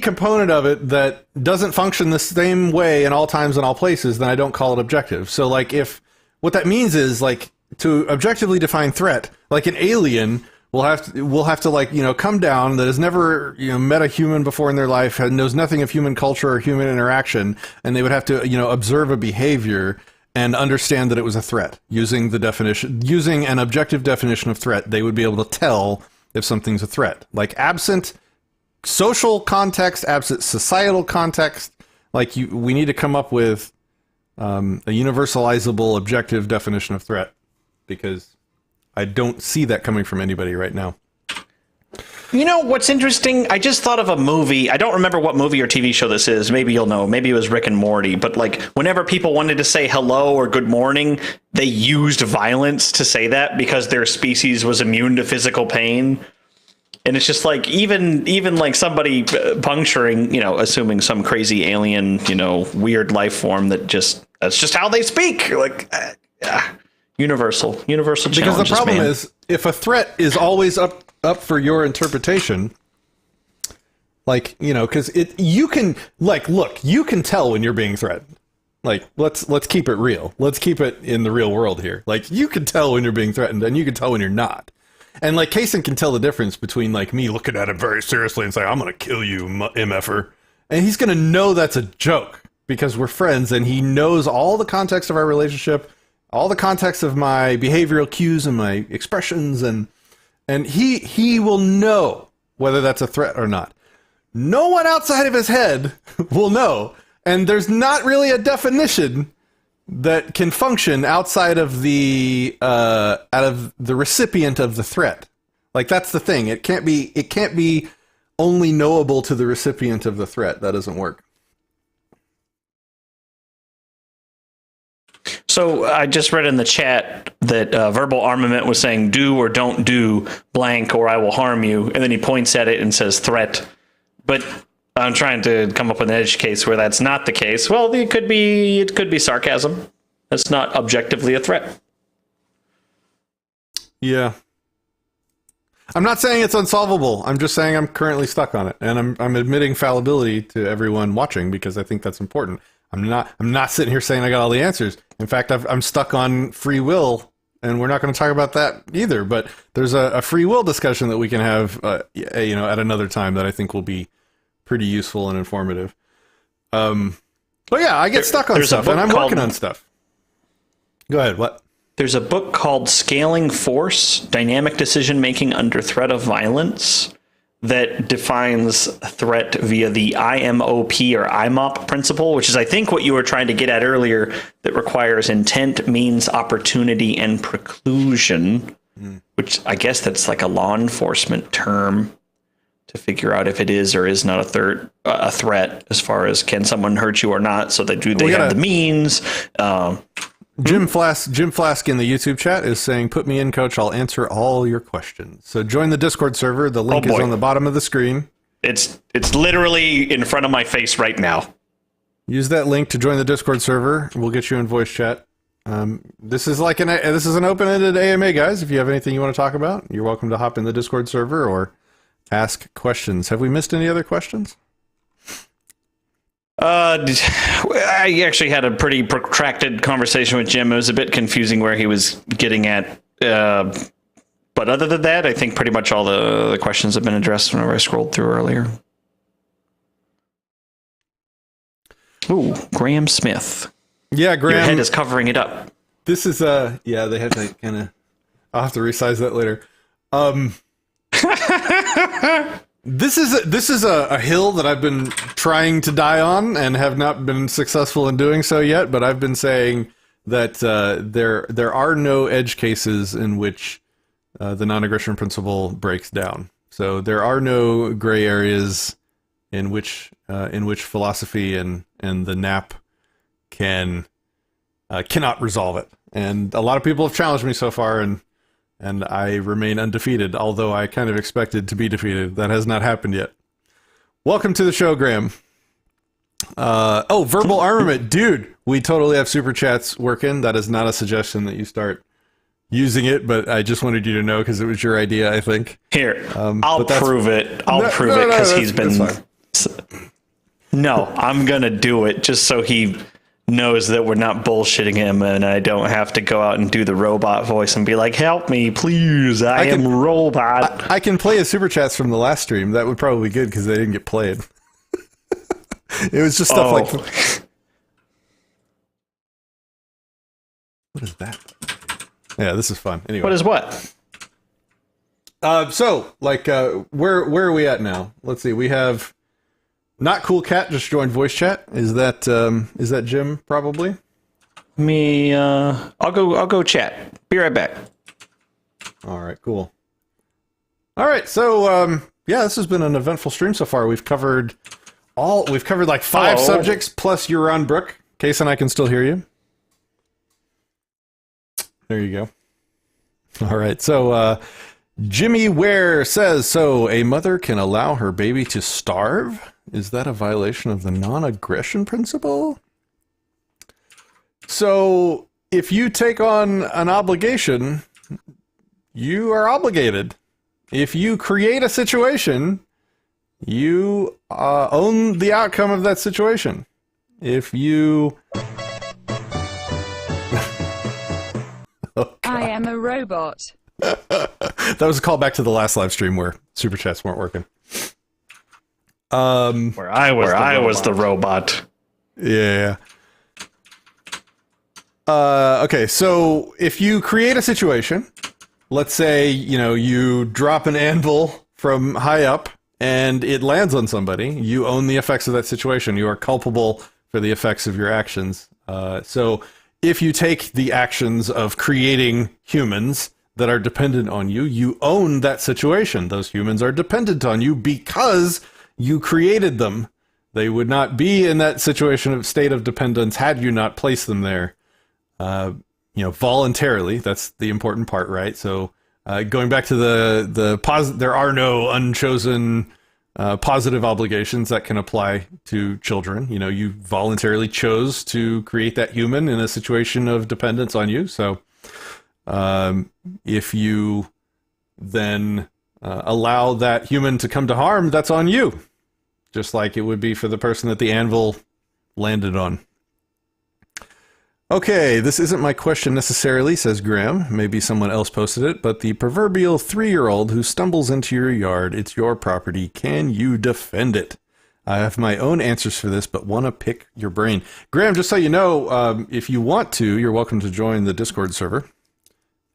Speaker 1: component of it that doesn't function the same way in all times and all places, then I don't call it objective. So like if what that means is like to objectively define threat, like an alien will have to like, you know, come down that has never, you know, met a human before in their life, knows nothing of human culture or human interaction, and they would have to, you know, observe a behavior and understand that it was a threat. Using an objective definition of threat, they would be able to tell if something's a threat. Like absent social context, absent societal context, like we need to come up with a universalizable objective definition of threat, because I don't see that coming from anybody right now.
Speaker 2: You know what's interesting? I just thought of a movie. I don't remember what movie or TV show this is. Maybe you'll know. Maybe it was Rick and Morty. But like whenever people wanted to say hello or good morning, they used violence to say that because their species was immune to physical pain. And it's just like even like somebody puncturing, you know, assuming some crazy alien, you know, weird life form that's just how they speak. Like universal challenges.
Speaker 1: Because the problem is, if a threat is always up for your interpretation, like, you know, because you can tell when you're being threatened. Like, let's keep it real. Let's keep it in the real world here. Like, you can tell when you're being threatened, and you can tell when you're not. And like, Kaysen can tell the difference between like me looking at him very seriously and saying, "I'm gonna kill you, MFer," and he's gonna know that's a joke because we're friends, and he knows all the context of our relationship, all the context of my behavioral cues and my expressions, and he will know whether that's a threat or not. No one outside of his head will know, and there's not really a definition that can function outside of the recipient of the threat. Like, that's the thing. It can't be only knowable to the recipient of the threat. That doesn't work.
Speaker 2: So I just read in the chat that Verbal Armament was saying, "Do or don't do blank, or I will harm you," and then he points at it and says "threat." But I'm trying to come up with an edge case where that's not the case. Well, it could be sarcasm. That's not objectively a threat.
Speaker 1: Yeah. I'm not saying it's unsolvable. I'm just saying I'm currently stuck on it, and I'm admitting fallibility to everyone watching because I think that's important. I'm not sitting here saying I got all the answers. In fact, I'm stuck on free will, and we're not going to talk about that either. But there's a free will discussion that we can have, you know, at another time that I think will be pretty useful and informative. But yeah, I get stuck on stuff, and I'm working on stuff. Go ahead. What?
Speaker 2: There's a book called Scaling Force: Dynamic Decision Making Under Threat of Violence that defines threat via the IMOP or IMOP principle, which is, I think, what you were trying to get at earlier, that requires intent, means, opportunity, and preclusion, which I guess that's like a law enforcement term to figure out if it is or is not a threat as far as can someone hurt you or not. So they have the means.
Speaker 1: Jim Flask in the YouTube chat is saying, "Put me in, coach. I'll answer all your questions." So join the Discord server. The link is on the bottom of the screen.
Speaker 2: It's literally in front of my face right now.
Speaker 1: Use that link to join the Discord server. We'll get you in voice chat. This is an open-ended AMA, guys. If you have anything you want to talk about, you're welcome to hop in the Discord server or ask questions. Have we missed any other questions?
Speaker 2: I actually had a pretty protracted conversation with Jim. It was a bit confusing where he was getting at. But other than that, I think pretty much all the questions have been addressed whenever I scrolled through earlier. Ooh, Graham Smith.
Speaker 1: Yeah, Graham.
Speaker 2: Your head is covering it up.
Speaker 1: This is yeah, they had to kind of. I'll have to resize that later. This is a hill that I've been trying to die on and have not been successful in doing so yet. But I've been saying that there are no edge cases in which the non-aggression principle breaks down. So there are no gray areas in which philosophy and the NAP cannot resolve it. And a lot of people have challenged me so far, and I remain undefeated, although I kind of expected to be defeated. That has not happened yet. Welcome to the show, Graham. Verbal armament. Dude, we totally have super chats working. That is not a suggestion that you start using it, but I just wanted you to know because it was your idea, I think.
Speaker 2: Here, I'll prove it. I'll prove it because he's been... No, I'm going to do it just so he knows that we're not bullshitting him and I don't have to go out and do the robot voice and be like, help me, please, I am robot.
Speaker 1: I can play his super chats from the last stream. That would probably be good because they didn't get played. It was just stuff like... What is that? Yeah, this is fun. Anyway.
Speaker 2: What is what?
Speaker 1: Where are we at now? Let's see. We have Not Cool Cat just joined voice chat. Is that Jim probably?
Speaker 2: Me. I'll go chat. Be right back.
Speaker 1: All right. Cool. All right. So this has been an eventful stream so far. We've covered like 5 subjects plus Euron Brook. Case and I can still hear you. There you go. All right. So Jimmy Ware says, so a mother can allow her baby to starve? Is that a violation of the non-aggression principle? So if you take on an obligation, you are obligated. If you create a situation, you own the outcome of that situation. If you...
Speaker 4: I am a robot.
Speaker 1: That was a callback to the last live stream where super chats weren't working.
Speaker 2: Where I was the robot.
Speaker 1: Yeah. Okay, so if you create a situation, let's say, you drop an anvil from high up and it lands on somebody, you own the effects of that situation. You are culpable for the effects of your actions. So if you take the actions of creating humans that are dependent on you, you own that situation. Those humans are dependent on you because you created them. They would not be in that situation of state of dependence had you not placed them there, voluntarily. That's the important part, right? So going back to there are no unchosen positive obligations that can apply to children. You voluntarily chose to create that human in a situation of dependence on you. So if you then allow that human to come to harm, that's on you. Just like it would be for the person that the anvil landed on. Okay, this isn't my question necessarily, says Graham. Maybe someone else posted it, but the proverbial 3-year-old who stumbles into your yard, it's your property. Can you defend it? I have my own answers for this, but want to pick your brain. Graham, just so you know, if you want to, you're welcome to join the Discord server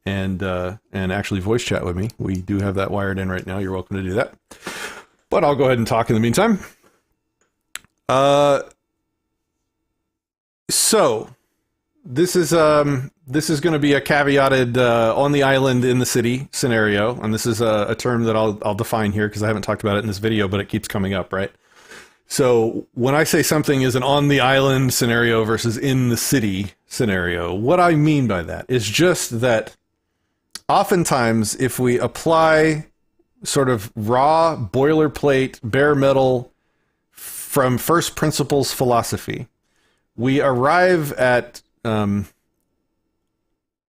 Speaker 1: and actually voice chat with me. We do have that wired in right now. You're welcome to do that. But I'll go ahead and talk in the meantime. So this is going to be a caveated on the island in the city scenario, and this is a term that I'll define here because I haven't talked about it in this video, but it keeps coming up, right? So when I say something is an on the island scenario versus in the city scenario, what I mean by that is just that oftentimes if we apply sort of raw, boilerplate, bare metal from first principles philosophy, we arrive at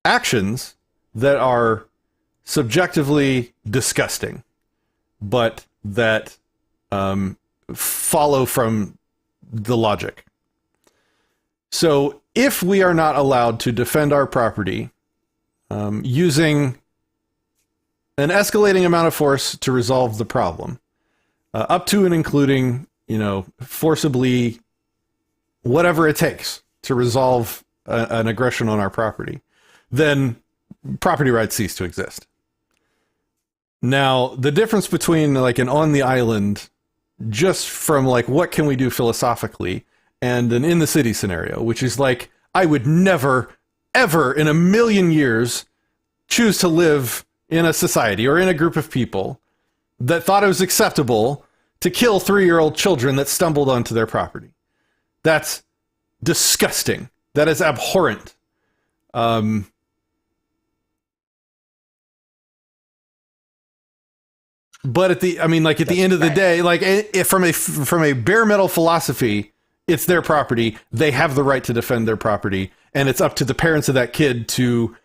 Speaker 1: actions that are subjectively disgusting, but that follow from the logic. So if we are not allowed to defend our property using an escalating amount of force to resolve the problem, up to and including, forcibly whatever it takes to resolve an aggression on our property, then property rights cease to exist. Now, the difference between like an on the island, just from like what can we do philosophically, and an in the city scenario, which is like, I would never, ever in a million years choose to live in a society or in a group of people that thought it was acceptable to kill 3-year-old children that stumbled onto their property. That's disgusting. That is abhorrent. But at the end of the day, like from a bare metal philosophy, it's their property. They have the right to defend their property, and it's up to the parents of that kid to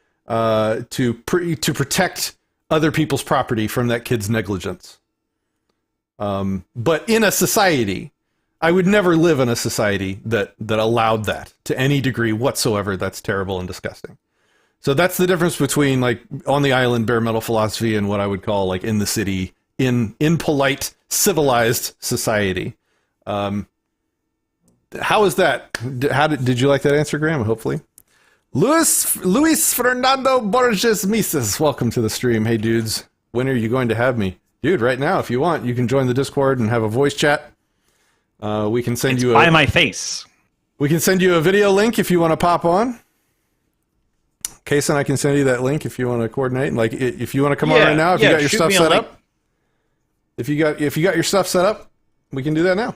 Speaker 1: protect other people's property from that kid's negligence. But in a society, I would never live in a society that allowed that to any degree whatsoever. That's terrible and disgusting. So that's the difference between like on the island bare metal philosophy and what I would call like in the city, in polite, civilized society. How is that? Did you like that answer, Graham? Hopefully. Luis Fernando Borges Mises, welcome to the stream. Hey, dudes, when are you going to have me? Dude, right now, if you want, you can join the Discord and have a voice chat. We can send you
Speaker 7: by my face.
Speaker 1: We can send you a video link if you want to pop on. Kason, I can send you that link if you want to coordinate. Like, if you want to come on right now, if you got your stuff set up. If you got your stuff set up, we can do that now.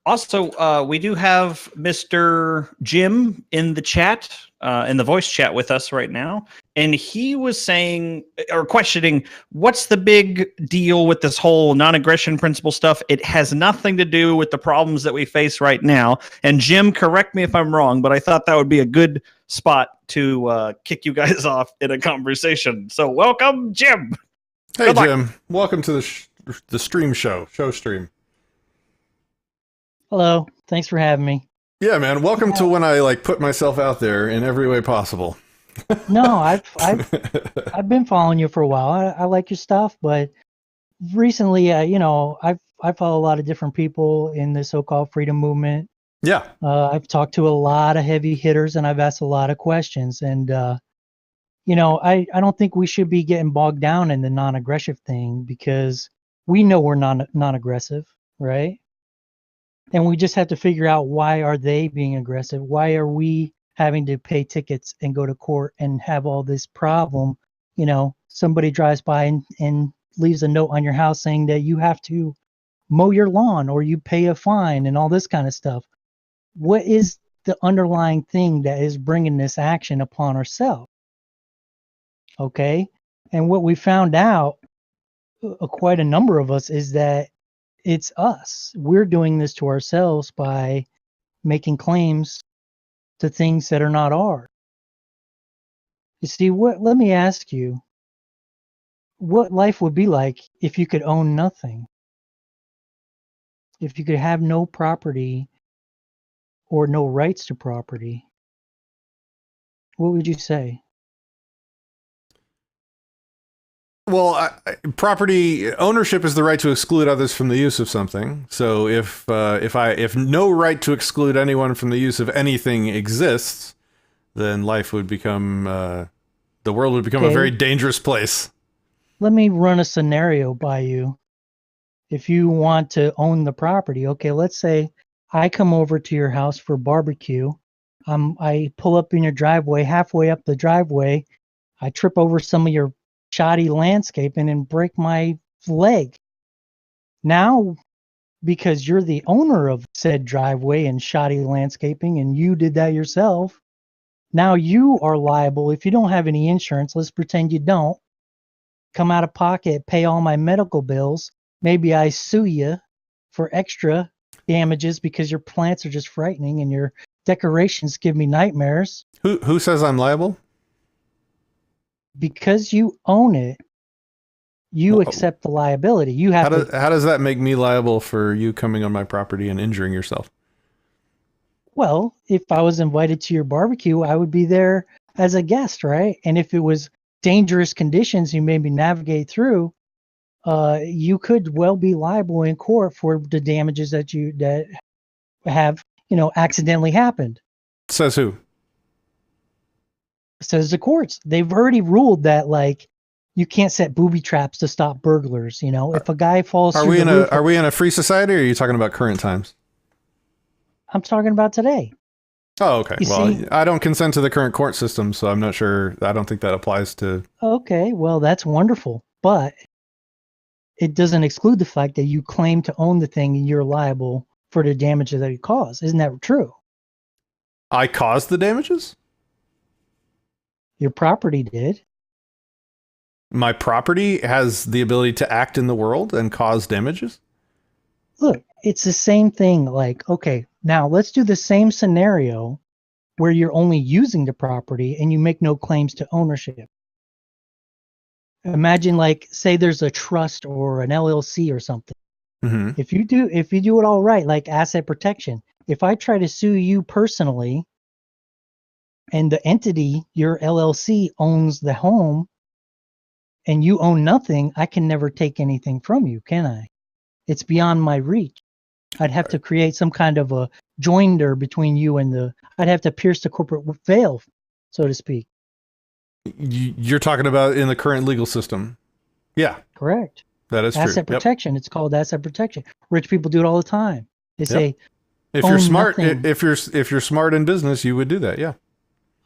Speaker 7: Also, we do have Mr. Jim in the chat, in the voice chat with us right now. And he was saying, or questioning, what's the big deal with this whole non-aggression principle stuff? It has nothing to do with the problems that we face right now. And Jim, correct me if I'm wrong, but I thought that would be a good spot to kick you guys off in a conversation. So welcome, Jim.
Speaker 1: Hey, Jim. Welcome to the stream show stream.
Speaker 10: Hello. Thanks for having me.
Speaker 1: Yeah, man. Welcome to when I like put myself out there in every way possible.
Speaker 10: No, I've been following you for a while. I like your stuff, but recently, I follow a lot of different people in the so-called freedom movement.
Speaker 1: Yeah.
Speaker 10: I've talked to a lot of heavy hitters, and I've asked a lot of questions. And I don't think we should be getting bogged down in the non-aggressive thing, because we know we're non-aggressive, right? And we just have to figure out, why are they being aggressive? Why are we having to pay tickets and go to court and have all this problem? Somebody drives by and leaves a note on your house saying that you have to mow your lawn or you pay a fine and all this kind of stuff. What is the underlying thing that is bringing this action upon ourselves? Okay. And what we found out, quite a number of us, is that it's us. We're doing this to ourselves by making claims to things that are not ours. You see, let me ask you, what life would be like if you could own nothing? If you could have no property or no rights to property, what would you say?
Speaker 1: Well, property ownership is the right to exclude others from the use of something. So if no right to exclude anyone from the use of anything exists, then life would become the world would become a very dangerous place.
Speaker 10: Let me run a scenario by you. If you want to own the property, okay, let's say I come over to your house for barbecue. I pull up in your driveway. Halfway up the driveway, I trip over some of your shoddy landscaping and break my leg. Now, because you're the owner of said driveway and shoddy landscaping, and you did that yourself, now you are liable. If you don't have any insurance, let's pretend you don't, come out of pocket, pay all my medical bills. Maybe I sue you for extra damages because your plants are just frightening and your decorations give me nightmares.
Speaker 1: Who says I'm liable?
Speaker 10: Because you own it, you accept the liability. You have.
Speaker 1: How does that make me liable for you coming on my property and injuring yourself?
Speaker 10: Well, if I was invited to your barbecue, I would be there as a guest, right? And if it was dangerous conditions you made me navigate through, you could well be liable in court for the damages that have accidentally happened.
Speaker 1: Says who?
Speaker 10: Says the courts. They've already ruled that like you can't set booby traps to stop burglars. You know, if a guy falls
Speaker 1: Are
Speaker 10: through
Speaker 1: we
Speaker 10: the
Speaker 1: in
Speaker 10: roof,
Speaker 1: are we in a free society, or are you talking about current times?
Speaker 10: I'm talking about today.
Speaker 1: Oh, okay.
Speaker 10: You
Speaker 1: Well,
Speaker 10: see?
Speaker 1: I don't consent to the current court system, so I'm not sure. I don't think that applies to.
Speaker 10: Okay, well that's wonderful, but it doesn't exclude the fact that you claim to own the thing and you're liable for the damage that it caused. Isn't that true?
Speaker 1: I caused the damages?
Speaker 10: Your property did.
Speaker 1: My property has the ability to act in the world and cause damages?
Speaker 10: Look, it's the same thing. Like, okay, now let's do the same scenario where you're only using the property and you make no claims to ownership. Imagine, like, say there's a trust or an LLC or something.
Speaker 1: Mm-hmm.
Speaker 10: If you do it all right, like asset protection, if I try to sue you personally and the entity, your LLC, owns the home and you own nothing, I can never take anything from you, can I? It's beyond my reach. I'd have to create some kind of a joinder between you and I'd have to pierce the corporate veil, so to speak.
Speaker 1: You're talking about in the current legal system. Yeah.
Speaker 10: Correct.
Speaker 1: That is true.
Speaker 10: Asset protection. It's called asset protection. Rich people do it all the time. They say,
Speaker 1: if you're
Speaker 10: own
Speaker 1: smart,
Speaker 10: nothing.
Speaker 1: if you're smart in business, you would do that. Yeah.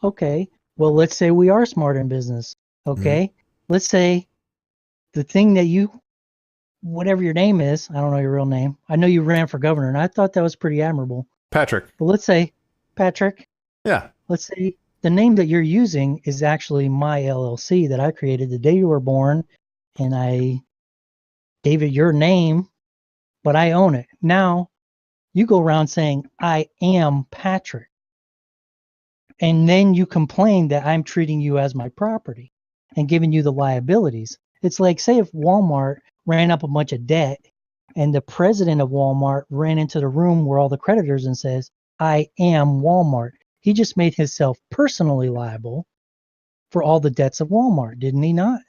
Speaker 10: Okay, well, let's say we are smart in business. Okay, let's say the thing that you, whatever your name is, I don't know your real name. I know you ran for governor, and I thought that was pretty admirable.
Speaker 1: Patrick.
Speaker 10: But let's say, Patrick,
Speaker 1: Yeah.
Speaker 10: let's say the name that you're using is actually my LLC that I created the day you were born, and I gave it your name, but I own it. Now, you go around saying, I am Patrick. And then you complain that I'm treating you as my property and giving you the liabilities. It's like, say if Walmart ran up a bunch of debt and the president of Walmart ran into the room where all the creditors and says, I am Walmart. He just made himself personally liable for all the debts of Walmart, didn't he not?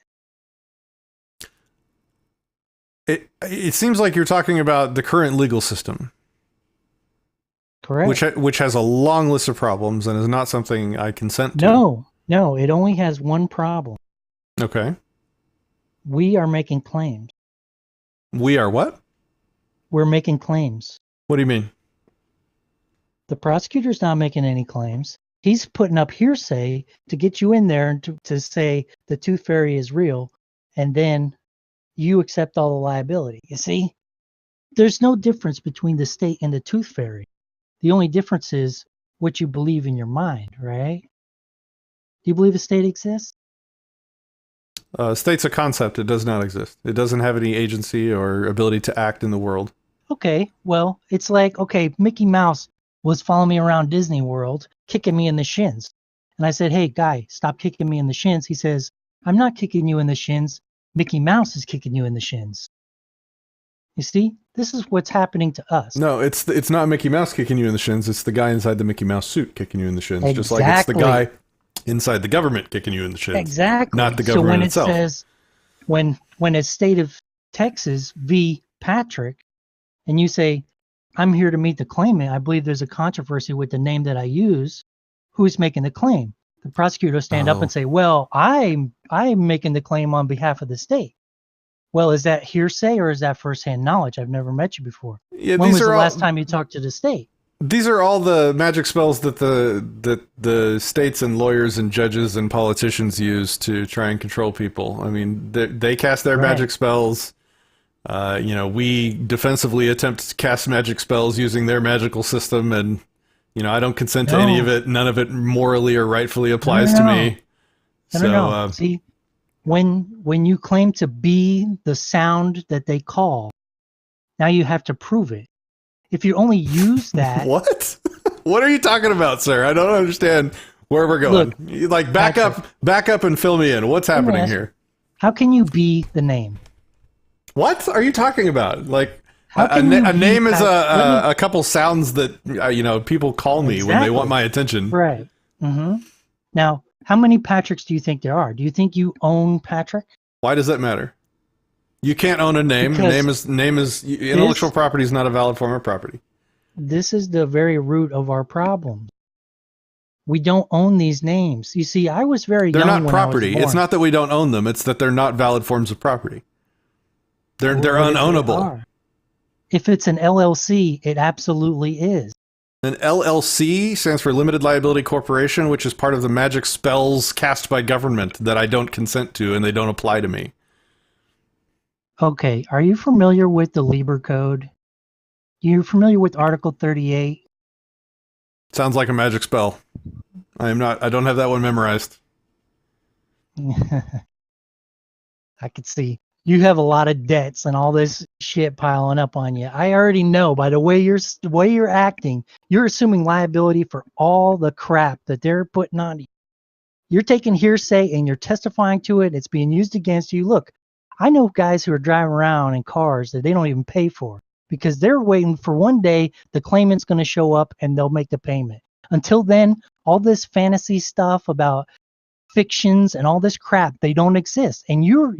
Speaker 1: It seems like you're talking about the current legal system.
Speaker 10: Correct.
Speaker 1: Which has a long list of problems and is not something I consent to.
Speaker 10: No, it only has one problem.
Speaker 1: Okay.
Speaker 10: We are making claims.
Speaker 1: We are what?
Speaker 10: We're making claims.
Speaker 1: What do you mean?
Speaker 10: The prosecutor's not making any claims. He's putting up hearsay to get you in there and to say the tooth fairy is real, and then you accept all the liability. You see? There's no difference between the state and the tooth fairy. The only difference is what you believe in your mind, right? Do you believe a state exists?
Speaker 1: State's a concept. It does not exist. It doesn't have any agency or ability to act in the world.
Speaker 10: Okay, well, it's like, okay, Mickey Mouse was following me around Disney World, kicking me in the shins. And I said, hey, guy, stop kicking me in the shins. He says, I'm not kicking you in the shins. Mickey Mouse is kicking you in the shins. You see, this is what's happening to us.
Speaker 1: No, it's not Mickey Mouse kicking you in the shins. It's the guy inside the Mickey Mouse suit kicking you in the shins.
Speaker 10: Exactly.
Speaker 1: Just like it's the guy inside the government kicking you in the shins.
Speaker 10: Exactly.
Speaker 1: Not the government
Speaker 10: so when
Speaker 1: itself.
Speaker 10: It says, when a state of Texas v. Patrick, and you say, I'm here to meet the claimant, I believe there's a controversy with the name that I use, who's making the claim? The prosecutor will stand up and say, well, I'm making the claim on behalf of the state. Well, is that hearsay or is that firsthand knowledge? I've never met you before.
Speaker 1: Yeah,
Speaker 10: when was the last time you talked to the state?
Speaker 1: These are all the magic spells that the states and lawyers and judges and politicians use to try and control people. I mean, they cast their magic spells. We defensively attempt to cast magic spells using their magical system, and I don't consent to any of it. None of it morally or rightfully applies to me.
Speaker 10: No. See, when you claim to be the sound that they call, now you have to prove it. If you only use that,
Speaker 1: what? What are you talking about, sir? I don't understand where we're going. Look, back up and fill me in. What's happening here?
Speaker 10: How can you be the name?
Speaker 1: What are you talking about? Like a name is a couple sounds that people call me when they want my attention.
Speaker 10: Right. Mm-hmm. Now, how many Patricks do you think there are? Do you think you own Patrick?
Speaker 1: Why does that matter? You can't own a name.
Speaker 10: Because
Speaker 1: name is intellectual property is not a valid form of property.
Speaker 10: This is the very root of our problem. We don't own these names. You see, I was very
Speaker 1: They're
Speaker 10: young
Speaker 1: not
Speaker 10: when I was
Speaker 1: property.
Speaker 10: born.
Speaker 1: It's not that we don't own them. It's that they're not valid forms of property. They're
Speaker 10: What if they
Speaker 1: unownable.
Speaker 10: are? If it's an LLC, it absolutely is.
Speaker 1: An LLC stands for Limited Liability Corporation, which is part of the magic spells cast by government that I don't consent to and they don't apply to me.
Speaker 10: Okay, are you familiar with the Lieber Code? You familiar with Article 38?
Speaker 1: Sounds like a magic spell. I don't have that one memorized.
Speaker 10: I could see. You have a lot of debts and all this shit piling up on you. I already know by the way you're acting, you're assuming liability for all the crap that they're putting on you. You're taking hearsay and you're testifying to it. It's being used against you. Look, I know guys who are driving around in cars that they don't even pay for because they're waiting for one day the claimant's going to show up and they'll make the payment. Until then, all this fantasy stuff about fictions and all this crap, they don't exist. And you're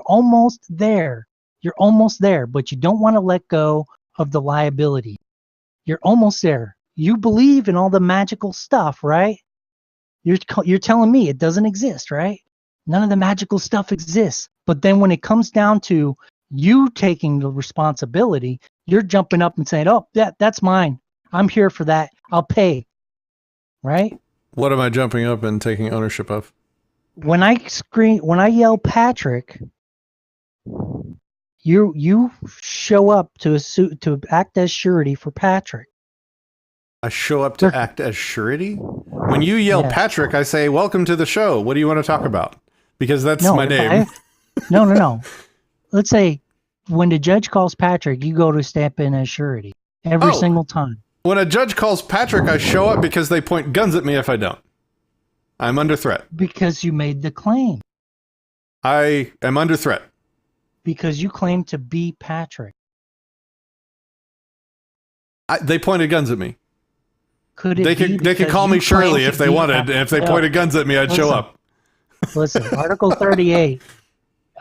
Speaker 10: almost there. You're almost there, but you don't want to let go of the liability. You're almost there. You believe in all the magical stuff, right? You're telling me it doesn't exist, right? None of the magical stuff exists. But then when it comes down to you taking the responsibility, you're jumping up and saying, "Oh, that's mine. I'm here for that. I'll pay." Right?
Speaker 1: What am I jumping up and taking ownership of?
Speaker 10: When I yell Patrick, you show up to act as surety for Patrick.
Speaker 1: I show up to act as surety? When you yell
Speaker 10: Yes.
Speaker 1: Patrick, I say, "Welcome to the show. What do you want to talk about?" Because that's my
Speaker 10: if
Speaker 1: name.
Speaker 10: No. Let's say when the judge calls Patrick, you go to step in as surety every single time.
Speaker 1: When a judge calls Patrick, I show up because they point guns at me if I don't. I'm under threat.
Speaker 10: Because you made the claim.
Speaker 1: I am under threat.
Speaker 10: Because you claim to be Patrick.
Speaker 1: They pointed guns at me.
Speaker 10: Could it
Speaker 1: They
Speaker 10: be
Speaker 1: could
Speaker 10: because
Speaker 1: call me
Speaker 10: you claim
Speaker 1: Shirley
Speaker 10: to
Speaker 1: if they
Speaker 10: be
Speaker 1: wanted.
Speaker 10: Patrick?
Speaker 1: If they
Speaker 10: No.
Speaker 1: pointed guns at me, I'd show
Speaker 10: Listen.
Speaker 1: up.
Speaker 10: Listen, Article 38.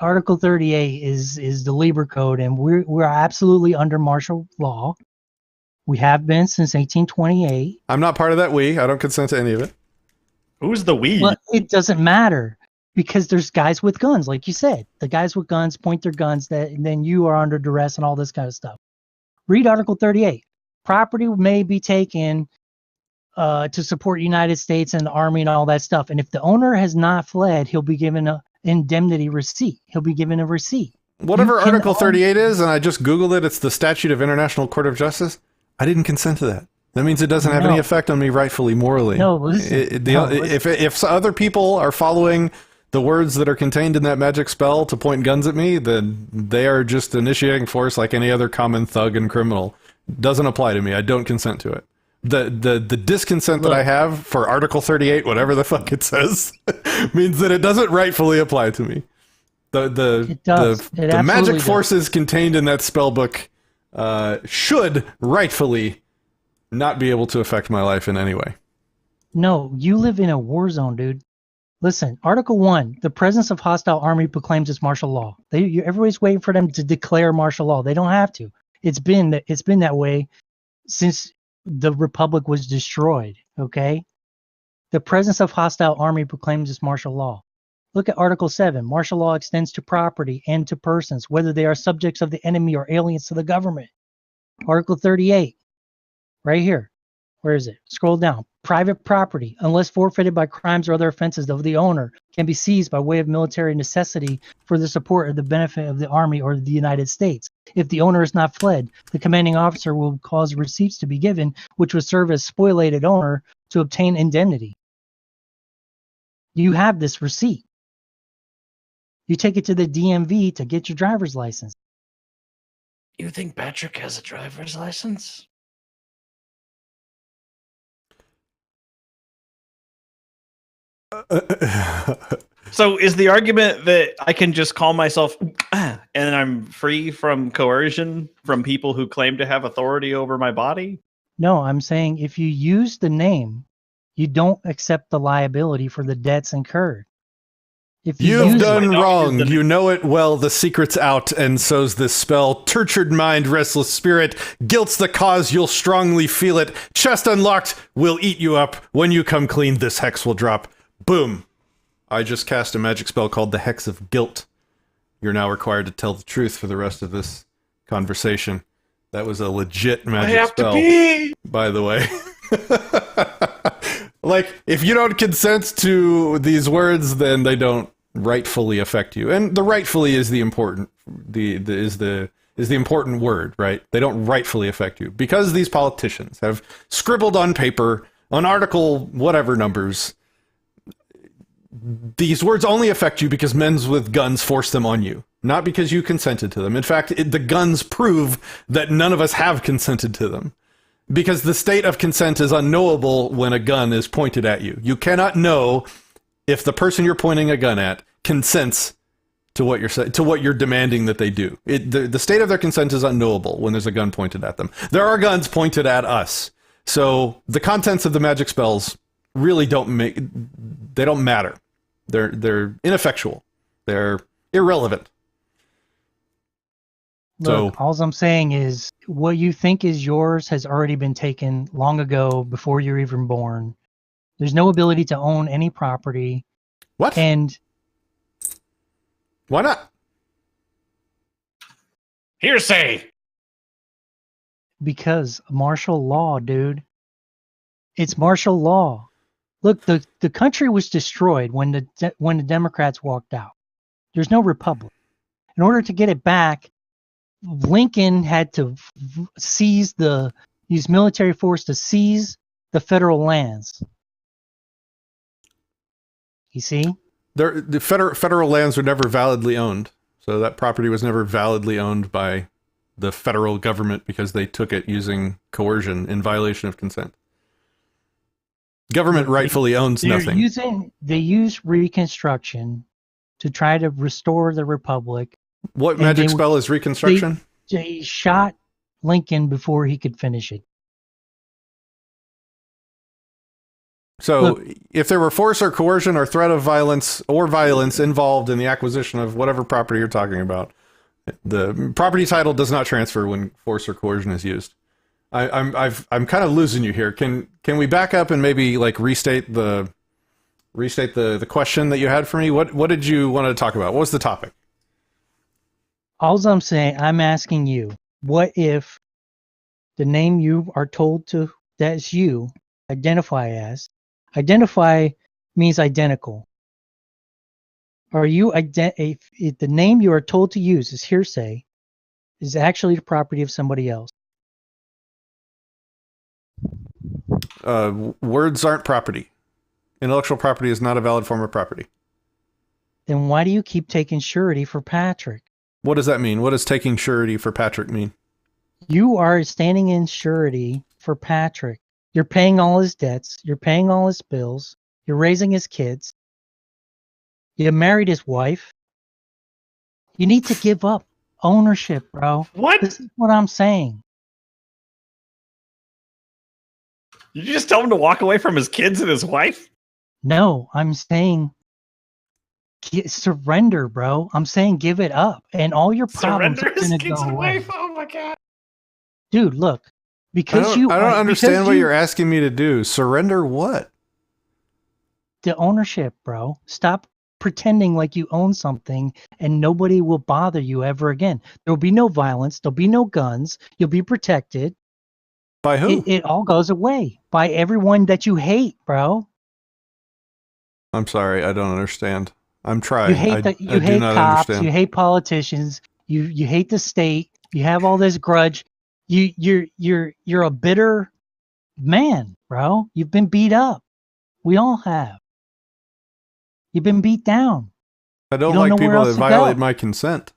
Speaker 10: Article 38 is the Lieber Code, and we're absolutely under martial law. We have been since 1828.
Speaker 1: I'm not part of that we. I don't consent to any of it.
Speaker 7: Who's the we?
Speaker 10: But it doesn't matter because there's guys with guns, like you said. The guys with guns point their guns, and then you are under duress and all this kind of stuff. Read Article 38. Property may be taken to support United States and the Army and all that stuff. And if the owner has not fled, he'll be given an indemnity receipt. He'll be given a receipt.
Speaker 1: Whatever
Speaker 10: You can
Speaker 1: Article
Speaker 10: own-
Speaker 1: 38 is, and I just Googled it, it's the Statute of International Court of Justice. I didn't consent to that. That means it doesn't have any
Speaker 10: No.
Speaker 1: effect on me rightfully, morally.
Speaker 10: No, listen.
Speaker 1: If other people are following the words that are contained in that magic spell to point guns at me, then they are just initiating force like any other common thug and criminal. Doesn't apply to me. I don't consent to it. The disconsent that I have for Article 38, whatever the fuck it says, means that it doesn't rightfully apply to me.
Speaker 10: It does. It
Speaker 1: The
Speaker 10: absolutely
Speaker 1: magic
Speaker 10: does.
Speaker 1: forces contained in that spell book should rightfully not be able to affect my life in any way.
Speaker 10: No, you live in a war zone, dude. Listen, Article 1, the presence of hostile army proclaims as martial law. Everybody's waiting for them to declare martial law. They don't have to. It's been that way since the Republic was destroyed, okay? The presence of hostile army proclaims as martial law. Look at Article 7. Martial law extends to property and to persons, whether they are subjects of the enemy or aliens to the government. Article 38, right here. Where is it? Scroll down. Private property, unless forfeited by crimes or other offenses of the owner, can be seized by way of military necessity for the support or the benefit of the Army or the United States. If the owner is not fled, the commanding officer will cause receipts to be given, which will serve as spoliated owner to obtain indemnity. You have this receipt. You take it to the DMV to get your driver's license.
Speaker 7: You think Patrick has a driver's license? So is the argument that I can just call myself and I'm free from coercion from people who claim to have authority over my body?
Speaker 10: No, I'm saying if you use the name, you don't accept the liability for the debts incurred. If you
Speaker 1: You've
Speaker 10: use
Speaker 1: done
Speaker 10: it,
Speaker 1: wrong. You know it well. The secret's out, and so's this spell. Tortured mind, restless spirit. Guilt's the cause. You'll strongly feel it. Chest unlocked. We'll eat you up. When you come clean, this hex will drop. Boom. I just cast a magic spell called the Hex of Guilt. You're now required to tell the truth for the rest of this conversation. That was a legit magic spell, by the way. Like, if you don't consent to these words, then they don't rightfully affect you. And the rightfully is the important is the important word, right? They don't rightfully affect you because these politicians have scribbled on paper, on article whatever numbers. These words only affect you because men with guns force them on you, not because you consented to them. In fact, the guns prove that none of us have consented to them. Because the state of consent is unknowable when a gun is pointed at you. You cannot know if the person you're pointing a gun at consents to what you're demanding that they do. The state of their consent is unknowable when there's a gun pointed at them. There are guns pointed at us. So the contents of the magic spells really don't matter. They're ineffectual. They're irrelevant.
Speaker 10: Look, all I'm saying is what you think is yours has already been taken long ago before you're even born. There's no ability to own any property.
Speaker 1: What?
Speaker 10: And
Speaker 1: why not?
Speaker 7: Hearsay.
Speaker 10: Because martial law, dude. It's martial law. Look, the country was destroyed when the Democrats walked out. There's no republic. In order to get it back, Lincoln had to use military force to seize the federal lands. You see?
Speaker 1: The federal lands were never validly owned. So that property was never validly owned by the federal government because they took it using coercion in violation of consent. Government rightfully owns nothing.
Speaker 10: They use Reconstruction to try to restore the republic.
Speaker 1: What magic spell is Reconstruction?
Speaker 10: They shot Lincoln before he could finish it.
Speaker 1: So, look, if there were force or coercion or threat of violence involved in the acquisition of whatever property you're talking about, the property title does not transfer when force or coercion is used. I'm kind of losing you here. Can we back up and maybe like restate the question that you had for me? What did you want to talk about? What was the topic?
Speaker 10: All I'm saying, I'm asking you, what if the name you are told to, that's you, identify means identical. Are you, if the name you are told to use is hearsay, is actually the property of somebody else?
Speaker 1: Words aren't property. Intellectual property is not a valid form of property.
Speaker 10: Then why do you keep taking surety for Patrick?
Speaker 1: What does that mean? What does taking surety for Patrick mean?
Speaker 10: You are standing in surety for Patrick. You're paying all his debts. You're paying all his bills. You're raising his kids. You married his wife. You need to give up ownership, bro.
Speaker 7: What?
Speaker 10: This is what I'm saying.
Speaker 7: Did you just tell him to walk away from his kids and his wife?
Speaker 10: No, I'm saying surrender, bro. I'm saying give it up, and all your problems are going to go away.
Speaker 7: Oh my god,
Speaker 10: dude! Look, because
Speaker 1: I don't understand what you're asking me to do. Surrender what?
Speaker 10: The ownership, bro. Stop pretending like you own something, and nobody will bother you ever again. There will be no violence. There'll be no guns. You'll be protected.
Speaker 1: By who?
Speaker 10: It all goes away. By everyone that you hate, bro.
Speaker 1: I'm sorry, I don't understand. I'm trying.
Speaker 10: You hate
Speaker 1: I do not
Speaker 10: cops.
Speaker 1: understand.
Speaker 10: You hate politicians. You hate the state. You have all this grudge. You're a bitter man, bro. You've been beat up. We all have. You've been beat down.
Speaker 1: I don't like people that violate my consent.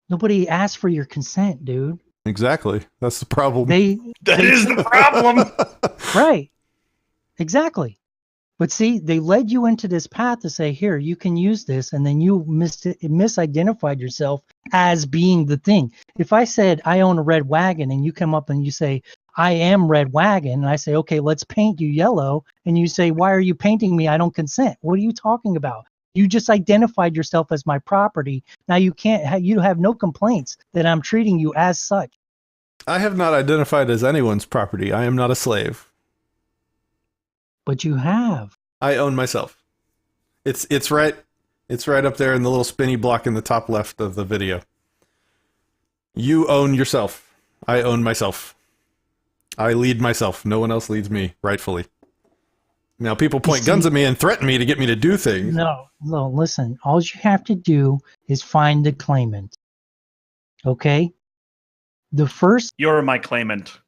Speaker 10: Nobody asked for your consent, dude.
Speaker 1: Exactly. That's the problem.
Speaker 7: That is the problem.
Speaker 10: Right. Exactly. But see, they led you into this path to say, here, you can use this, and then you misidentified yourself as being the thing. If I said, I own a red wagon, and you come up and you say, I am Red Wagon, and I say, okay, let's paint you yellow, and you say, why are you painting me? I don't consent. What are you talking about? You just identified yourself as my property. Now you you have no complaints that I'm treating you as such.
Speaker 1: I have not identified as anyone's property. I am not a slave.
Speaker 10: But you have.
Speaker 1: I own myself. It's right up there in the little spinny block in the top left of the video. You own yourself. I own myself. I lead myself. No one else leads me, rightfully. Now people point guns at me and threaten me to get me to do things.
Speaker 10: No, listen. All you have to do is find the claimant. Okay? The first...
Speaker 7: You're my claimant.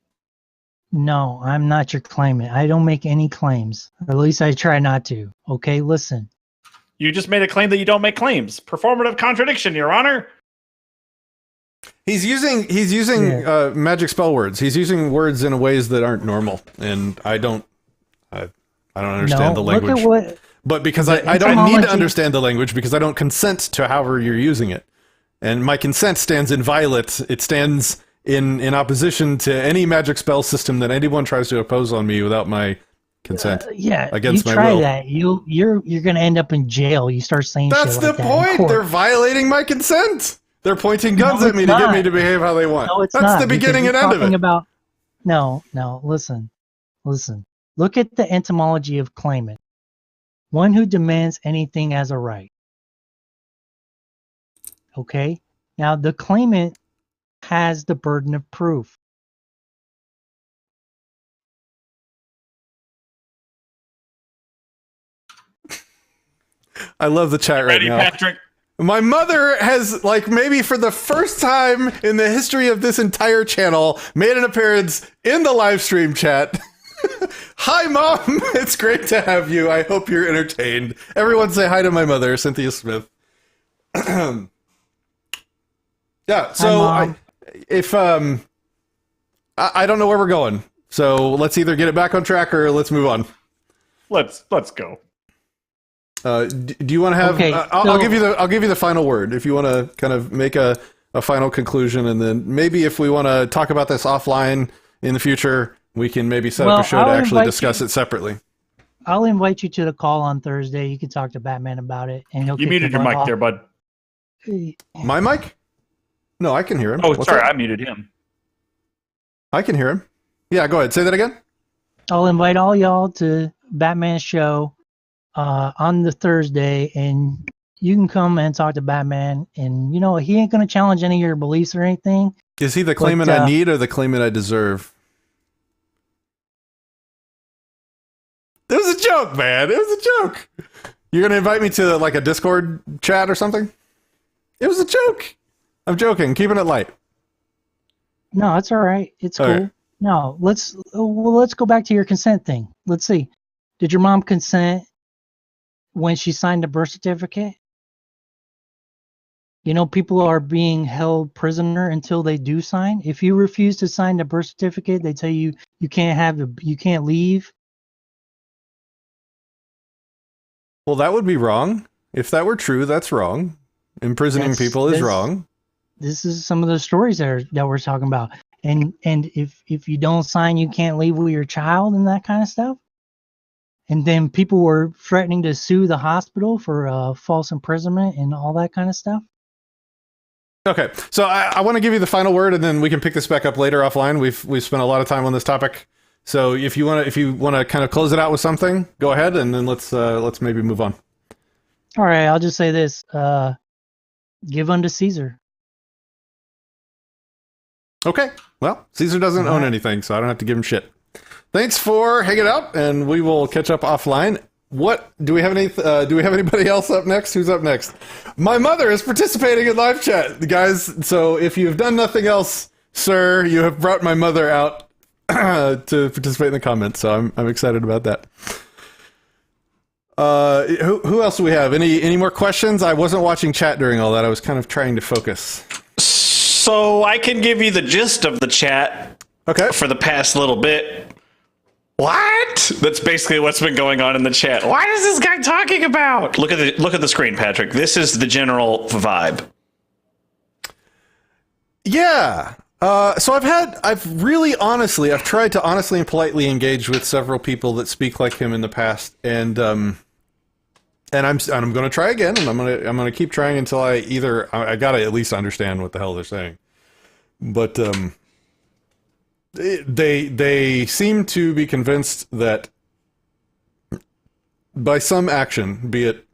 Speaker 10: No, I'm not your claimant. I don't make any claims. Or at least I try not to. Okay, listen.
Speaker 7: You just made a claim that you don't make claims. Performative contradiction, Your Honor.
Speaker 1: He's using magic spell words. He's using words in ways that aren't normal, and I don't understand the language.
Speaker 10: Look at what,
Speaker 1: but because I don't need to understand the language because I don't consent to however you're using it, and my consent stands inviolate. It stands in opposition to any magic spell system that anyone tries to oppose on me without my consent.
Speaker 10: Yeah,
Speaker 1: against
Speaker 10: you
Speaker 1: my
Speaker 10: try
Speaker 1: will.
Speaker 10: that. You're gonna end up in jail. You start saying
Speaker 1: That's
Speaker 10: shit
Speaker 1: the
Speaker 10: like that in
Speaker 1: point.
Speaker 10: court.
Speaker 1: They're violating my consent. They're pointing guns
Speaker 10: No,
Speaker 1: at me
Speaker 10: it's
Speaker 1: to get
Speaker 10: not.
Speaker 1: me to behave how they want.
Speaker 10: No, it's
Speaker 1: That's
Speaker 10: not,
Speaker 1: the beginning
Speaker 10: because
Speaker 1: and
Speaker 10: you're
Speaker 1: end of it.
Speaker 10: talking No, listen. Look at the etymology of claimant. One who demands anything as a right. Okay? Now, the claimant has the burden of proof.
Speaker 1: I love the chat right
Speaker 7: Ready,
Speaker 1: now.
Speaker 7: Patrick?
Speaker 1: My mother has, like, maybe for the first time in the history of this entire channel, made an appearance in the live stream chat. Hi, Mom! It's great to have you. I hope you're entertained. Everyone say hi to my mother, Cynthia Smith. Yeah, so
Speaker 10: Hi, Mom.
Speaker 1: I don't know where we're going. So let's either get it back on track or let's move on.
Speaker 7: Let's go.
Speaker 1: Do you want to have?
Speaker 10: Okay,
Speaker 1: I'll give you the final word if you want to kind of make a final conclusion, and then maybe if we want to talk about this offline in the future, we can maybe set up a show to actually discuss it separately.
Speaker 10: I'll invite you to the call on Thursday. You can talk to Batman about it, and he'll.
Speaker 7: You muted your mic there, bud.
Speaker 1: My mic? No, I can hear him.
Speaker 7: Oh,
Speaker 1: What's
Speaker 7: sorry,
Speaker 1: that?
Speaker 7: I muted him.
Speaker 1: I can hear him. Yeah, go ahead. Say that again.
Speaker 10: I'll invite all y'all to Batman's show on the Thursday, and you can come and talk to Batman. And you know he ain't gonna challenge any of your beliefs or anything.
Speaker 1: Is he the claimant I need or the claimant I deserve? It was a joke, man. It was a joke. You're gonna invite me to like a Discord chat or something? It was a joke. I'm joking. Keeping it light.
Speaker 10: No, it's all right. It's
Speaker 1: Okay.
Speaker 10: cool. No, let's go back to your consent thing. Let's see. Did your mom consent when she signed the birth certificate? You know, people are being held prisoner until they do sign. If you refuse to sign the birth certificate, they tell you you can't leave.
Speaker 1: Well, that would be wrong. If that were true, that's wrong. Imprisoning people is wrong.
Speaker 10: This is some of the stories that we're talking about. And if you don't sign, you can't leave with your child and that kind of stuff. And then people were threatening to sue the hospital for false imprisonment and all that kind of stuff.
Speaker 1: Okay, so I want to give you the final word, and then we can pick this back up later offline. We've spent a lot of time on this topic, so if you want to kind of close it out with something, go ahead, and then let's maybe move on.
Speaker 10: All right, I'll just say this: give unto Caesar.
Speaker 1: Okay, well, Caesar doesn't own anything, so I don't have to give him shit. Thanks for hanging out, and we will catch up offline. What do we have anybody else up next? Who's up next? My mother is participating in live chat, guys. So if you've done nothing else, sir, you have brought my mother out to participate in the comments. So I'm excited about that. Who else do we have? Any more questions? I wasn't watching chat during all that. I was kind of trying to focus.
Speaker 2: So I can give you the gist of the chat.
Speaker 1: Okay.
Speaker 2: For the past little bit. What? That's basically what's been going on in the chat. What is this guy talking about? Look at the screen, Patrick. This is the general vibe.
Speaker 1: Yeah. So I've really honestly, I've tried to honestly and politely engage with several people that speak like him in the past, and I'm going to try again, and I'm going to keep trying until I got to at least understand what the hell they're saying. But they seem to be convinced that by some action, be it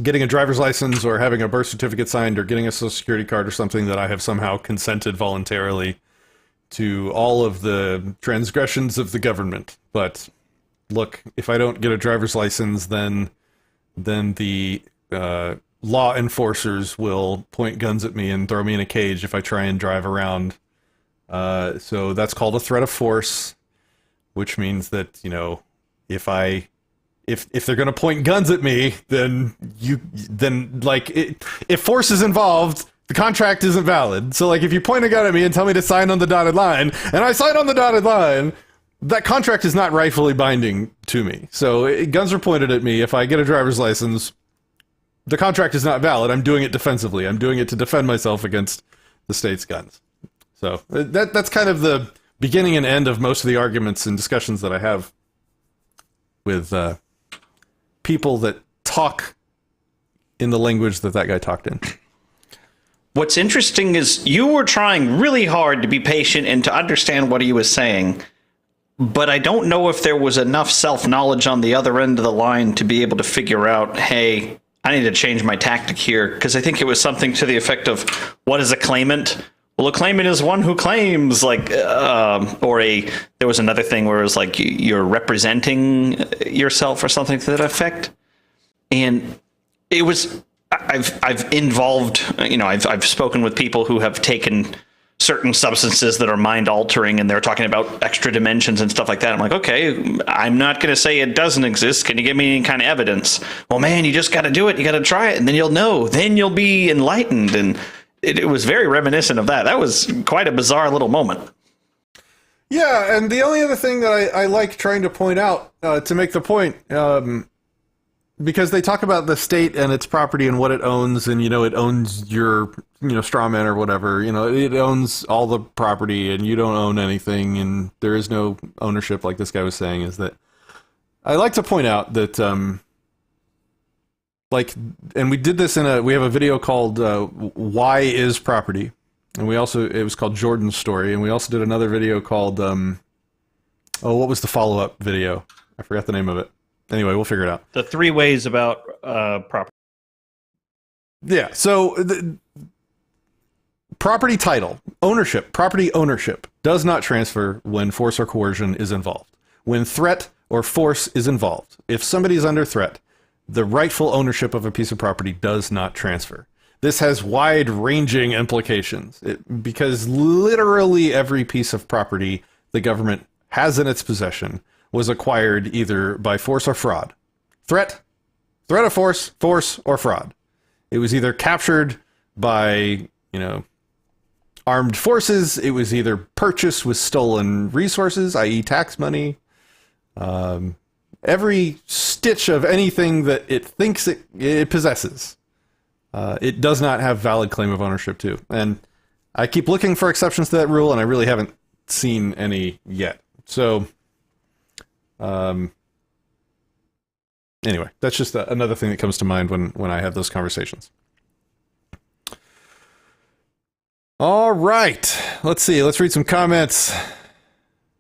Speaker 1: getting a driver's license or having a birth certificate signed or getting a social security card or something, that I have somehow consented voluntarily to all of the transgressions of the government. But look, if I don't get a driver's license, then the law enforcers will point guns at me and throw me in a cage if I try and drive around. So that's called a threat of force, which means that, you know, if they're going to point guns at me, then if force is involved, the contract isn't valid. So like if you point a gun at me and tell me to sign on the dotted line, and I sign on the dotted line, that contract is not rightfully binding to me. So guns are pointed at me. If I get a driver's license, the contract is not valid. I'm doing it defensively. I'm doing it to defend myself against the state's guns. So that's kind of the beginning and end of most of the arguments and discussions that I have with people that talk in the language that guy talked in.
Speaker 2: What's interesting is you were trying really hard to be patient and to understand what he was saying, but I don't know if there was enough self-knowledge on the other end of the line to be able to figure out, hey, I need to change my tactic here, because I think it was something to the effect of, what is a claimant? Well, a claimant is one who claims, there was another thing where it was like you're representing yourself or something to that effect. And it was, I've involved, I've spoken with people who have taken certain substances that are mind altering, and they're talking about extra dimensions and stuff like that. I'm like, okay, I'm not going to say it doesn't exist. Can you give me any kind of evidence? Well, man, you just got to do it. You got to try it, and then you'll know. Then you'll be enlightened. And it was very reminiscent of that. That was quite a bizarre little moment.
Speaker 1: Yeah, and the only other thing that I like trying to point out to make the point, because they talk about the state and its property and what it owns, and, it owns your, straw man or whatever. It owns all the property, and you don't own anything, and there is no ownership, like this guy was saying, is that I like to point out that, and we did this we have a video called Why is Property? And it was called Jordan's Story. And we also did another video called, what was the follow-up video? I forgot the name of it. Anyway, we'll figure it out.
Speaker 7: The 3 ways about property.
Speaker 1: Yeah, so property title, property ownership does not transfer when force or coercion is involved. When threat or force is involved, if somebody is under threat, the rightful ownership of a piece of property does not transfer. This has wide-ranging implications because literally every piece of property the government has in its possession was acquired either by force or fraud. Threat of force, or fraud. It was either captured by, armed forces. It was either purchased with stolen resources, i.e. tax money. Every stitch of anything that it thinks it possesses, it does not have valid claim of ownership to. And I keep looking for exceptions to that rule, and I really haven't seen any yet. So, anyway, that's just another thing that comes to mind when I have those conversations. All right. Let's see. Let's read some comments.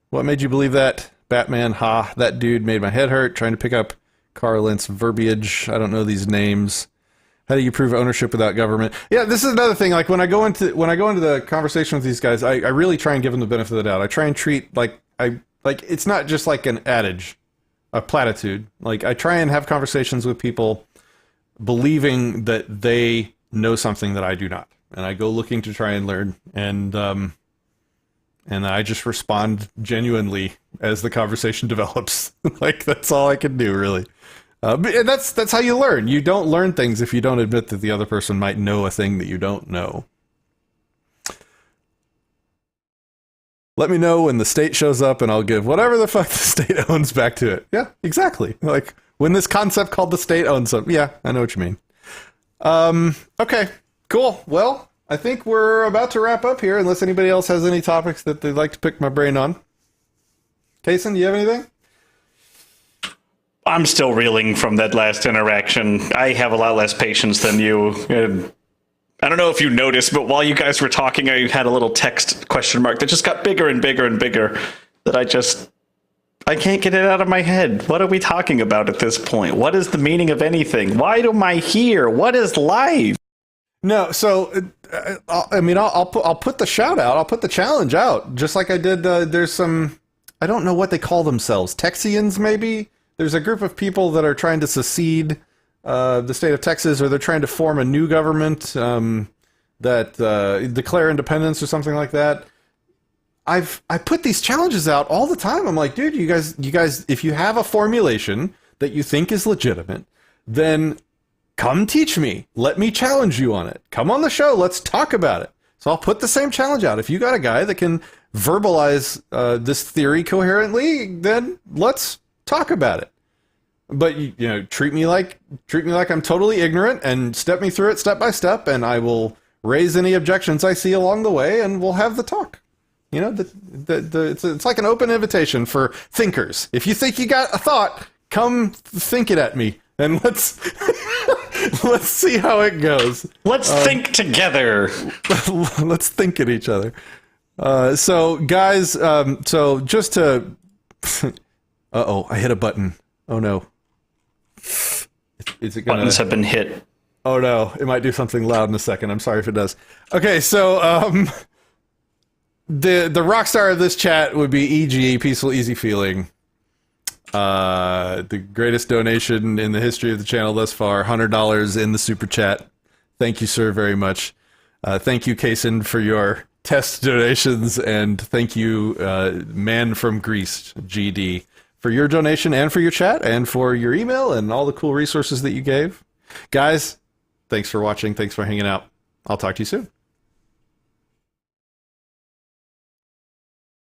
Speaker 1: What made you believe that? Batman, that dude made my head hurt trying to pick up Carlin's verbiage. I don't know these names. How do you prove ownership without government? Yeah, this is another thing. Like when I go into the conversation with these guys, I really try and give them the benefit of the doubt. I try and treat like it's not just like an adage, a platitude. Like I try and have conversations with people believing that they know something that I do not. And I go looking to try and learn, and I just respond genuinely as the conversation develops. Like that's all I can do, really. And that's how you learn. You don't learn things if you don't admit that the other person might know a thing that you don't know. Let me know when the state shows up, and I'll give whatever the fuck the state owns back to it. Yeah, exactly. Like when this concept called the state owns something. Yeah, I know what you mean. Okay. Cool. Well, I think we're about to wrap up here, unless anybody else has any topics that they'd like to pick my brain on. Kaysen, do you have anything?
Speaker 2: I'm still reeling from that last interaction. I have a lot less patience than you. I don't know if you noticed, but while you guys were talking, I had a little text question mark that just got bigger and bigger and bigger that I can't get it out of my head. What are we talking about at this point? What is the meaning of anything? Why am I here? What is life?
Speaker 1: No, so I'll put the shout out. I'll put the challenge out, just like I did. There's some, I don't know what they call themselves, Texians maybe. There's a group of people that are trying to secede the state of Texas, or they're trying to form a new government that declare independence or something like that. I put these challenges out all the time. I'm like, dude, you guys, if you have a formulation that you think is legitimate, then come teach me. Let me challenge you on it. Come on the show. Let's talk about it. So I'll put the same challenge out. If you got a guy that can verbalize this theory coherently, then let's talk about it. But you know, treat me like I'm totally ignorant and step me through it step by step, and I will raise any objections I see along the way, and we'll have the talk. You know, it's like an open invitation for thinkers. If you think you got a thought, come think it at me, and let's see how it goes.
Speaker 2: Let's think together.
Speaker 1: Let's think at each other. So guys, so just to, I hit a button. Oh no. Is it gonna?
Speaker 2: Buttons have been hit.
Speaker 1: Oh no, it might do something loud in a second. I'm sorry if it does. Okay, so the rock star of this chat would be EG, Peaceful Easy Feeling. The greatest donation in the history of the channel thus far, $100 in the super chat. Thank you, sir, very much. Thank you, Kaysen, for your test donations, and thank you, Man from Greece, GD, for your donation and for your chat and for your email and all the cool resources that you gave. Guys, thanks for watching. Thanks for hanging out. I'll talk to you soon.